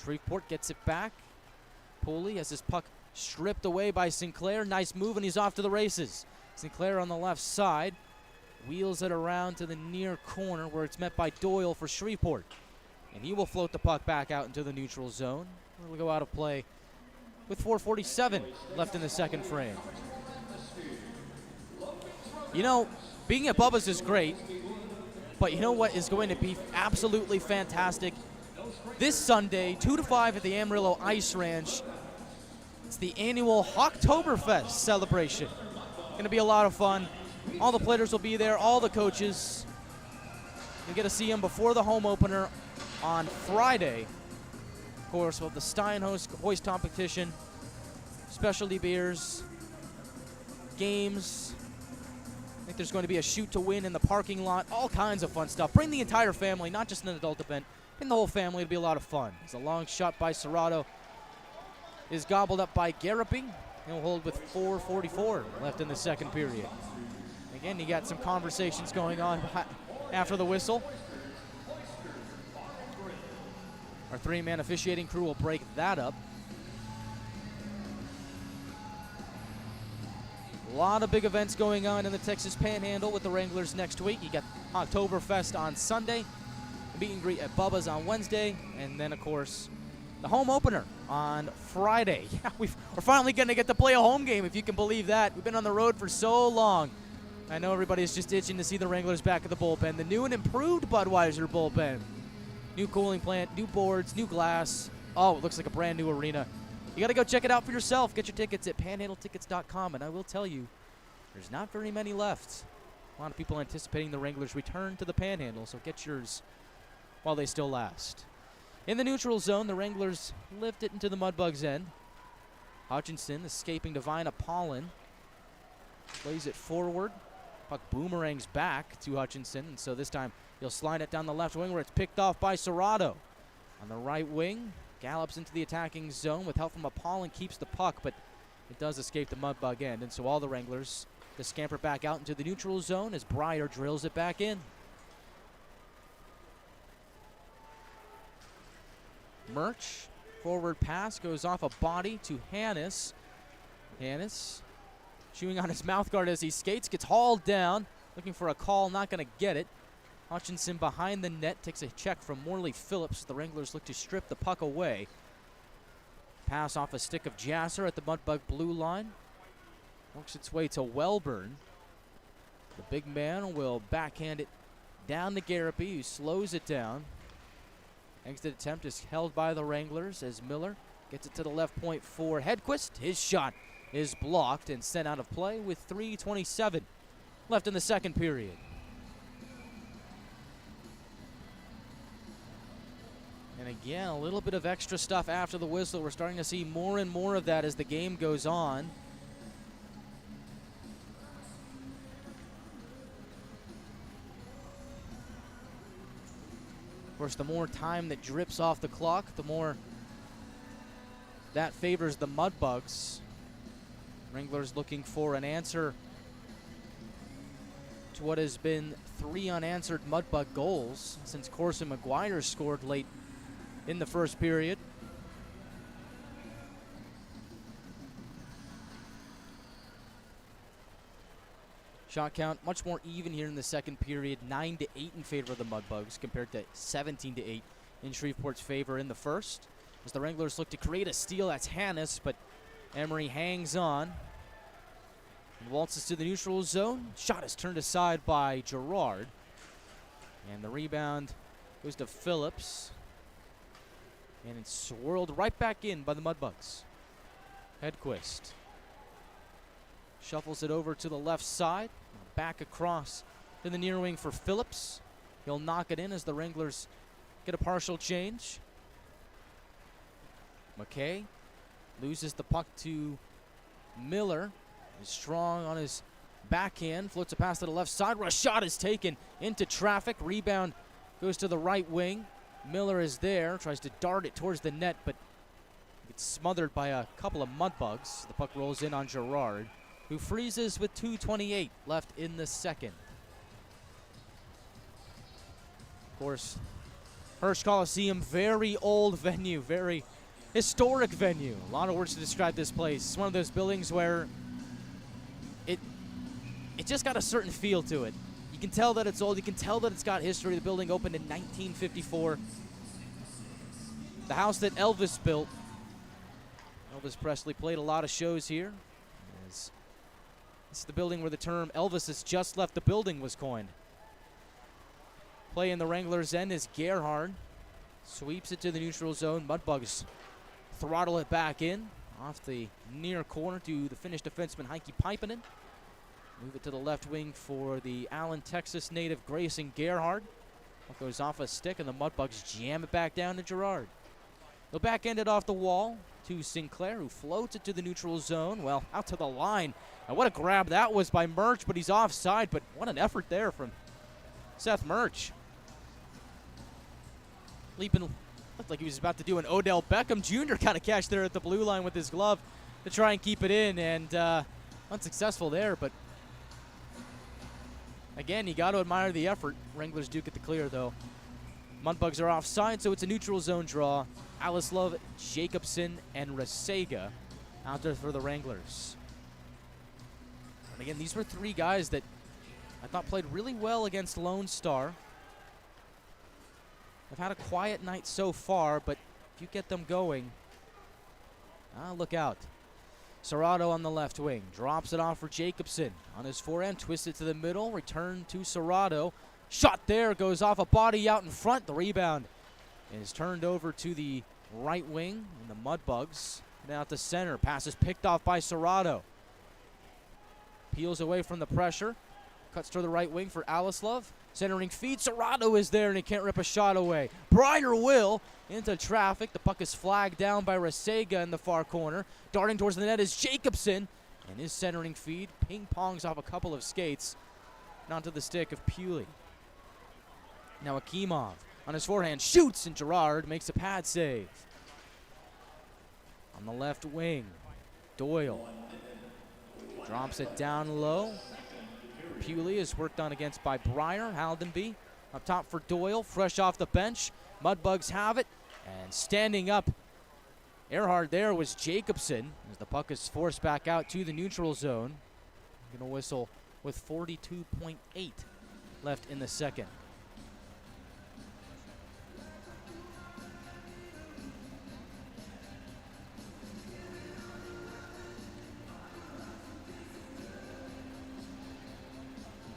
Shreveport gets it back. Pulley has his puck stripped away by Sinclair. Nice move, and he's off to the races. Sinclair on the left side wheels it around to the near corner where it's met by Doyle for Shreveport. And he will float the puck back out into the neutral zone. We'll go out of play with 4:47 left in the second frame. You know, being at Bubba's is great, but you know what is going to be absolutely fantastic? This Sunday, 2 to 5 at the Amarillo Ice Ranch. It's the annual Hawktoberfest celebration. Going to be a lot of fun. All the players will be there, all the coaches. You get to see them before the home opener on Friday. Of course, we'll have the Stein hoist competition, specialty beers, games. I think there's going to be a shoot to win in the parking lot, all kinds of fun stuff. Bring the entire family, not just an adult event. Bring the whole family. It'll be a lot of fun. It's a long shot by Serrato. Is gobbled up by Garapi. He'll hold with 4:44 left in the second period. Again, you got some conversations going on after the whistle. Our three-man officiating crew will break that up. A lot of big events going on in the Texas Panhandle with the Wranglers next week. You got Oktoberfest on Sunday, meet and greet at Bubba's on Wednesday, and then, of course, the home opener on Friday. We're finally going to get to play a home game, if you can believe that. We've been on the road for so long. I know everybody's just itching to see the Wranglers back at the bullpen. The new and improved Budweiser bullpen. New cooling plant, new boards, new glass. Oh, it looks like a brand new arena. You got to go check it out for yourself. Get your tickets at panhandletickets.com, and I will tell you, there's not very many left. A lot of people anticipating the Wranglers' return to the Panhandle, so get yours while they still last. In the neutral zone, the Wranglers lift it into the Mudbugs' end. Hutchinson escaping to Vina Paulin. Plays it forward. Puck boomerangs back to Hutchinson, and so this time he'll slide it down the left wing where it's picked off by Serrato. On the right wing, gallops into the attacking zone with help from Paulin, keeps the puck, but it does escape the Mudbug end, and so all the Wranglers to scamper back out into the neutral zone as Breyer drills it back in. Murch, forward pass, goes off a body to Hannes. Hannes chewing on his mouthguard as he skates, gets hauled down, looking for a call, not going to get it. Hutchinson behind the net, takes a check from Morley Phillips. The Wranglers look to strip the puck away. Pass off a stick of Jasser at the Mudbug blue line. Works its way to Welburn. The big man will backhand it down to Garapi, who slows it down. Exit attempt is held by the Wranglers as Miller gets it to the left point for Hedquist. His shot is blocked and sent out of play with 3:27 left in the second period. And again, a little bit of extra stuff after the whistle. We're starting to see more and more of that as the game goes on. Of course, the more time that drips off the clock, the more that favors the Mudbugs. Wranglers looking for an answer to what has been 3 unanswered Mudbug goals since Corson McGuire scored late in the first period. Shot count much more even here in the second period, 9-8 in favor of the Mudbugs compared to 17-8 in Shreveport's favor in the first. As the Wranglers look to create a steal, that's Hannes, but Emery hangs on and waltzes to the neutral zone. Shot is turned aside by Gerard, and the rebound goes to Phillips, and it's swirled right back in by the Mudbugs. Hedquist shuffles it over to the left side, back across to the near wing for Phillips. He'll knock it in as the Wranglers get a partial change. McKay loses the puck to Miller. He's strong on his backhand, floats a pass to the left side where a shot is taken into traffic. Rebound goes to the right wing. Miller is there, tries to dart it towards the net, but gets smothered by a couple of Mudbugs. The puck rolls in on Gerard, who freezes with 2:28 left in the second. Of course, Hirsch Coliseum, very old venue, very historic venue. A lot of words to describe this place. It's one of those buildings where it just got a certain feel to it. You can tell that it's old. You can tell that it's got history. The building opened in 1954. The house that Elvis built. Elvis Presley played a lot of shows here. This is the building where the term Elvis has just left the building was coined. Play in the Wranglers' end is Gerhard. Sweeps it to the neutral zone. Mudbugs throttle it back in. Off the near corner to the Finnish defenseman Heikki Paipanen. Move it to the left wing for the Allen, Texas native Grayson Gerhard. Puck goes off a stick and the Mudbugs jam it back down to Gerard. They'll backhand it off the wall to Sinclair, who floats it to the neutral zone. Well, out to the line. And what a grab that was by Murch, but he's offside. But what an effort there from Seth Murch. Leaping, looked like he was about to do an Odell Beckham Jr. kind of catch there at the blue line with his glove to try and keep it in, and unsuccessful there. But again, you got to admire the effort. Wranglers do get the clear, though. Mudbugs are offside, so it's a neutral zone draw. Alislov, Jacobson, and Rasega out there for the Wranglers. And again, these were 3 guys that I thought played really well against Lone Star. They've had a quiet night so far, but if you get them going, look out. Serrato on the left wing, drops it off for Jacobson. On his forehand, twists it to the middle, return to Serrato. Shot there, goes off a body out in front. The rebound is turned over to the right wing, and the Mudbugs Now to center. Pass is picked off by Serrato. Peels away from the pressure. Cuts to the right wing for Alislov. Centering feed. Serrato is there and he can't rip a shot away. Breyer will. Into traffic. The puck is flagged down by Resega in the far corner. Darting towards the net is Jacobson. And his centering feed ping-pongs off a couple of skates. And onto the stick of Pewley. Now Akimov on his forehand. Shoots and Gerard makes a pad save. On the left wing. Doyle. Drops it down low. Pewley is worked on against by Breyer. Haldenby up top for Doyle, fresh off the bench. Mudbugs have it, and standing up, Earhart there was Jacobson as the puck is forced back out to the neutral zone. Gonna whistle with 42.8 left in the second.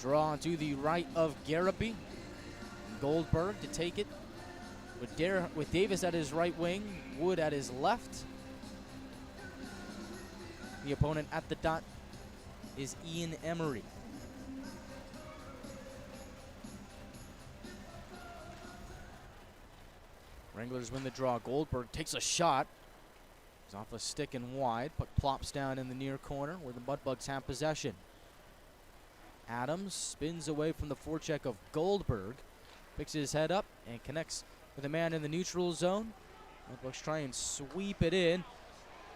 Draw to the right of Garapy. Goldberg to take it with Davis at his right wing, Wood at his left. The opponent at the dot is Ian Emery. Wranglers win the draw. Goldberg takes a shot. He's off a stick and wide. Puck plops down in the near corner where the Mudbugs have possession. Adams spins away from the forecheck of Goldberg, picks his head up and connects with a man in the neutral zone. Mudbugs try and sweep it in.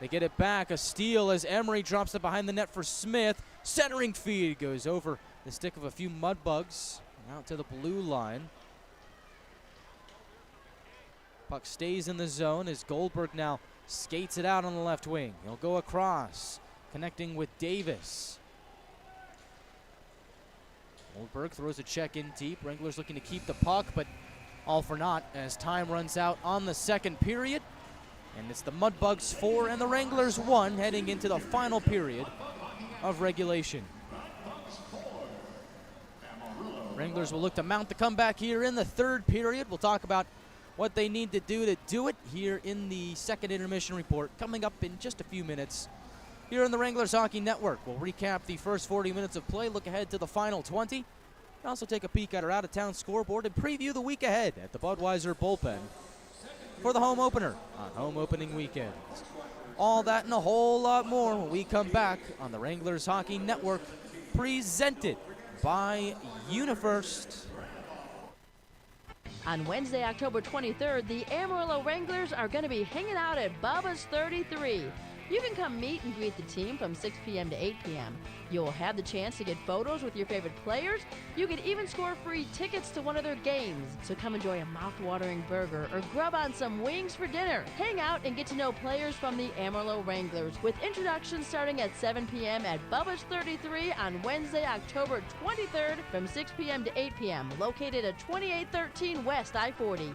They get it back, a steal as Emery drops it behind the net for Smith. Centering feed goes over the stick of a few Mudbugs out to the blue line. Puck stays in the zone as Goldberg now skates it out on the left wing. He'll go across, connecting with Davis. Goldberg throws a check in deep. Wranglers looking to keep the puck, but all for naught as time runs out on the second period. And it's the Mudbugs 4 and the Wranglers 1 heading into the final period of regulation. Wranglers will look to mount the comeback here in the third period. We'll talk about what they need to do it here in the second intermission report coming up in just a few minutes. Here on the Wranglers Hockey Network, we'll recap the first 40 minutes of play, look ahead to the final 20, and also take a peek at our out-of-town scoreboard and preview the week ahead at the Budweiser Bullpen for the home opener on home opening weekend. All that and a whole lot more when we come back on the Wranglers Hockey Network, presented by UniFirst. On Wednesday, October 23rd, the Amarillo Wranglers are going to be hanging out at Bubba's 33. You can come meet and greet the team from 6 p.m. to 8 p.m. You'll have the chance to get photos with your favorite players. You can even score free tickets to one of their games. So come enjoy a mouth-watering burger or grub on some wings for dinner. Hang out and get to know players from the Amarillo Wranglers with introductions starting at 7 p.m. at Bubba's 33 on Wednesday, October 23rd from 6 p.m. to 8 p.m. located at 2813 West I-40.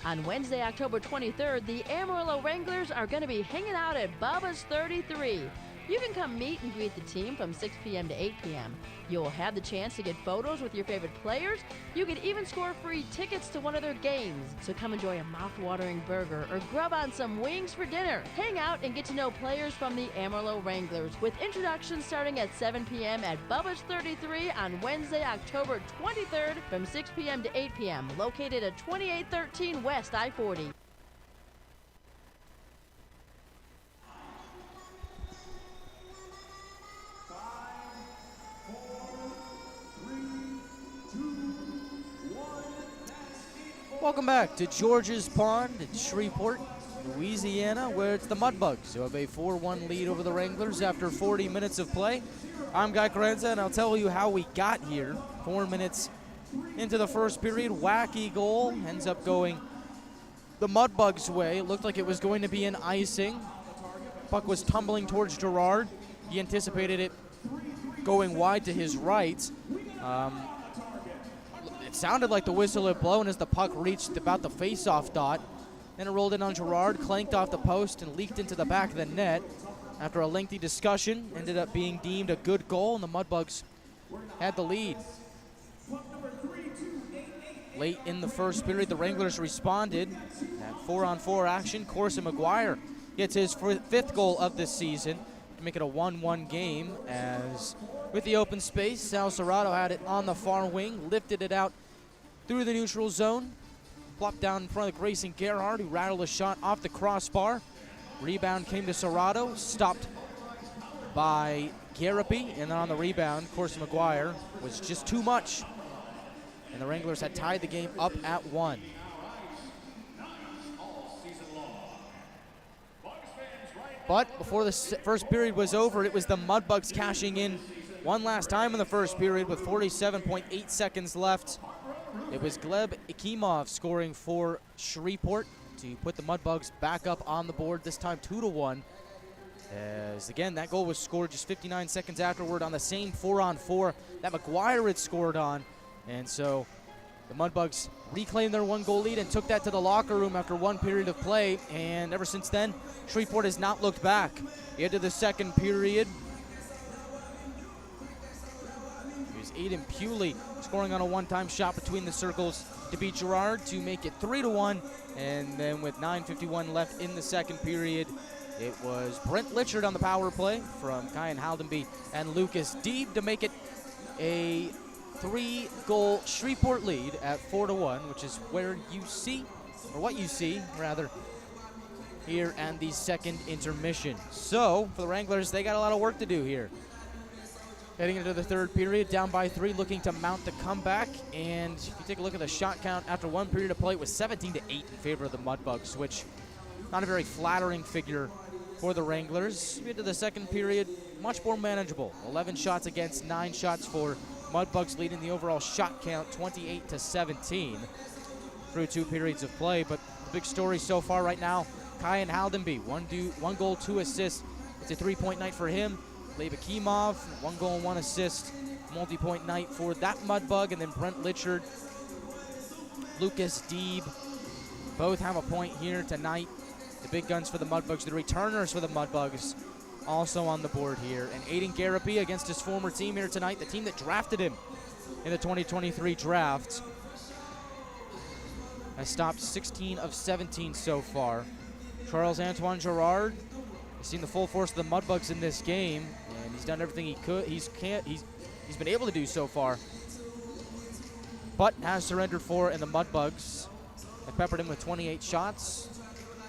On Wednesday, October 23rd, the Amarillo Wranglers are going to be hanging out at Bubba's 33. You can come meet and greet the team from 6 p.m. to 8 p.m. You'll have the chance to get photos with your favorite players. You can even score free tickets to one of their games. So come enjoy a mouth-watering burger or grub on some wings for dinner. Hang out and get to know players from the Amarillo Wranglers with introductions starting at 7 p.m. at Bubba's 33 on Wednesday, October 23rd from 6 p.m. to 8 p.m. Located at 2813 West I-40. Welcome back to George's Pond in Shreveport, Louisiana, where it's the Mudbugs who have a 4-1 lead over the Wranglers after 40 minutes of play. I'm Guy Chiarenza, and I'll tell you how we got here. 4 minutes into the first period, wacky goal ends up going the Mudbugs' way. It looked like it was going to be an icing. Puck was tumbling towards Gerard. He anticipated it going wide to his right. It sounded like the whistle had blown as the puck reached about the face-off dot. Then it rolled in on Gerard, clanked off the post, and leaked into the back of the net. After a lengthy discussion, ended up being deemed a good goal, and the Mudbugs had the lead. Late in the first period, the Wranglers responded. At 4-on-4 action, Corson McGuire gets his fifth goal of this season to make it a 1-1 game, as with the open space, Sal Serrato had it on the far wing, lifted it out through the neutral zone, plopped down in front of Grayson Gerhardt, who rattled a shot off the crossbar. Rebound came to Serrato, stopped by Garapi, and then on the rebound, Corson McGuire was just too much, and the Wranglers had tied the game up at 1. But before the first period was over, it was the Mudbugs cashing in one last time in the first period with 47.8 seconds left. It was Gleb Akimov scoring for Shreveport to put the Mudbugs back up on the board, this time 2-1. As again, that goal was scored just 59 seconds afterward on the same 4-on-4 that McGuire had scored on. And so the Mudbugs reclaimed their 1-goal lead and took that to the locker room after one period of play. And ever since then, Shreveport has not looked back. Into the second period, Aiden Pewley scoring on a one-time shot between the circles to beat Gerard to make it 3-1. And then with 9:51 left in the second period, it was Brent Litchard on the power play from Kyan Haldenby and Lucas Deeb to make it a 3-goal Shreveport lead at 4-1, which is where you see, or what you see, rather, here at the second intermission. So, for the Wranglers, they got a lot of work to do here. Heading into the third period, down by 3, looking to mount the comeback. And if you take a look at the shot count after one period of play, it was 17-8 in favor of the Mudbugs, which not a very flattering figure for the Wranglers. Into the second period, much more manageable. 11 shots against 9 shots for Mudbugs, leading the overall shot count 28-17 through 2 periods of play. But the big story so far right now, Kyan Haldenby, 1 goal, 2 assists. It's a 3-point night for him. Gleb Akimov, 1 goal and 1 assist, multi-point night for that Mudbug, and then Brent Litchard, Lucas Deeb, both have a point here tonight. The big guns for the Mudbugs, the returners for the Mudbugs, also on the board here. And Aiden Garapi against his former team here tonight, the team that drafted him in the 2023 draft, has stopped 16 of 17 so far. Charles-Antoine Gerard has seen the full force of the Mudbugs in this game, and he's done everything he could. He's been able to do so far, but has surrendered 4, and the Mudbugs have peppered him with 28 shots.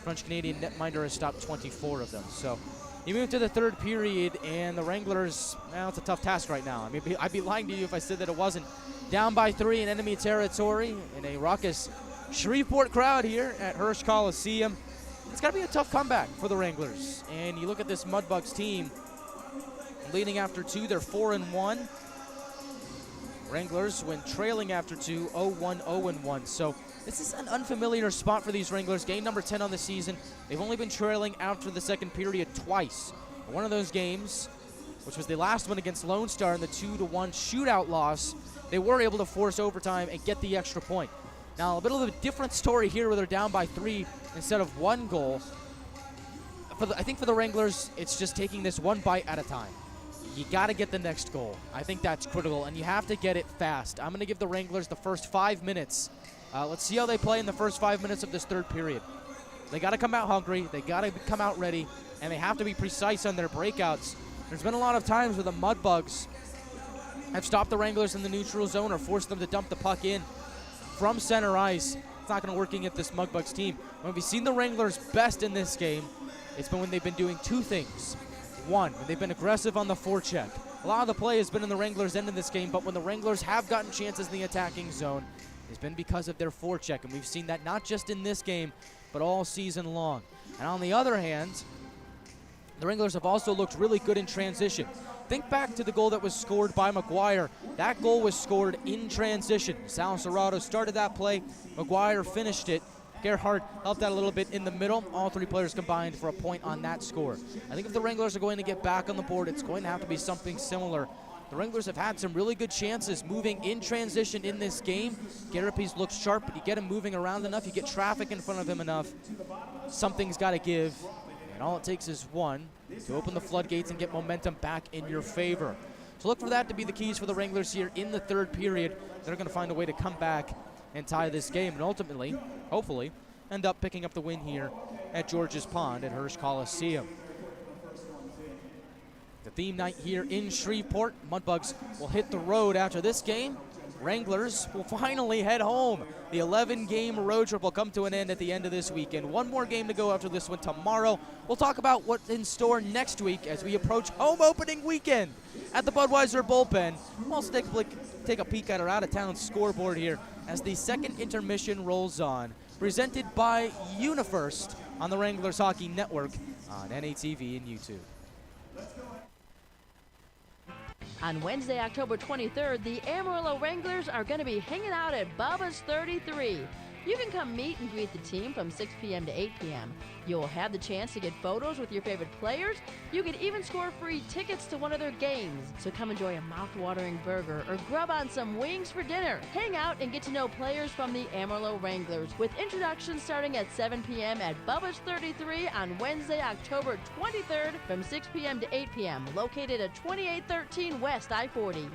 French-Canadian netminder has stopped 24 of them. So you move to the third period, and the Wranglers, well, it's a tough task right now. I mean, I'd be lying to you if I said that it wasn't. Down by 3 in enemy territory in a raucous Shreveport crowd here at Hirsch Coliseum. It's got to be a tough comeback for the Wranglers. And you look at this Mudbugs team, leading after 2, they're 4-1. Wranglers, when trailing after 2, 0-1, 0-1. So this is an unfamiliar spot for these Wranglers. Game number 10 on the season. They've only been trailing after the second period twice. One of those games, which was the last one against Lone Star in the 2-1 shootout loss, they were able to force overtime and get the extra point. Now, a bit of a different story here where they're down by 3 instead of 1 goal. I think for the Wranglers, it's just taking this one bite at a time. You got to get the next goal. I think that's critical, and you have to get it fast. I'm going to give the Wranglers the first 5 minutes. Let's see how they play in the first 5 minutes of this third period. They got to come out hungry. They got to come out ready, and they have to be precise on their breakouts. There's been a lot of times where the Mudbugs have stopped the Wranglers in the neutral zone or forced them to dump the puck in from center ice. It's not going to work against this Mudbugs team. When we've seen the Wranglers best in this game, it's been when they've been doing 2 things. 1, when they've been aggressive on the forecheck. A lot of the play has been in the Wranglers' end in this game, but when the Wranglers have gotten chances in the attacking zone, it's been because of their forecheck, and we've seen that not just in this game, but all season long. And on the other hand, the Wranglers have also looked really good in transition. Think back to the goal that was scored by McGuire. That goal was scored in transition. Sal Serrato started that play. McGuire finished it. Gerhardt helped out a little bit in the middle. All 3 players combined for a point on that score. I think if the Wranglers are going to get back on the board, it's going to have to be something similar. The Wranglers have had some really good chances moving in transition in this game. Garapi's looks sharp, but you get him moving around enough, you get traffic in front of him enough, something's got to give. And all it takes is 1 to open the floodgates and get momentum back in your favor. So look for that to be the keys for the Wranglers here in the third period. They're going to find a way to come back and tie this game, and ultimately, hopefully, end up picking up the win here at George's Pond at Hirsch Coliseum. The theme night here in Shreveport. Mudbugs will hit the road after this game. Wranglers will finally head home. The 11-game road trip will come to an end at the end of this weekend. 1 more game to go after this one tomorrow. We'll talk about what's in store next week as we approach home opening weekend at the Budweiser Bullpen. We'll also take a peek at our out-of-town scoreboard here as the second intermission rolls on. Presented by UniFirst on the Wranglers Hockey Network on NATV and YouTube. On Wednesday, October 23rd, the Amarillo Wranglers are going to be hanging out at Bubba's 33. You can come meet and greet the team from 6 p.m. to 8 p.m. You'll have the chance to get photos with your favorite players. You can even score free tickets to one of their games. So come enjoy a mouth-watering burger or grub on some wings for dinner. Hang out and get to know players from the Amarillo Wranglers with introductions starting at 7 p.m. at Bubba's 33 on Wednesday, October 23rd from 6 p.m. to 8 p.m. located at 2813 West I-40.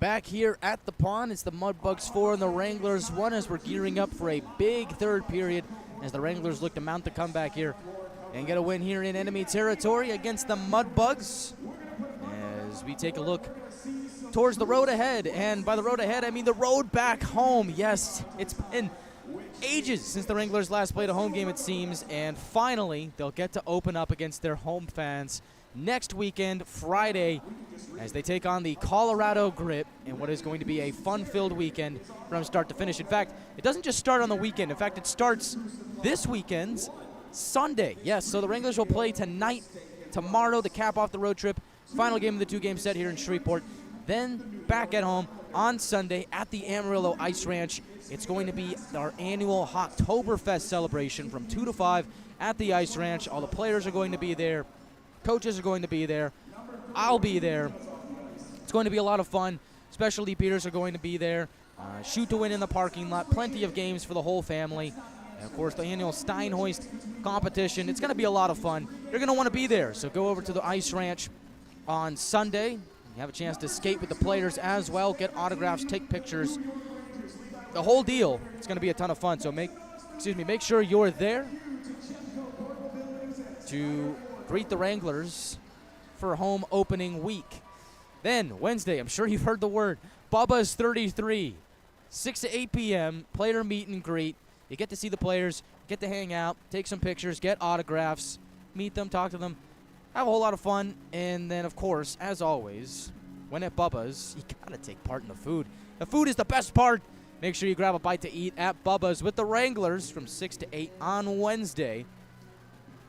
Back here at the pond, it's the Mudbugs 4 and the Wranglers 1 as we're gearing up for a big third period as the Wranglers look to mount the comeback here and get a win here in enemy territory against the Mudbugs. as we take a look towards the road ahead. And by the road ahead, I mean the road back home. Yes, it's been ages since the Wranglers last played a home game, it seems, and finally they'll get to open up against their home fans next weekend, Friday, as they take on the Colorado Grit in what is going to be a fun-filled weekend from start to finish. In fact, it doesn't just start on the weekend. In fact, it starts this weekend, Sunday. Yes, so the Wranglers will play tonight, tomorrow, to cap off the road trip. Final game of the two-game set here in Shreveport. Then back at home on Sunday at the Amarillo Ice Ranch. It's going to be our annual Oktoberfest celebration from 2 to 5 at the Ice Ranch. All the players are going to be there. Coaches are going to be there. I'll be there. It's going to be a lot of fun. Specialty beaters are going to be there. Shoot to win in the parking lot. Plenty of games for the whole family. And, of course, the annual Steinhoist competition. It's going to be a lot of fun. You're going to want to be there. So go over to the Ice Ranch on Sunday. You have a chance to skate with the players as well, get autographs, take pictures. The whole deal. It's going to be a ton of fun. So make sure you're there to greet the Wranglers for home opening week. Then Wednesday, I'm sure you've heard the word, Bubba's 33, 6 to 8 p.m., player meet and greet. You get to see the players, get to hang out, take some pictures, get autographs, meet them, talk to them, have a whole lot of fun. And then, of course, as always, when at Bubba's, you got to take part in the food. The food is the best part. Make sure you grab a bite to eat at Bubba's with the Wranglers from 6 to 8 on Wednesday.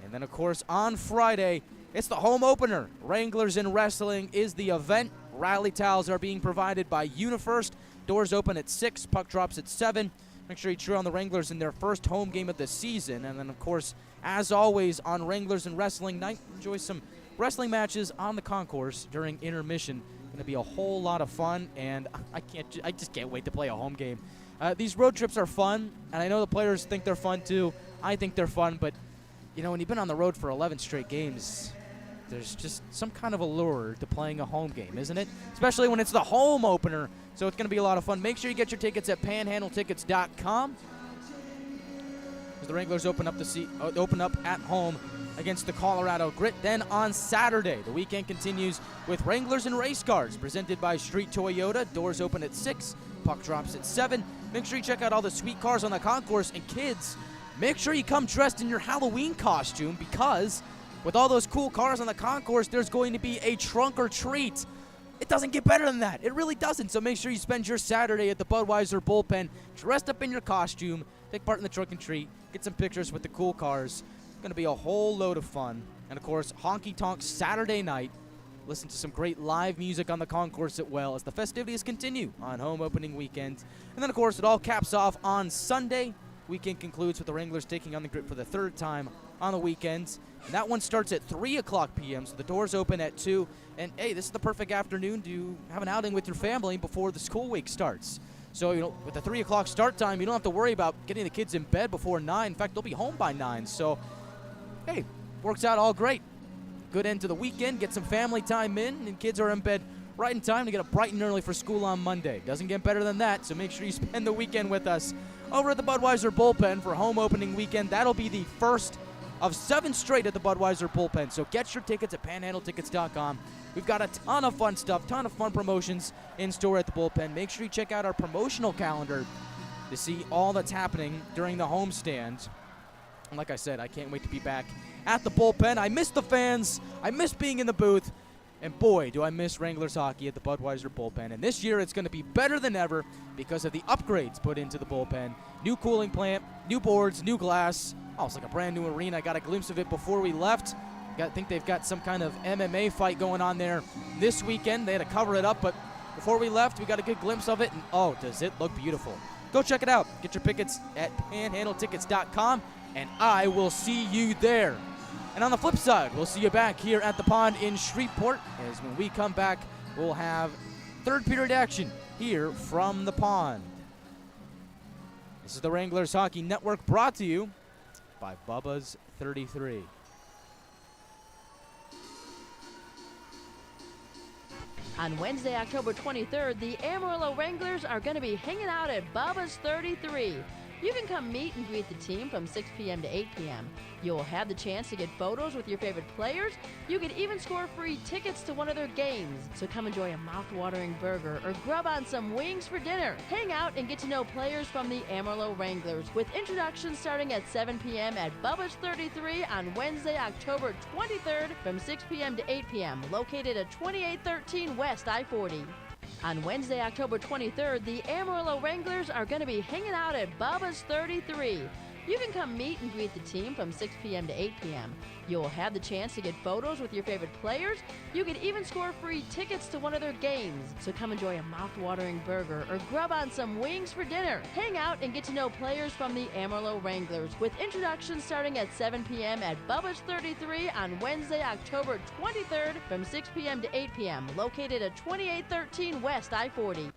And then, of course, on Friday, it's the home opener. Wranglers and Wrestling is the event. Rally towels are being provided by UniFirst. Doors open at 6, puck drops at 7. Make sure you cheer on the Wranglers in their first home game of the season. And then, of course, as always, on Wranglers and Wrestling night, enjoy some wrestling matches on the concourse during intermission. Going to be a whole lot of fun, and I just can't wait to play a home game. These road trips are fun, and I know the players think they're fun too. I think they're fun, but you know, when you've been on the road for 11 straight games, there's just some kind of allure to playing a home game, isn't it? Especially when it's the home opener. So it's going to be a lot of fun. Make sure you get your tickets at panhandletickets.com. As the Wranglers open up at home against the Colorado Grit. Then on Saturday, the weekend continues with Wranglers and Race Cars, presented by Street Toyota. Doors open at 6, puck drops at 7. Make sure you check out all the sweet cars on the concourse. And kids, make sure you come dressed in your Halloween costume, because with all those cool cars on the concourse, there's going to be a trunk or treat. It doesn't get better than that. It really doesn't. So make sure you spend your Saturday at the Budweiser Bullpen dressed up in your costume, take part in the trunk and treat, get some pictures with the cool cars. It's going to be a whole load of fun. And, of course, Honky Tonk Saturday night. Listen to some great live music on the concourse as well as the festivities continue on home opening weekend. And then, of course, it all caps off on Sunday. Weekend concludes with the Wranglers taking on the Grit for the third time on the weekends. And that one starts at 3 o'clock p.m., so the doors open at 2. And, hey, this is the perfect afternoon to have an outing with your family before the school week starts. So, you know, with the 3 o'clock start time, you don't have to worry about getting the kids in bed before 9. In fact, they'll be home by 9. So, hey, works out all great. Good end to the weekend. Get some family time in, and kids are in bed right in time to get up bright and early for school on Monday. Doesn't get better than that, so make sure you spend the weekend with us over at the Budweiser Bullpen for home opening weekend. That'll be the first of 7 straight at the Budweiser Bullpen. So get your tickets at panhandletickets.com. We've got a ton of fun stuff, ton of fun promotions in store at the Bullpen. Make sure you check out our promotional calendar to see all that's happening during the homestand. And like I said, I can't wait to be back at the Bullpen. I miss the fans. I miss being in the booth. And boy, do I miss Wranglers hockey at the Budweiser Bullpen. And this year it's going to be better than ever because of the upgrades put into the bullpen. New cooling plant, new boards, new glass. Oh, it's like a brand new arena. I got a glimpse of it before we left. I think they've got some kind of MMA fight going on there this weekend. They had to cover it up, but before we left, we got a good glimpse of it. And oh, does it look beautiful. Go check it out. Get your tickets at panhandletickets.com, and I will see you there. And on the flip side, we'll see you back here at the pond in Shreveport, as when we come back, we'll have third period action here from the pond. This is the Wranglers Hockey Network, brought to you by Bubba's 33. On Wednesday, October 23rd, the Amarillo Wranglers are going to be hanging out at Bubba's 33. You can come meet and greet the team from 6 p.m. to 8 p.m. You'll have the chance to get photos with your favorite players. You can even score free tickets to one of their games. So come enjoy a mouth-watering burger or grub on some wings for dinner. Hang out and get to know players from the Amarillo Wranglers with introductions starting at 7 p.m. at Bubba's 33 on Wednesday, October 23rd from 6 p.m. to 8 p.m. located at 2813 West I-40. On Wednesday, October 23rd, the Amarillo Wranglers are going to be hanging out at Bubba's 33. You can come meet and greet the team from 6 p.m. to 8 p.m. You'll have the chance to get photos with your favorite players. You can even score free tickets to one of their games. So come enjoy a mouth-watering burger or grub on some wings for dinner. Hang out and get to know players from the Amarillo Wranglers with introductions starting at 7 p.m. at Bubba's 33 on Wednesday, October 23rd from 6 p.m. to 8 p.m. located at 2813 West I-40.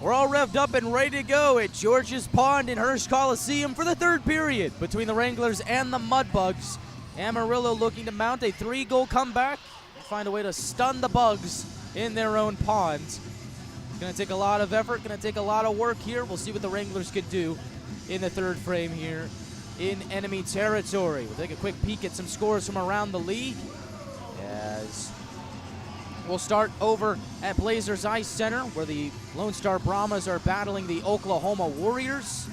We're all revved up and ready to go at George's Pond in Hirsch Coliseum for the third period between the Wranglers and the Mudbugs. Amarillo looking to mount a 3-goal comeback and find a way to stun the Bugs in their own pond. It's going to take a lot of effort, going to take a lot of work here. We'll see what the Wranglers can do in the third frame here in enemy territory. We'll take a quick peek at some scores from around the league as we'll start over at Blazers Ice Center, where the Lone Star Brahmas are battling the Oklahoma Warriors.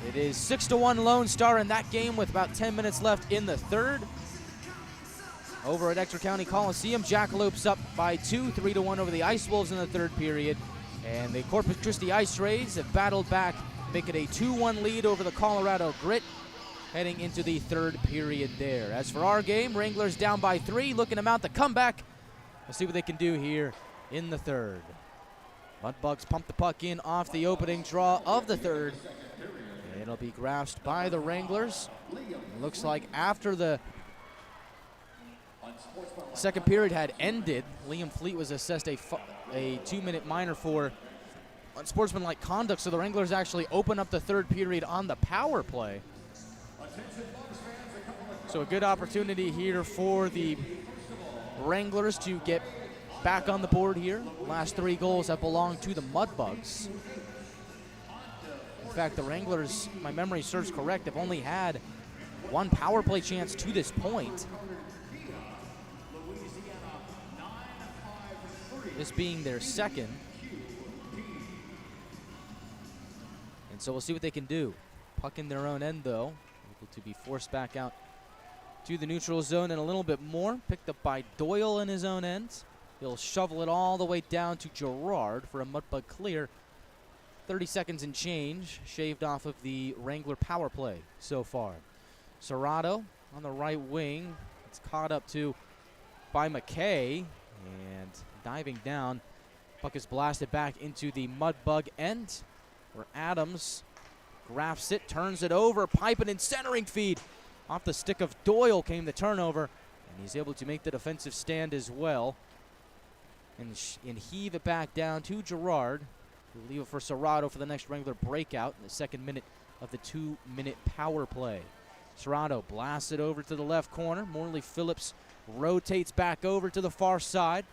It is 6-1 Lone Star in that game with about 10 minutes left in the third. Over at Ector County Coliseum, Jackalopes up by 2, 3-1 over the Ice Wolves in the third period. And the Corpus Christi Ice Rays have battled back, make it a 2-1 lead over the Colorado Grit, heading into the third period there. As for our game, Wranglers down by 3, looking to mount the comeback. We'll see what they can do here in the third. Mudbugs pump the puck in off the opening draw of the third. It'll be grasped by the Wranglers. It looks like after the second period had ended, Liam Fleet was assessed a 2-minute minor for unsportsmanlike conduct, so the Wranglers actually open up the third period on the power play. So a good opportunity here for the Wranglers to get back on the board here. Last 3 goals have belonged to the Mudbugs. In fact, the Wranglers, if my memory serves correct, have only had 1 power play chance to this point. This being their second. And so we'll see what they can do. Puck in their own end, though. Able to be forced back out to the neutral zone and a little bit more. Picked up by Doyle in his own end. He'll shovel it all the way down to Gerard for a Mudbug clear. 30 seconds and change shaved off of the Wrangler power play so far. Serrato on the right wing. It's caught up to by McKay, and diving down, puck is blasted back into the Mudbug end, where Adams grabs it, turns it over, piping and centering feed. Off the stick of Doyle came the turnover, and he's able to make the defensive stand as well and heave it back down to Gerard. We'll leave it for Serrato for the next Wrangler breakout in the second minute of the 2-minute power play. Serrato blasts it over to the left corner. Morley Phillips rotates back over to the far side.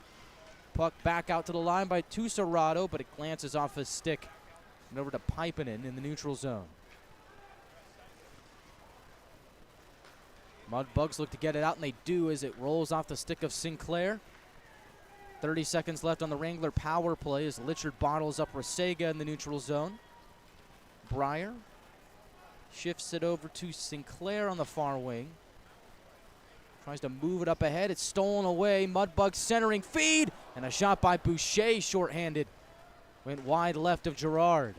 Puck back out to the line by Serrato, but it glances off his stick And over to Pipinen in the neutral zone. Mudbugs look to get it out, and they do as it rolls off the stick of Sinclair. 30 seconds left on the Wrangler power play as Litchard bottles up Rasega in the neutral zone. Breyer shifts it over to Sinclair on the far wing. Tries to move it up ahead. It's stolen away. Mudbugs centering feed, and a shot by Boucher, shorthanded. Went wide left of Gerard.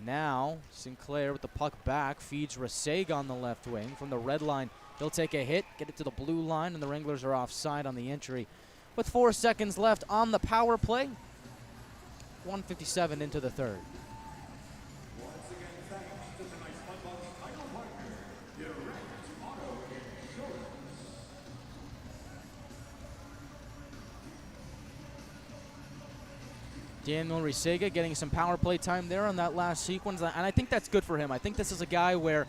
Now Sinclair with the puck back feeds Rasega on the left wing from the red line. He'll take a hit, get it to the blue line, and the Wranglers are offside on the entry. With 4 seconds left on the power play, 1:57 into the third. Daniel Rasega getting some power play time there on that last sequence, and I think that's good for him. I think this is a guy where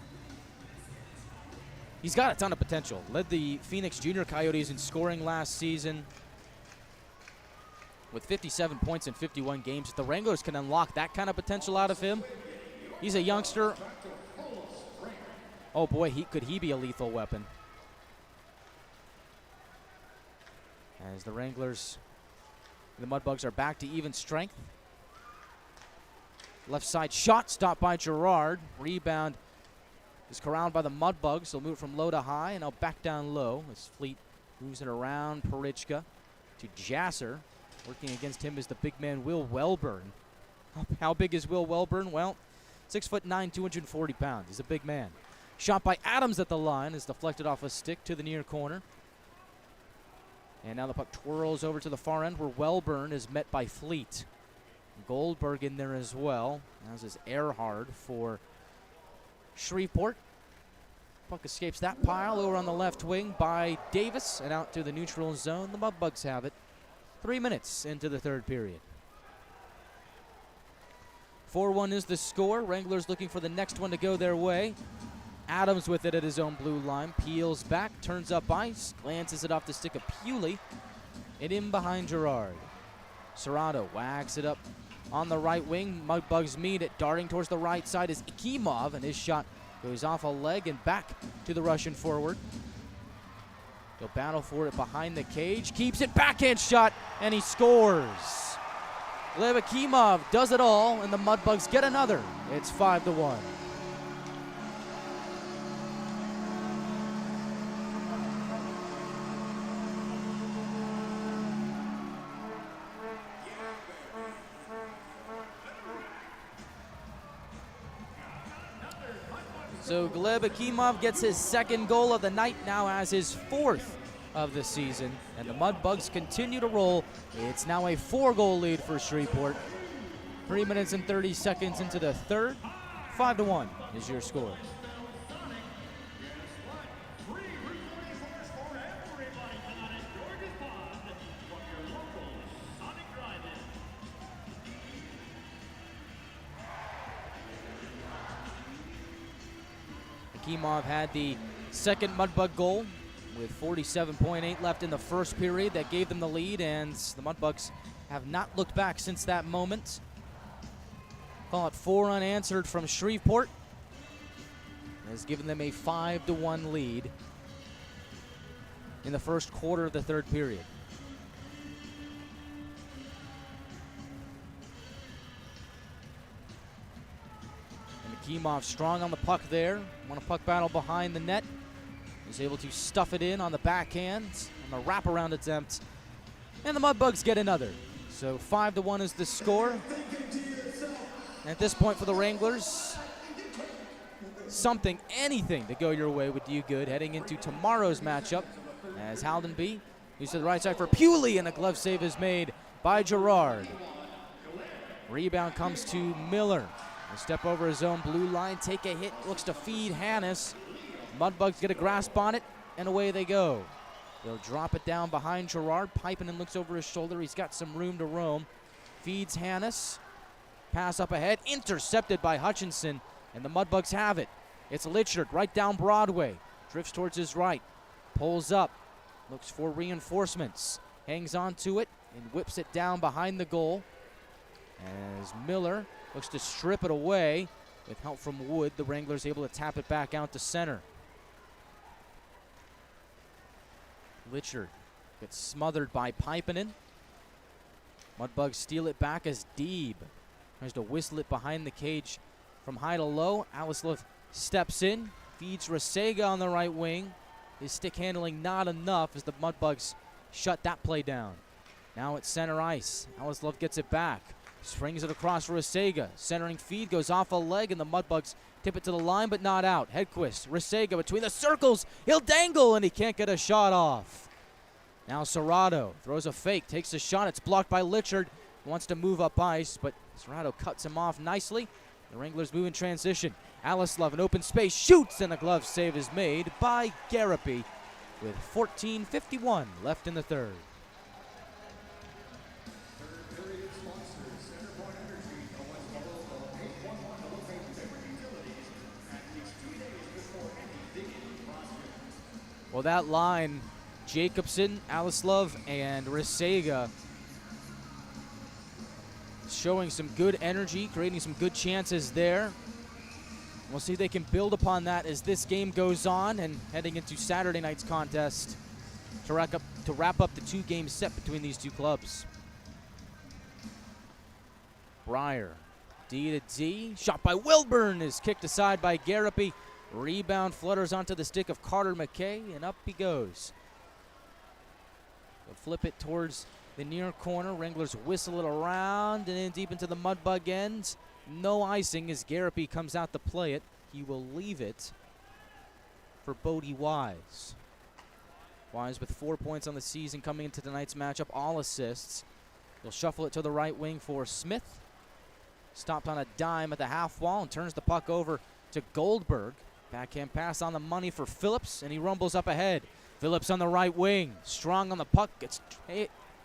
he's got a ton of potential. Led the Phoenix Junior Coyotes in scoring last season with 57 points in 51 games. If the Wranglers can unlock that kind of potential out of him, he's a youngster. Oh boy, could he be a lethal weapon? As the Wranglers, the Mudbugs are back to even strength. Left side shot stopped by Gerard. Rebound is corralled by the Mudbugs. They'll move from low to high and now back down low as Fleet moves it around Parichka to Jasser. Working against him is the big man Will Welburn. How big is Will Welburn? Well, 6'9", 240 pounds. He's a big man. Shot by Adams at the line is deflected off a stick to the near corner. And now the puck twirls over to the far end where Welburn is met by Fleet. Goldberg in there as well. As is Earhart for Shreveport. Puck escapes that pile over on the left wing by Davis and out to the neutral zone. The Mudbugs have it. 3 minutes into the third period. 4-1 is the score. Wranglers looking for the next one to go their way. Adams with it at his own blue line. Peels back, turns up ice, glances it off the stick of Pewley. And in behind Gerard. Serrato whacks it up on the right wing. Mudbugs meet it. Darting towards the right side is Akimov, and his shot goes off a leg and back to the Russian forward. He'll battle for it behind the cage. Keeps it, backhand shot, and he scores. Lev Akimov does it all, and the Mudbugs get another. It's 5-1. So Gleb Akimov gets his second goal of the night, now has his fourth of the season. And the Mudbugs continue to roll. It's now a 4-goal lead for Shreveport. 3 minutes and 30 seconds into the third. 5-1 is your score. Akimov had the second Mudbug goal with 47.8 left in the first period. That gave them the lead, and the Mudbugs have not looked back since that moment. Call it 4 unanswered from Shreveport. Has given them a 5-1 lead in the first quarter of the third period. Akimov strong on the puck there. Won a puck battle behind the net. He's able to stuff it in on the backhand, on the wraparound attempt. And the Mudbugs get another. So 5-1 is the score. And at this point for the Wranglers, anything to go your way would do you good heading into tomorrow's matchup. As Haldenby moves to the right side for Pewley, and a glove save is made by Gerard. Rebound comes to Miller. He'll step over his own blue line, take a hit, looks to feed Hannes. Mudbugs get a grasp on it, and away they go. They'll drop it down behind Gerard. Pipinen looks over his shoulder. He's got some room to roam. Feeds Hannes. Pass up ahead, intercepted by Hutchinson, and the Mudbugs have it. It's Litchard right down Broadway. Drifts towards his right. Pulls up. Looks for reinforcements. Hangs on to it and whips it down behind the goal. As Miller looks to strip it away. With help from Wood, the Wranglers able to tap it back out to center. Litchard gets smothered by Pipinen. Mudbugs steal it back as Deeb tries to whistle it behind the cage from high to low. Alislov steps in, feeds Rasega on the right wing. His stick handling not enough as the Mudbugs shut that play down. Now it's center ice. Alislov gets it back. Springs it across Rasega. Centering feed goes off a leg, and the Mudbugs tip it to the line, but not out. Hedquist, Rasega between the circles. He'll dangle, and he can't get a shot off. Now Serrato throws a fake, takes a shot. It's blocked by Litchard. Wants to move up ice, but Serrato cuts him off nicely. The Wranglers move in transition. Alislov in open space shoots, and the glove save is made by Garapy with 14:51 left in the third. Well, that line, Jacobson, Alislov, and Rasega, showing some good energy, creating some good chances there. We'll see if they can build upon that as this game goes on and heading into Saturday night's contest to wrap up the two-game set between these two clubs. Breyer, D to D, shot by Wilburn is kicked aside by Garapy. Rebound flutters onto the stick of Carter McKay, and up he goes. They'll flip it towards the near corner. Wranglers whistle it around and in deep into the Mudbug end. No icing as Garapy comes out to play it. He will leave it for Bodie Wise. Wise with 4 points on the season coming into tonight's matchup, all assists. He'll shuffle it to the right wing for Smith. Stopped on a dime at the half wall and turns the puck over to Goldberg. Backhand pass on the money for Phillips, and he rumbles up ahead. Phillips on the right wing, strong on the puck, gets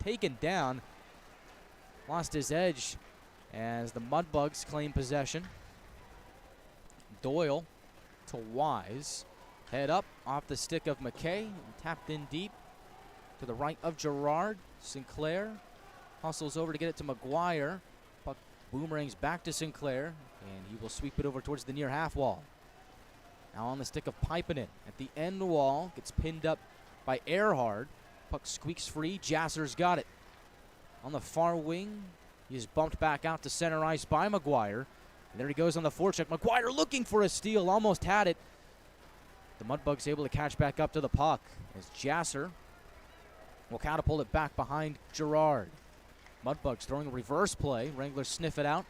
taken down. Lost his edge as the Mudbugs claim possession. Doyle to Wise. Head up off the stick of McKay, and tapped in deep to the right of Gerard. Sinclair hustles over to get it to McGuire. Puck boomerangs back to Sinclair, and he will sweep it over towards the near half wall. Now on the stick of Pipinen at the end wall, gets pinned up by Earhart. Puck squeaks free, Jasser's got it. On the far wing, he is bumped back out to center ice by McGuire. And there he goes on the forecheck. McGuire looking for a steal, almost had it. The Mudbugs able to catch back up to the puck as Jasser will catapult it back behind Gerard. Mudbugs throwing a reverse play. Wranglers sniff it out.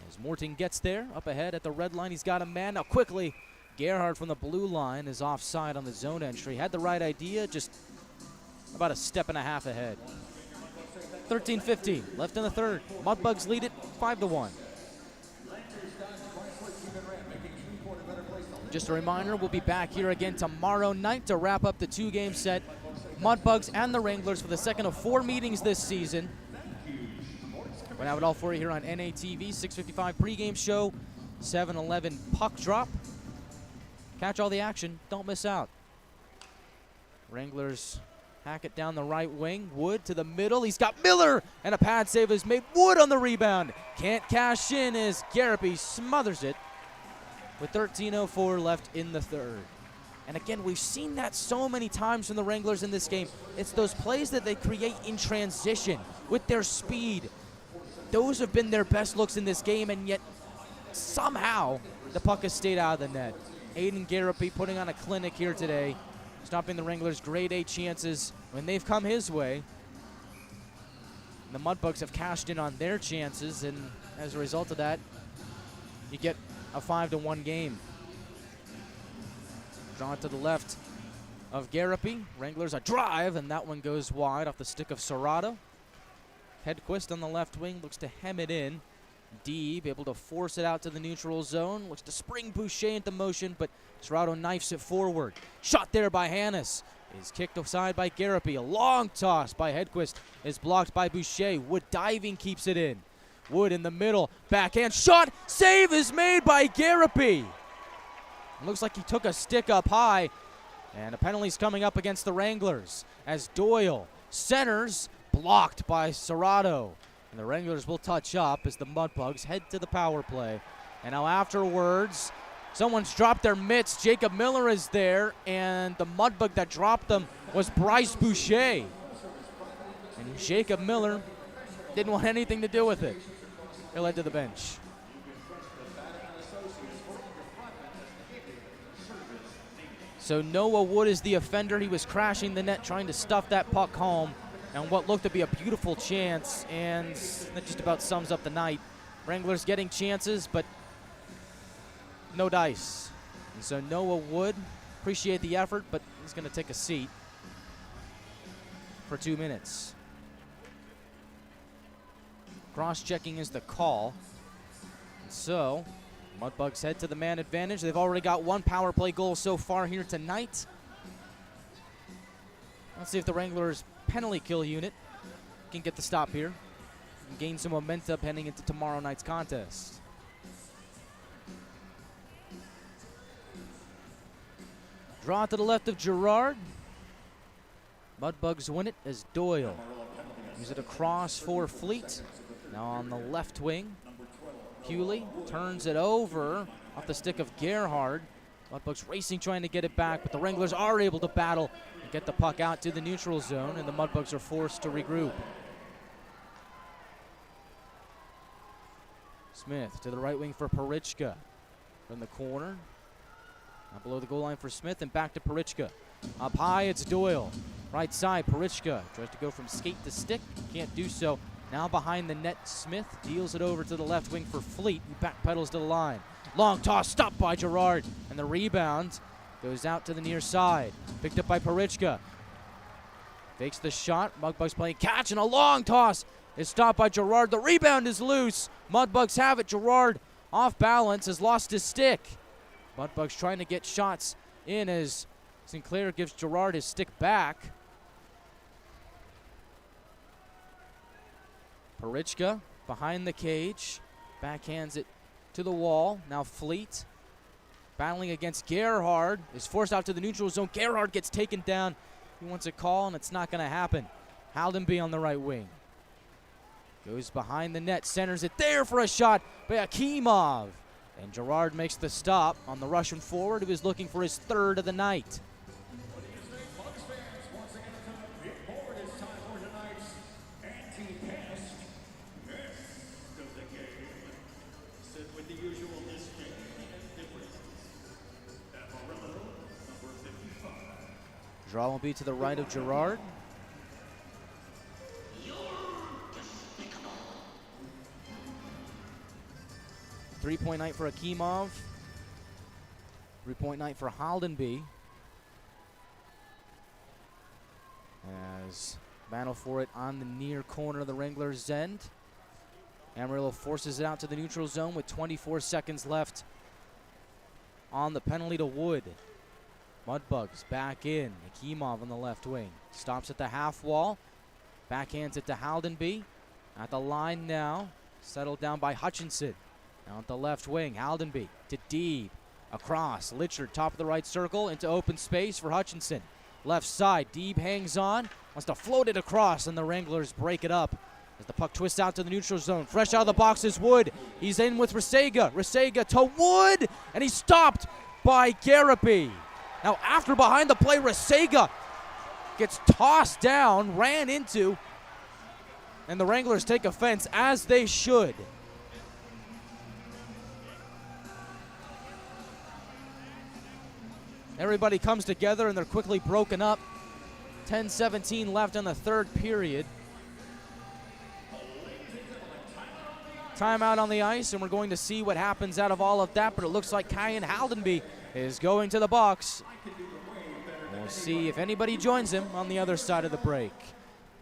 As Morton gets there, up ahead at the red line, he's got a man. Now quickly, Gerhard from the blue line is offside on the zone entry. Had the right idea, just about a step and a half ahead. 13:15 left in the third. Mudbugs lead it 5-1. Just a reminder, we'll be back here again tomorrow night to wrap up the two-game set. Mudbugs and the Wranglers for the second of 4 meetings this season. We'll have it all for you here on NATV, 6:55 pregame show, 7:11 puck drop. Catch all the action, don't miss out. Wranglers hack it down the right wing. Wood to the middle, he's got Miller, and a pad save is made. Wood on the rebound. Can't cash in as Garapy smothers it with 13:04 left in the third. And again, we've seen that so many times from the Wranglers in this game. It's those plays that they create in transition with their speed. Those have been their best looks in this game, and yet somehow the puck has stayed out of the net. Aiden Garapy putting on a clinic here today, stopping the Wranglers' grade A chances when they've come his way. The Mudbugs have cashed in on their chances, and as a result of that, you get a 5-1 game. Drawn to the left of Garapy. Wranglers a drive, and that one goes wide off the stick of Serrato. Hedquist on the left wing looks to hem it in. Deeb able to force it out to the neutral zone. Looks to spring Boucher into motion, but Serrato knifes it forward. Shot there by Hannes. Is kicked aside by Garapy. A long toss by Hedquist is blocked by Boucher. Wood diving keeps it in. Wood in the middle. Backhand shot. Save is made by Garapy. Looks like he took a stick up high. And a penalty's coming up against the Wranglers as Doyle centers, blocked by Serrato. And the Wranglers will touch up as the Mudbugs head to the power play. And now afterwards, someone's dropped their mitts. Jacob Miller is there, and the Mudbug that dropped them was Bryce Boucher. And Jacob Miller didn't want anything to do with it. He led to the bench. So Noah Wood is the offender. He was crashing the net, trying to stuff that puck home, and what looked to be a beautiful chance, and that just about sums up the night. Wranglers getting chances, but no dice. And so Noah Wood, appreciate the effort, but he's going to take a seat for 2 minutes. Cross-checking is the call. And so Mudbugs head to the man advantage. They've already got one power play goal so far here tonight. Let's see if the Wranglers penalty kill unit can get the stop here and gain some momentum heading into tomorrow night's contest. Draw to the left of Gerard. Mudbugs win it as Doyle moves it across for Fleet. Now on the left wing, Hewley turns it over off the stick of Gerhard. Mudbugs racing, trying to get it back, but the Wranglers are able to battle and get the puck out to the neutral zone, and the Mudbugs are forced to regroup. Smith to the right wing for Parichka. From the corner. Now below the goal line for Smith, and back to Parichka. Up high, it's Doyle. Right side, Parichka tries to go from skate to stick. Can't do so. Now behind the net, Smith deals it over to the left wing for Fleet, who backpedals to the line. Long toss, stopped by Gerard, and the rebound goes out to the near side. Picked up by Parichka. Fakes the shot. Mudbugs playing catch, and a long toss is stopped by Gerard. The rebound is loose. Mudbugs have it. Gerard off balance, has lost his stick. Mudbugs trying to get shots in as Sinclair gives Gerard his stick back. Parichka behind the cage, backhands it to the wall. Now Fleet battling against Gerhard, is forced out to the neutral zone. Gerhard gets taken down. He wants a call, and it's not going to happen. Haldenby on the right wing. Goes behind the net, centers it there for a shot by Akimov. And Gerard makes the stop on the Russian forward, who is looking for his third of the night. Draw will be to the right of Gerard. Three-point night for Akimov. 3-point night for Haldenby. As battle for it on the near corner of the Wranglers' end. Amarillo forces it out to the neutral zone with 24 seconds left on the penalty to Wood. Mudbugs back in. Akimov on the left wing. Stops at the half wall. Backhands it to Haldenby. At the line now. Settled down by Hutchinson. Now at the left wing. Haldenby to Deeb. Across. Litchard top of the right circle into open space for Hutchinson. Left side. Deeb hangs on. Wants to float it across, and the Wranglers break it up as the puck twists out to the neutral zone. Fresh out of the box is Wood. He's in with Resega. Resega to Wood, and he's stopped by Garapi. Now after behind the play, Resega gets tossed down, ran into, and the Wranglers take offense, as they should. Everybody comes together, and they're quickly broken up. 10:17 left in the third period. Timeout on the ice, and we're going to see what happens out of all of that, but it looks like Kyan Haldenby is going to the box. We'll see if anybody joins him on the other side of the break.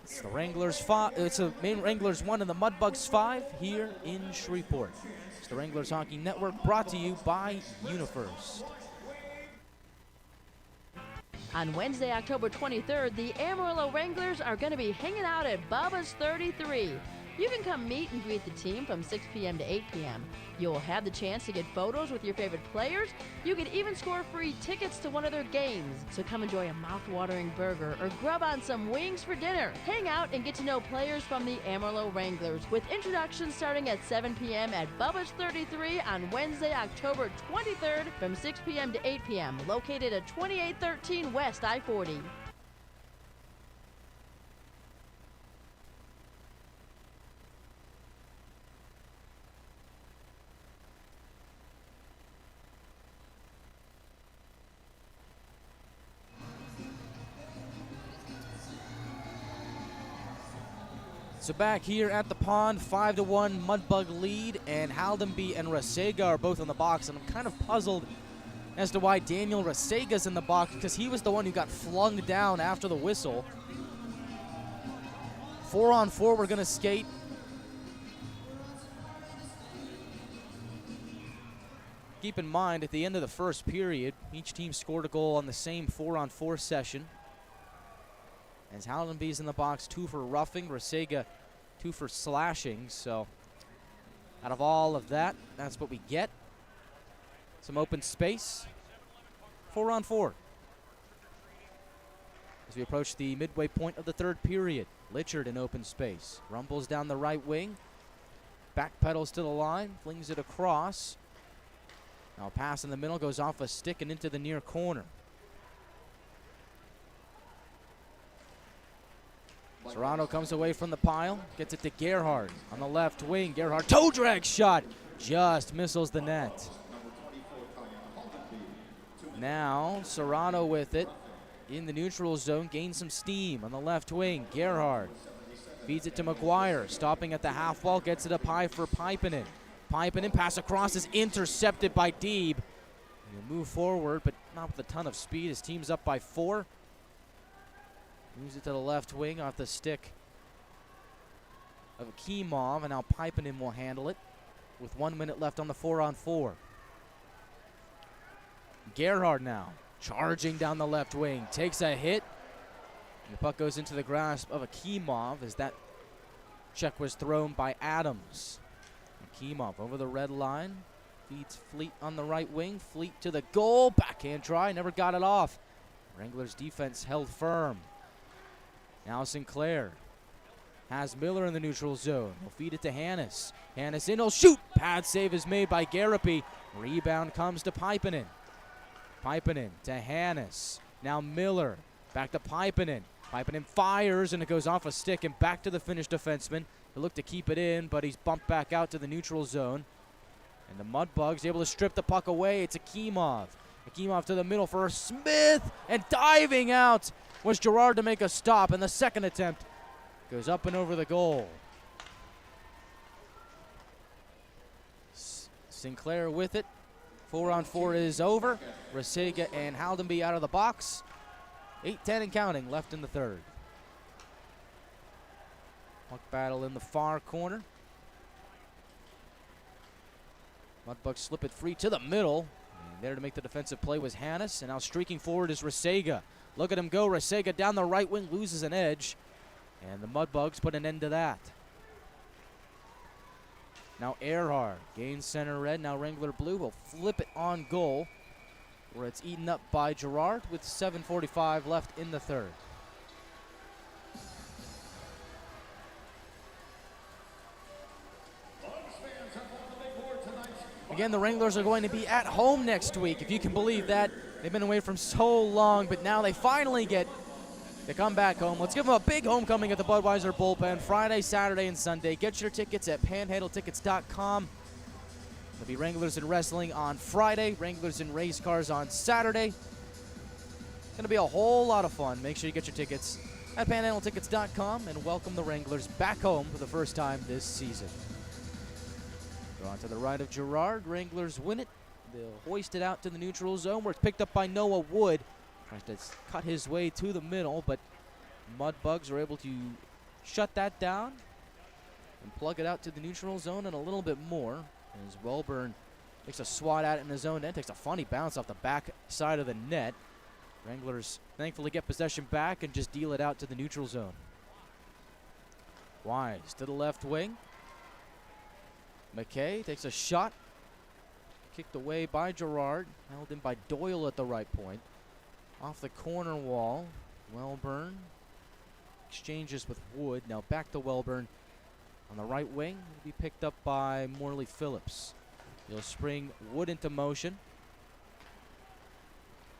It's the Wranglers 5. It's the main Wranglers 1 and the Mudbugs 5 here in Shreveport. It's the Wranglers Hockey Network, brought to you by UniFirst. On Wednesday, October 23rd, the Amarillo Wranglers are going to be hanging out at Bubba's 33. You can come meet and greet the team from 6 p.m. to 8 p.m. You'll have the chance to get photos with your favorite players. You can even score free tickets to one of their games. So come enjoy a mouth-watering burger or grub on some wings for dinner. Hang out and get to know players from the Amarillo Wranglers with introductions starting at 7 p.m. at Bubba's 33 on Wednesday, October 23rd from 6 p.m. to 8 p.m. located at 2813 West I-40. So back here at the pond, 5-1 Mudbug lead, and Haldenby and Rasega are both in the box, and I'm kind of puzzled as to why Daniel Rasega's in the box, because he was the one who got flung down after the whistle. 4-on-4 we're going to skate. Keep in mind, at the end of the first period, each team scored a goal on the same 4-on-4 session. As Haldenby's in the box, 2 for roughing, Rasega 2 for slashing. So out of all of that, that's what we get. Some open space. 4-on-4. As we approach the midway point of the third period, Litchard in open space. Rumbles down the right wing. Backpedals to the line, flings it across. Now a pass in the middle, goes off a stick and into the near corner. Serrano comes away from the pile, gets it to Gerhard on the left wing. Gerhard, toe drag shot, just misses the net. Now Serrano with it in the neutral zone, gains some steam on the left wing. Gerhard feeds it to McGuire, stopping at the half wall, gets it up high for Pipinen. Pipinen, pass across, is intercepted by Deeb. He'll move forward, but not with a ton of speed. His team's up by 4. Moves it to the left wing off the stick of Kimov, and now Pipinen will handle it with 1 minute left on the 4-on-4. Gerhard now charging down the left wing, takes a hit. And the puck goes into the grasp of Kimov as that check was thrown by Adams. Kimov over the red line, feeds Fleet on the right wing. Fleet to the goal, backhand try, never got it off. Wranglers defense held firm. Now Sinclair has Miller in the neutral zone. He'll feed it to Hannes. Hannes in, he'll shoot. Pad save is made by Garapi. Rebound comes to Pipinen. Pipinen to Hannes. Now Miller back to Pipinen. Pipinen fires and it goes off a stick and back to the Finnish defenseman. He'll look to keep it in, but he's bumped back out to the neutral zone. And the Mudbugs able to strip the puck away. It's Akimov. Akimov to the middle for Smith, and diving out was Gerard to make a stop, and the second attempt goes up and over the goal. Sinclair with it. 4-on-4 is over. Rasega and Haldenby out of the box. 8-10 and counting left in the third. Puck battle in the far corner. Mudbugs slip it free to the middle. And there to make the defensive play was Hannes, and now streaking forward is Rasega. Look at him go. Rasega down the right wing, loses an edge, and the Mudbugs put an end to that. Now Earhart gains center red. Now Wrangler blue will flip it on goal, where it's eaten up by Gerard with 7:45 left in the third. Again, the Wranglers are going to be at home next week, if you can believe that. They've been away from so long, but now they finally get to come back home. Let's give them a big homecoming at the Budweiser Bullpen Friday, Saturday, and Sunday. Get your tickets at panhandletickets.com. There'll be Wranglers and Wrestling on Friday, Wranglers and Race Cars on Saturday. It's going to be a whole lot of fun. Make sure you get your tickets at panhandletickets.com and welcome the Wranglers back home for the first time this season. Drawn to the right of Gerard. Wranglers win it. They'll hoist it out to the neutral zone where it's picked up by Noah Wood. Tries to cut his way to the middle, but Mudbugs are able to shut that down and plug it out to the neutral zone and a little bit more. As Wellburn takes a swat at it in his own end, takes a funny bounce off the back side of the net. Wranglers thankfully get possession back and just deal it out to the neutral zone. Wise to the left wing. McKay takes a shot. Kicked away by Gerard. Held in by Doyle at the right point. Off the corner wall. Welburn exchanges with Wood. Now back to Welburn on the right wing. Will be picked up by Morley Phillips. He'll spring Wood into motion.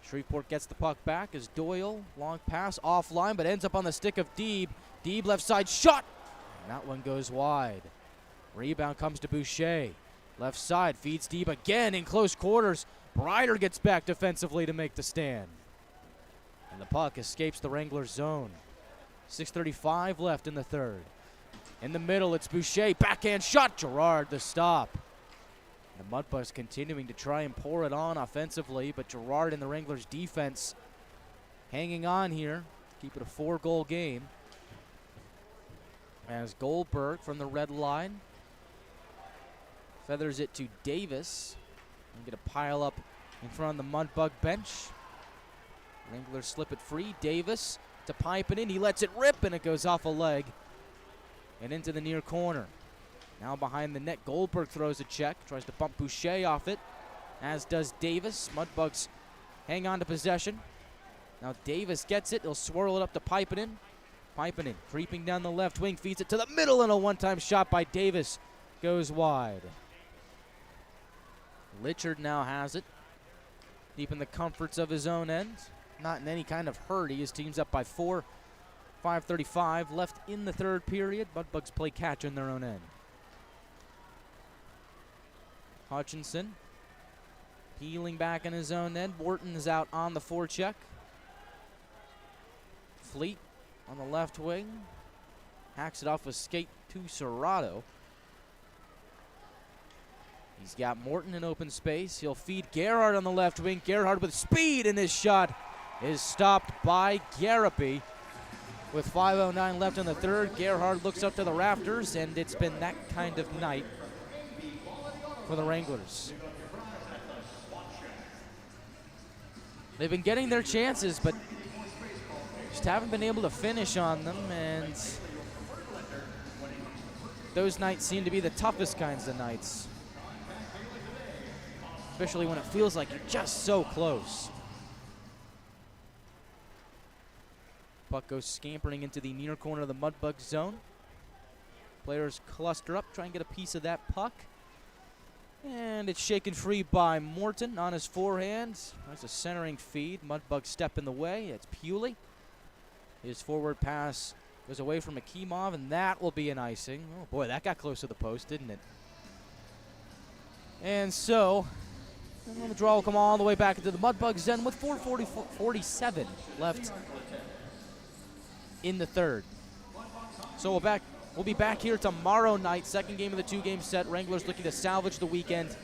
Shreveport gets the puck back as Doyle, long pass offline, but ends up on the stick of Deeb. Deeb left side shot. And that one goes wide. Rebound comes to Boucher. Left side feeds Deeb again in close quarters. Breider gets back defensively to make the stand. And the puck escapes the Wranglers zone. 6:35 left in the third. In the middle, it's Boucher. Backhand shot. Gerard the stop. The Mudbugs continuing to try and pour it on offensively, but Gerard and the Wranglers defense hanging on here. Keep it a 4-goal game. As Goldberg from the red line feathers it to Davis. And get a pile up in front of the Mudbug bench. Wranglers slip it free. Davis to pipe it in. He lets it rip, and it goes off a leg and into the near corner. Now behind the net, Goldberg throws a check, tries to bump Boucher off it, as does Davis. Mudbugs hang on to possession. Now Davis gets it. He'll swirl it up to pipe it in. Piping in, creeping down the left wing, feeds it to the middle, and a one-time shot by Davis goes wide. Litchard now has it, deep in the comforts of his own end. Not in any kind of hurry. His team's up by 4. 5:35 left in the third period. Mudbugs play catch in their own end. Hutchinson peeling back in his own end. Wharton is out on the forecheck. Fleet on the left wing. Hacks it off with skate to Serrato. He's got Morton in open space. He'll feed Gerhard on the left wing. Gerhard with speed, and his shot is stopped by Garapi. With 5:09 left in the third, Gerhard looks up to the rafters, and it's been that kind of night for the Wranglers. They've been getting their chances, but just haven't been able to finish on them, and those nights seem to be the toughest kinds of nights, especially when it feels like you're just so close. Puck goes scampering into the near corner of the Mudbug zone. Players cluster up, try and get a piece of that puck. And it's shaken free by Morton on his forehand. That's a centering feed. Mudbug step in the way. It's Pewley. His forward pass goes away from Akimov, and that will be an icing. Oh boy, that got close to the post, didn't it? And so, the draw will come all the way back into the Mudbugs end with 4:47 left in the third. So we'll be back here tomorrow night, second game of the 2-game set. Wranglers looking to salvage the weekend,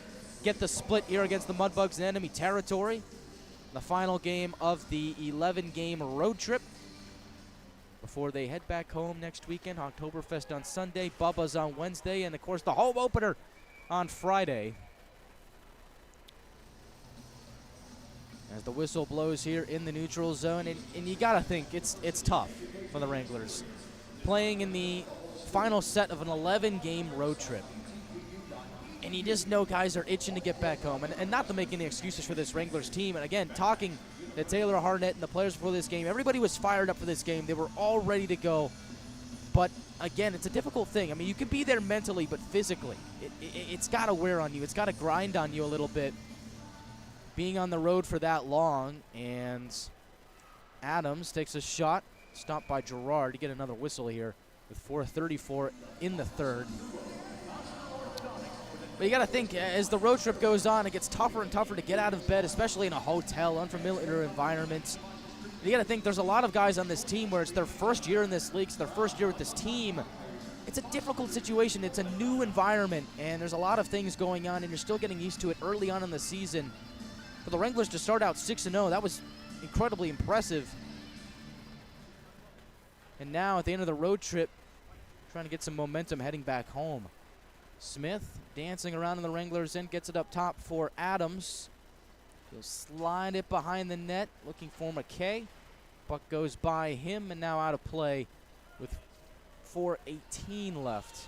get the split here against the Mudbugs in enemy territory. The final game of the 11-game road trip before they head back home next weekend. Oktoberfest on Sunday, Bubba's on Wednesday, and of course the home opener on Friday. As the whistle blows here in the neutral zone, and you gotta think it's tough for the Wranglers, playing in the final set of an 11-game road trip. And you just know guys are itching to get back home, and not to make any excuses for this Wranglers team. And again, talking to Taylor Harnett and the players before this game, everybody was fired up for this game. They were all ready to go. But again, it's a difficult thing. I mean, you can be there mentally, but physically, it's got to wear on you. It's got to grind on you a little bit, being on the road for that long. And Adams takes a shot, stopped by Gerard to get another whistle here with 4:34 in the third. But you got to think, as the road trip goes on, it gets tougher and tougher to get out of bed, especially in a hotel, unfamiliar environments. You got to think there's a lot of guys on this team where it's their first year in this league, it's their first year with this team. It's a difficult situation. It's a new environment, and there's a lot of things going on, and you're still getting used to it early on in the season. For the Wranglers to start out 6-0, that was incredibly impressive. And now at the end of the road trip, trying to get some momentum heading back home. Smith dancing around in the Wranglers end, gets it up top for Adams. He'll slide it behind the net, looking for McKay. Puck goes by him, and now out of play with 4:18 left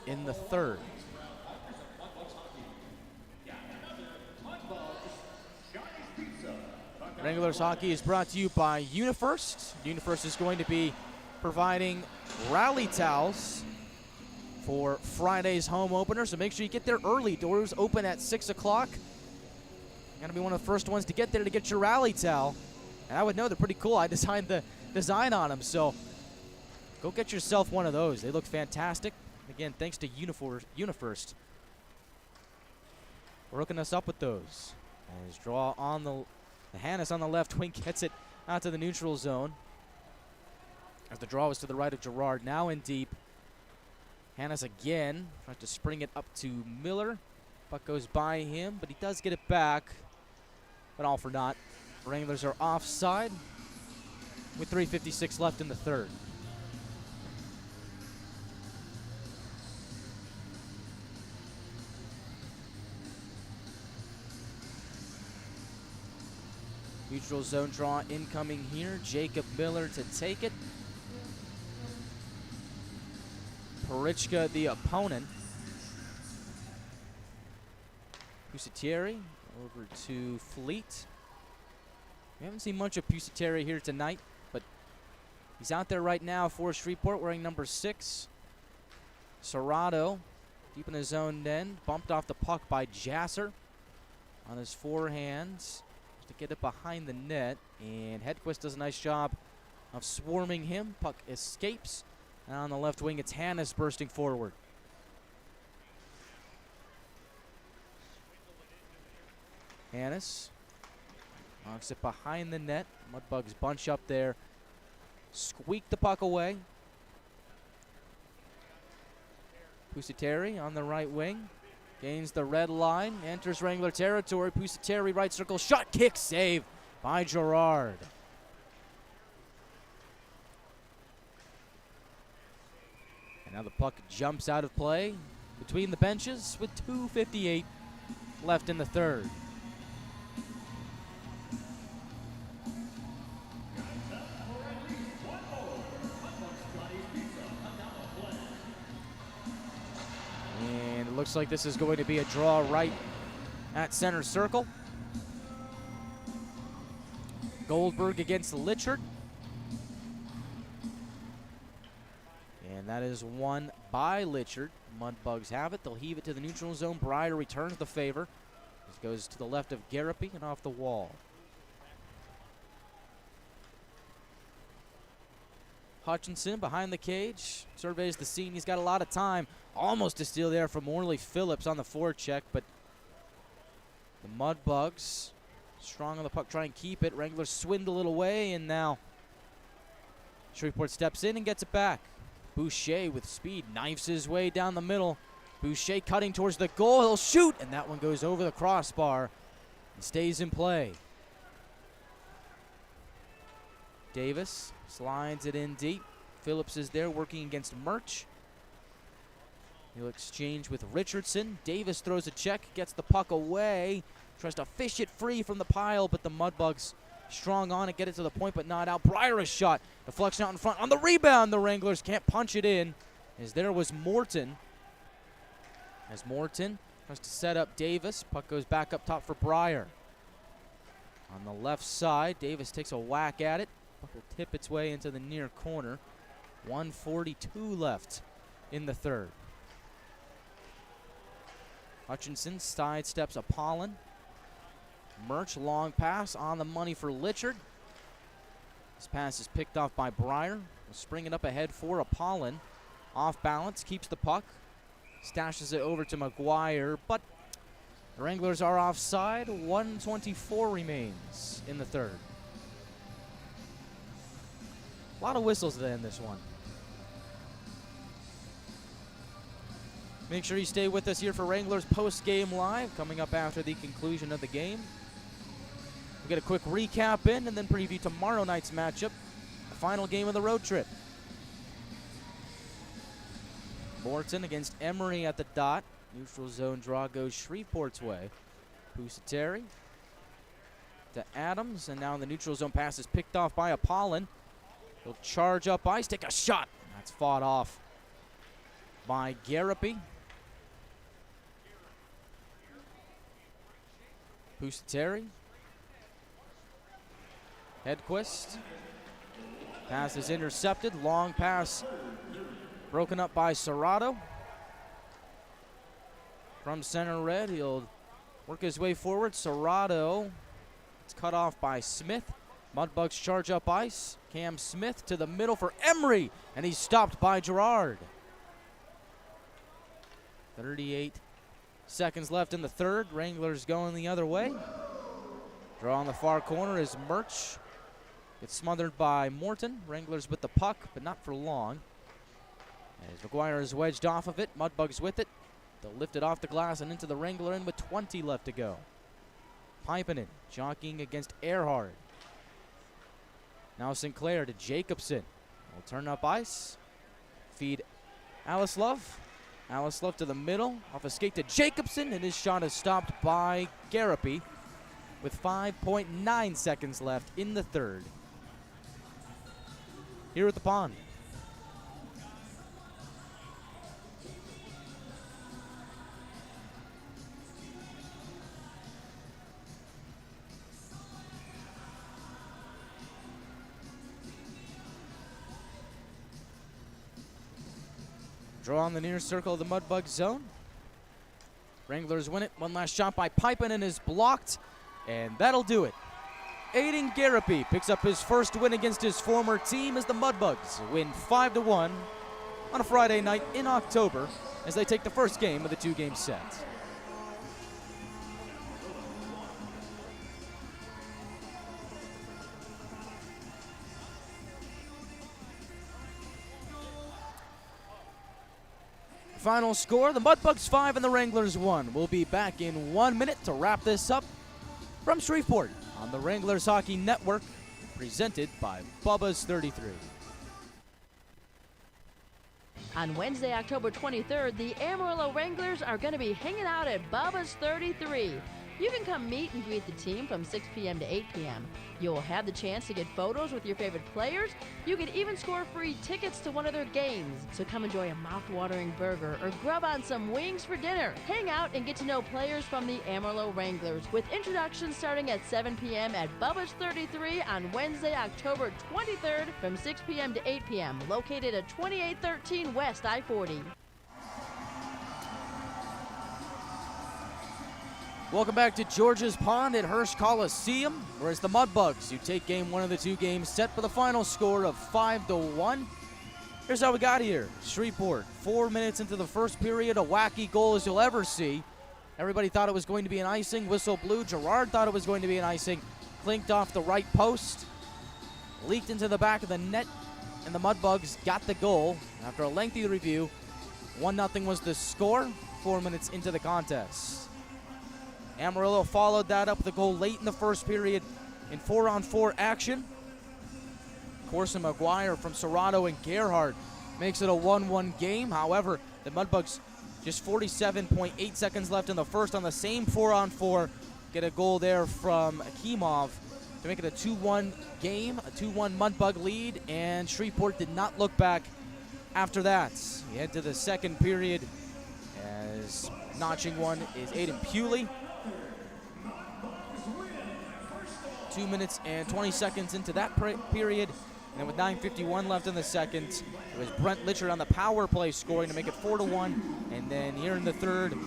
in the third. Wranglers hockey is brought to you by UniFirst. UniFirst is going to be providing rally towels for Friday's home opener, so make sure you get there early. Doors open at 6 o'clock. You're going to be one of the first ones to get there to get your rally towel. And I would know they're pretty cool. I designed the design on them, so go get yourself one of those. They look fantastic. Again, thanks to UniFirst for hooking us up with those. As draw on the Hannes on the left wing gets it out to the neutral zone. As the draw was to the right of Gerard, now in deep. Hannes again tries to spring it up to Miller. Puck goes by him, but he does get it back. But all for naught. Wranglers are offside with 3:56 left in the third. Neutral zone draw incoming here. Jacob Miller to take it. Parichka, the opponent. Pusatieri over to Fleet. We haven't seen much of Pusatieri here tonight, but he's out there right now for Shreveport wearing number 6. Serrato deep in his own end. Bumped off the puck by Jasser on his forehands to get it behind the net, and Hedquist does a nice job of swarming him. Puck escapes, and on the left wing it's Hannes bursting forward. Hannes knocks it behind the net. Mudbugs bunch up there, squeak the puck away. Pusatieri on the right wing. Gains the red line, enters Wrangler territory. Pusatieri right circle, shot, kick, save by Gerard. And now the puck jumps out of play between the benches with 2:58 left in the third. Looks like this is going to be a draw right at center circle. Goldberg against Litchard. And that is won by Litchard. Mudbugs have it. They'll heave it to the neutral zone. Breyer returns the favor. This goes to the left of Garapi and off the wall. Hutchinson behind the cage, surveys the scene. He's got a lot of time. Almost a steal there from Morley Phillips on the forecheck, but the Mudbugs strong on the puck, try and keep it. Wranglers swindle it away, and now Shreveport steps in and gets it back. Boucher with speed knifes his way down the middle. Boucher cutting towards the goal. He'll shoot, and that one goes over the crossbar and stays in play. Davis slides it in deep. Phillips is there working against Murch. He'll exchange with Richardson. Davis throws a check, gets the puck away, tries to fish it free from the pile, but the Mudbugs strong on it, get it to the point, but not out. Breyer a shot, deflection out in front. On the rebound, the Wranglers can't punch it in, as there was Morton. As Morton tries to set up Davis, puck goes back up top for Breyer. On the left side, Davis takes a whack at it. Puck will tip its way into the near corner. 1:42 left in the third. Hutchinson sidesteps Apollon. Murch, long pass on the money for Litchard. This pass is picked off by Breyer. We'll spring it up ahead for Apollon. Off balance, keeps the puck. Stashes it over to McGuire, but the Wranglers are offside. 1:24 remains in the third. A lot of whistles to end this one. Make sure you stay with us here for Wranglers post-game live, coming up after the conclusion of the game. We'll get a quick recap in and then preview tomorrow night's matchup, the final game of the road trip. Morton against Emery at the dot. Neutral zone draw goes Shreveport's way. Pusatieri to Adams, and now the neutral zone pass is picked off by Apollon. He'll charge up ice, take a shot. That's fought off by Garapi. Pusateri. Hedquist. Pass is intercepted. Long pass broken up by Serrato. From center red, he'll work his way forward. Serrato. It's cut off by Smith. Mudbugs charge up ice. Cam Smith to the middle for Emery, and he's stopped by Gerard. 38 seconds left in the third. Wranglers going the other way. Draw on the far corner is Murch. Gets smothered by Morton. Wranglers with the puck, but not for long. As McGuire is wedged off of it, Mudbugs with it. They'll lift it off the glass and into the Wrangler end with 20 left to go. Pipinen jockeying against Earhart. Now Sinclair to Jacobson. Will turn up ice. Feed Alislov. Alislov to the middle. Off a skate to Jacobson, and his shot is stopped by Garapi with 5.9 seconds left in the third. Here at the pond. Draw on the near circle of the Mudbug zone. Wranglers win it. One last shot by Pipinen is blocked, and that'll do it. Aiden Garapi picks up his first win against his former team as the Mudbugs win 5-1 on a Friday night in October as they take the first game of the two-game set. Final score, the Mudbugs 5 and the Wranglers 1. We'll be back in 1 minute to wrap this up from Shreveport on the Wranglers Hockey Network, presented by Bubba's 33. On Wednesday, October 23rd, the Amarillo Wranglers are going to be hanging out at Bubba's 33. You can come meet and greet the team from 6 p.m. to 8 p.m. You'll have the chance to get photos with your favorite players. You can even score free tickets to one of their games. So come enjoy a mouth-watering burger or grub on some wings for dinner. Hang out and get to know players from the Amarillo Wranglers with introductions starting at 7 p.m. at Bubba's 33 on Wednesday, October 23rd from 6 p.m. to 8 p.m. Located at 2813 West I-40. Welcome back to George's Pond at Hirsch Coliseum, where it's the Mudbugs who take game one of the two games set for the final score of 5-1. Here's how we got here. Shreveport, 4 minutes into the first period, a wacky goal as you'll ever see. Everybody thought it was going to be an icing. Whistle blew. Gerard thought it was going to be an icing. Clinked off the right post. Leaked into the back of the net, and the Mudbugs got the goal. After a lengthy review, 1-0 was the score 4 minutes into the contest. Amarillo followed that up with a goal late in the first period in 4-on-4 action. Corson McGuire from Serrato and Gerhardt makes it a 1-1 game. However, the Mudbugs, just 47.8 seconds left in the first on the same 4-on-4, get a goal there from Akimov to make it a 2-1 game, a 2-1 Mudbug lead, and Shreveport did not look back after that. We head to the second period as notching one is Aiden Pewley. 2 minutes and 20 seconds into that period. And with 9:51 left in the second, it was Brent Litchard on the power play scoring to make it 4-1. And then here in the third,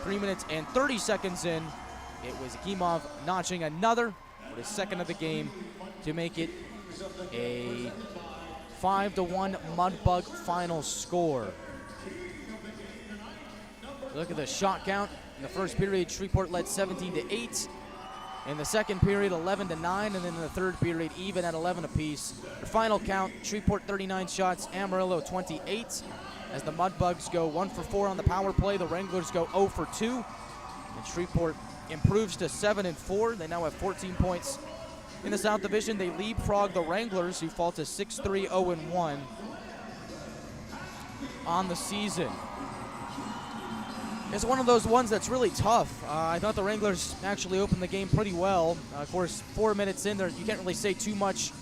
3 minutes and 30 seconds in, it was Akimov notching another for his second of the game to make it a 5-1 Mudbug final score. Look at the shot count. In the first period, Shreveport led 17-8. In the second period, 11-9, and then in the third period, even at 11 apiece. The final count, Shreveport 39 shots, Amarillo 28. As the Mudbugs go 1 for 4 on the power play, the Wranglers go 0 for 2. And Shreveport improves to 7-4. They now have 14 points in the South Division. They leapfrog the Wranglers, who fall to 6-3, 0-1 on the season. It's one of those ones that's really tough. I thought the Wranglers actually opened the game pretty well. Of course, 4 minutes in there, you can't really say too much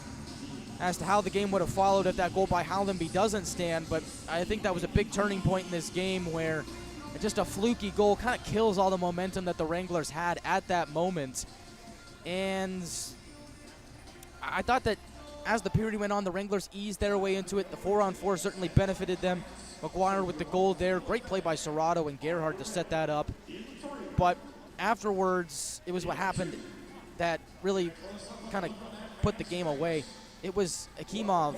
as to how the game would have followed if that goal by Haldenby doesn't stand, but I think that was a big turning point in this game where just a fluky goal kind of kills all the momentum that the Wranglers had at that moment. And I thought that as the period went on, the Wranglers eased their way into it. The 4-on-4 certainly benefited them. McGuire with the goal there. Great play by Serrato and Gerhardt to set that up. But afterwards, it was what happened that really kind of put the game away. It was Akimov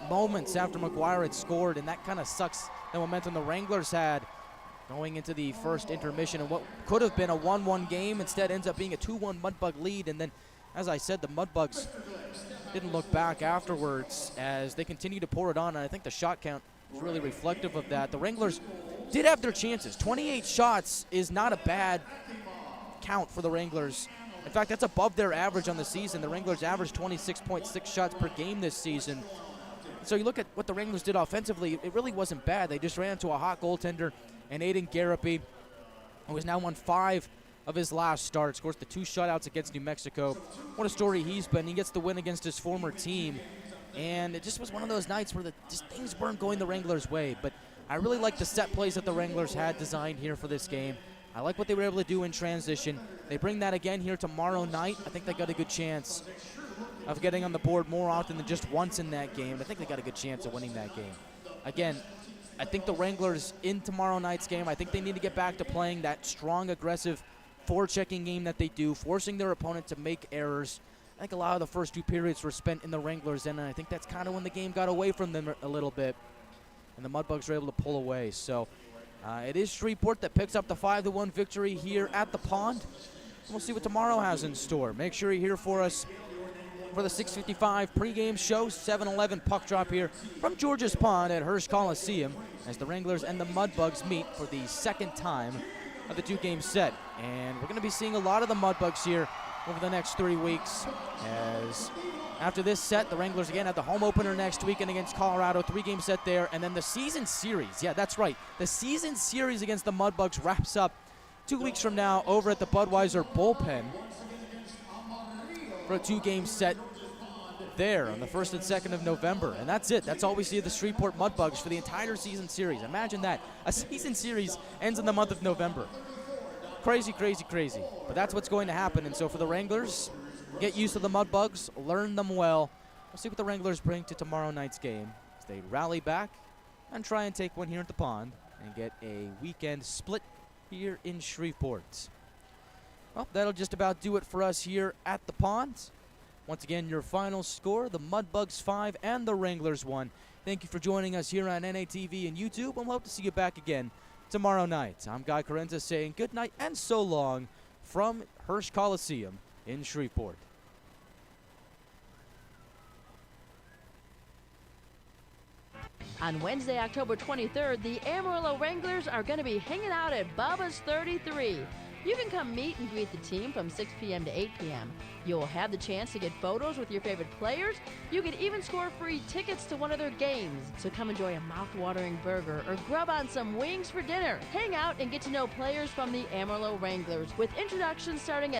moments after McGuire had scored, and that kind of sucks the momentum the Wranglers had going into the first intermission. And what could have been a 1-1 game instead ends up being a 2-1 Mudbug lead. And then, as I said, the Mudbugs didn't look back afterwards as they continued to pour it on, and I think the shot count was really reflective of that. The Wranglers did have their chances. 28 shots is not a bad count for the Wranglers. In fact, that's above their average on the season. The Wranglers averaged 26.6 shots per game this season. So you look at what the Wranglers did offensively, it really wasn't bad. They just ran into a hot goaltender, and Aiden Garapi, who has now won 5 of his last starts. Of course, the 2 shutouts against New Mexico. What a story he's been. He gets the win against his former team. And it just was one of those nights where just things weren't going the Wranglers' way. But I really like the set plays that the Wranglers had designed here for this game. I like what they were able to do in transition. They bring that again here tomorrow night. I think they got a good chance of getting on the board more often than just once in that game. I think they got a good chance of winning that game. Again, I think the Wranglers in tomorrow night's game, I think they need to get back to playing that strong, aggressive forechecking game that they do, forcing their opponent to make errors. I think a lot of the first 2 periods were spent in the Wranglers' end, and I think that's kind of when the game got away from them a little bit, and the Mudbugs were able to pull away. So it is Shreveport that picks up the 5-1 victory here at the Pond. We'll see what tomorrow has in store. Make sure you're here for us for the 6:55 pregame show. 7-11 puck drop here from George's Pond at Hirsch Coliseum as the Wranglers and the Mudbugs meet for the second time of the 2-game set. And we're going to be seeing a lot of the Mudbugs here over the next 3 weeks, as after this set, the Wranglers again have the home opener next weekend against Colorado, 3-game set there, and then the season series. Yeah, that's right. The season series against the Mudbugs wraps up 2 weeks from now over at the Budweiser bullpen for a 2-game set there on the 1st and 2nd of November. And that's it. That's all we see of the Shreveport Mudbugs for the entire season series. Imagine that. A season series ends in the month of November. Crazy, crazy, crazy. But that's what's going to happen. And so for the Wranglers, get used to the Mudbugs, learn them well. We'll see what the Wranglers bring to tomorrow night's game as they rally back and try and take one here at the Pond and get a weekend split here in Shreveport. Well, that'll just about do it for us here at the Pond. Once again, your final score, the Mudbugs 5 and the Wranglers 1. Thank you for joining us here on NATV and YouTube, and we'll hope to see you back again tomorrow night. I'm Guy Chiarenza saying good night and so long from Hirsch Coliseum in Shreveport. On Wednesday, October 23rd, the Amarillo Wranglers are going to be hanging out at Bubba's 33. You can come meet and greet the team from 6 p.m. to 8 p.m. You'll have the chance to get photos with your favorite players. You can even score free tickets to one of their games. So come enjoy a mouth-watering burger or grub on some wings for dinner. Hang out and get to know players from the Amarillo Wranglers with introductions starting at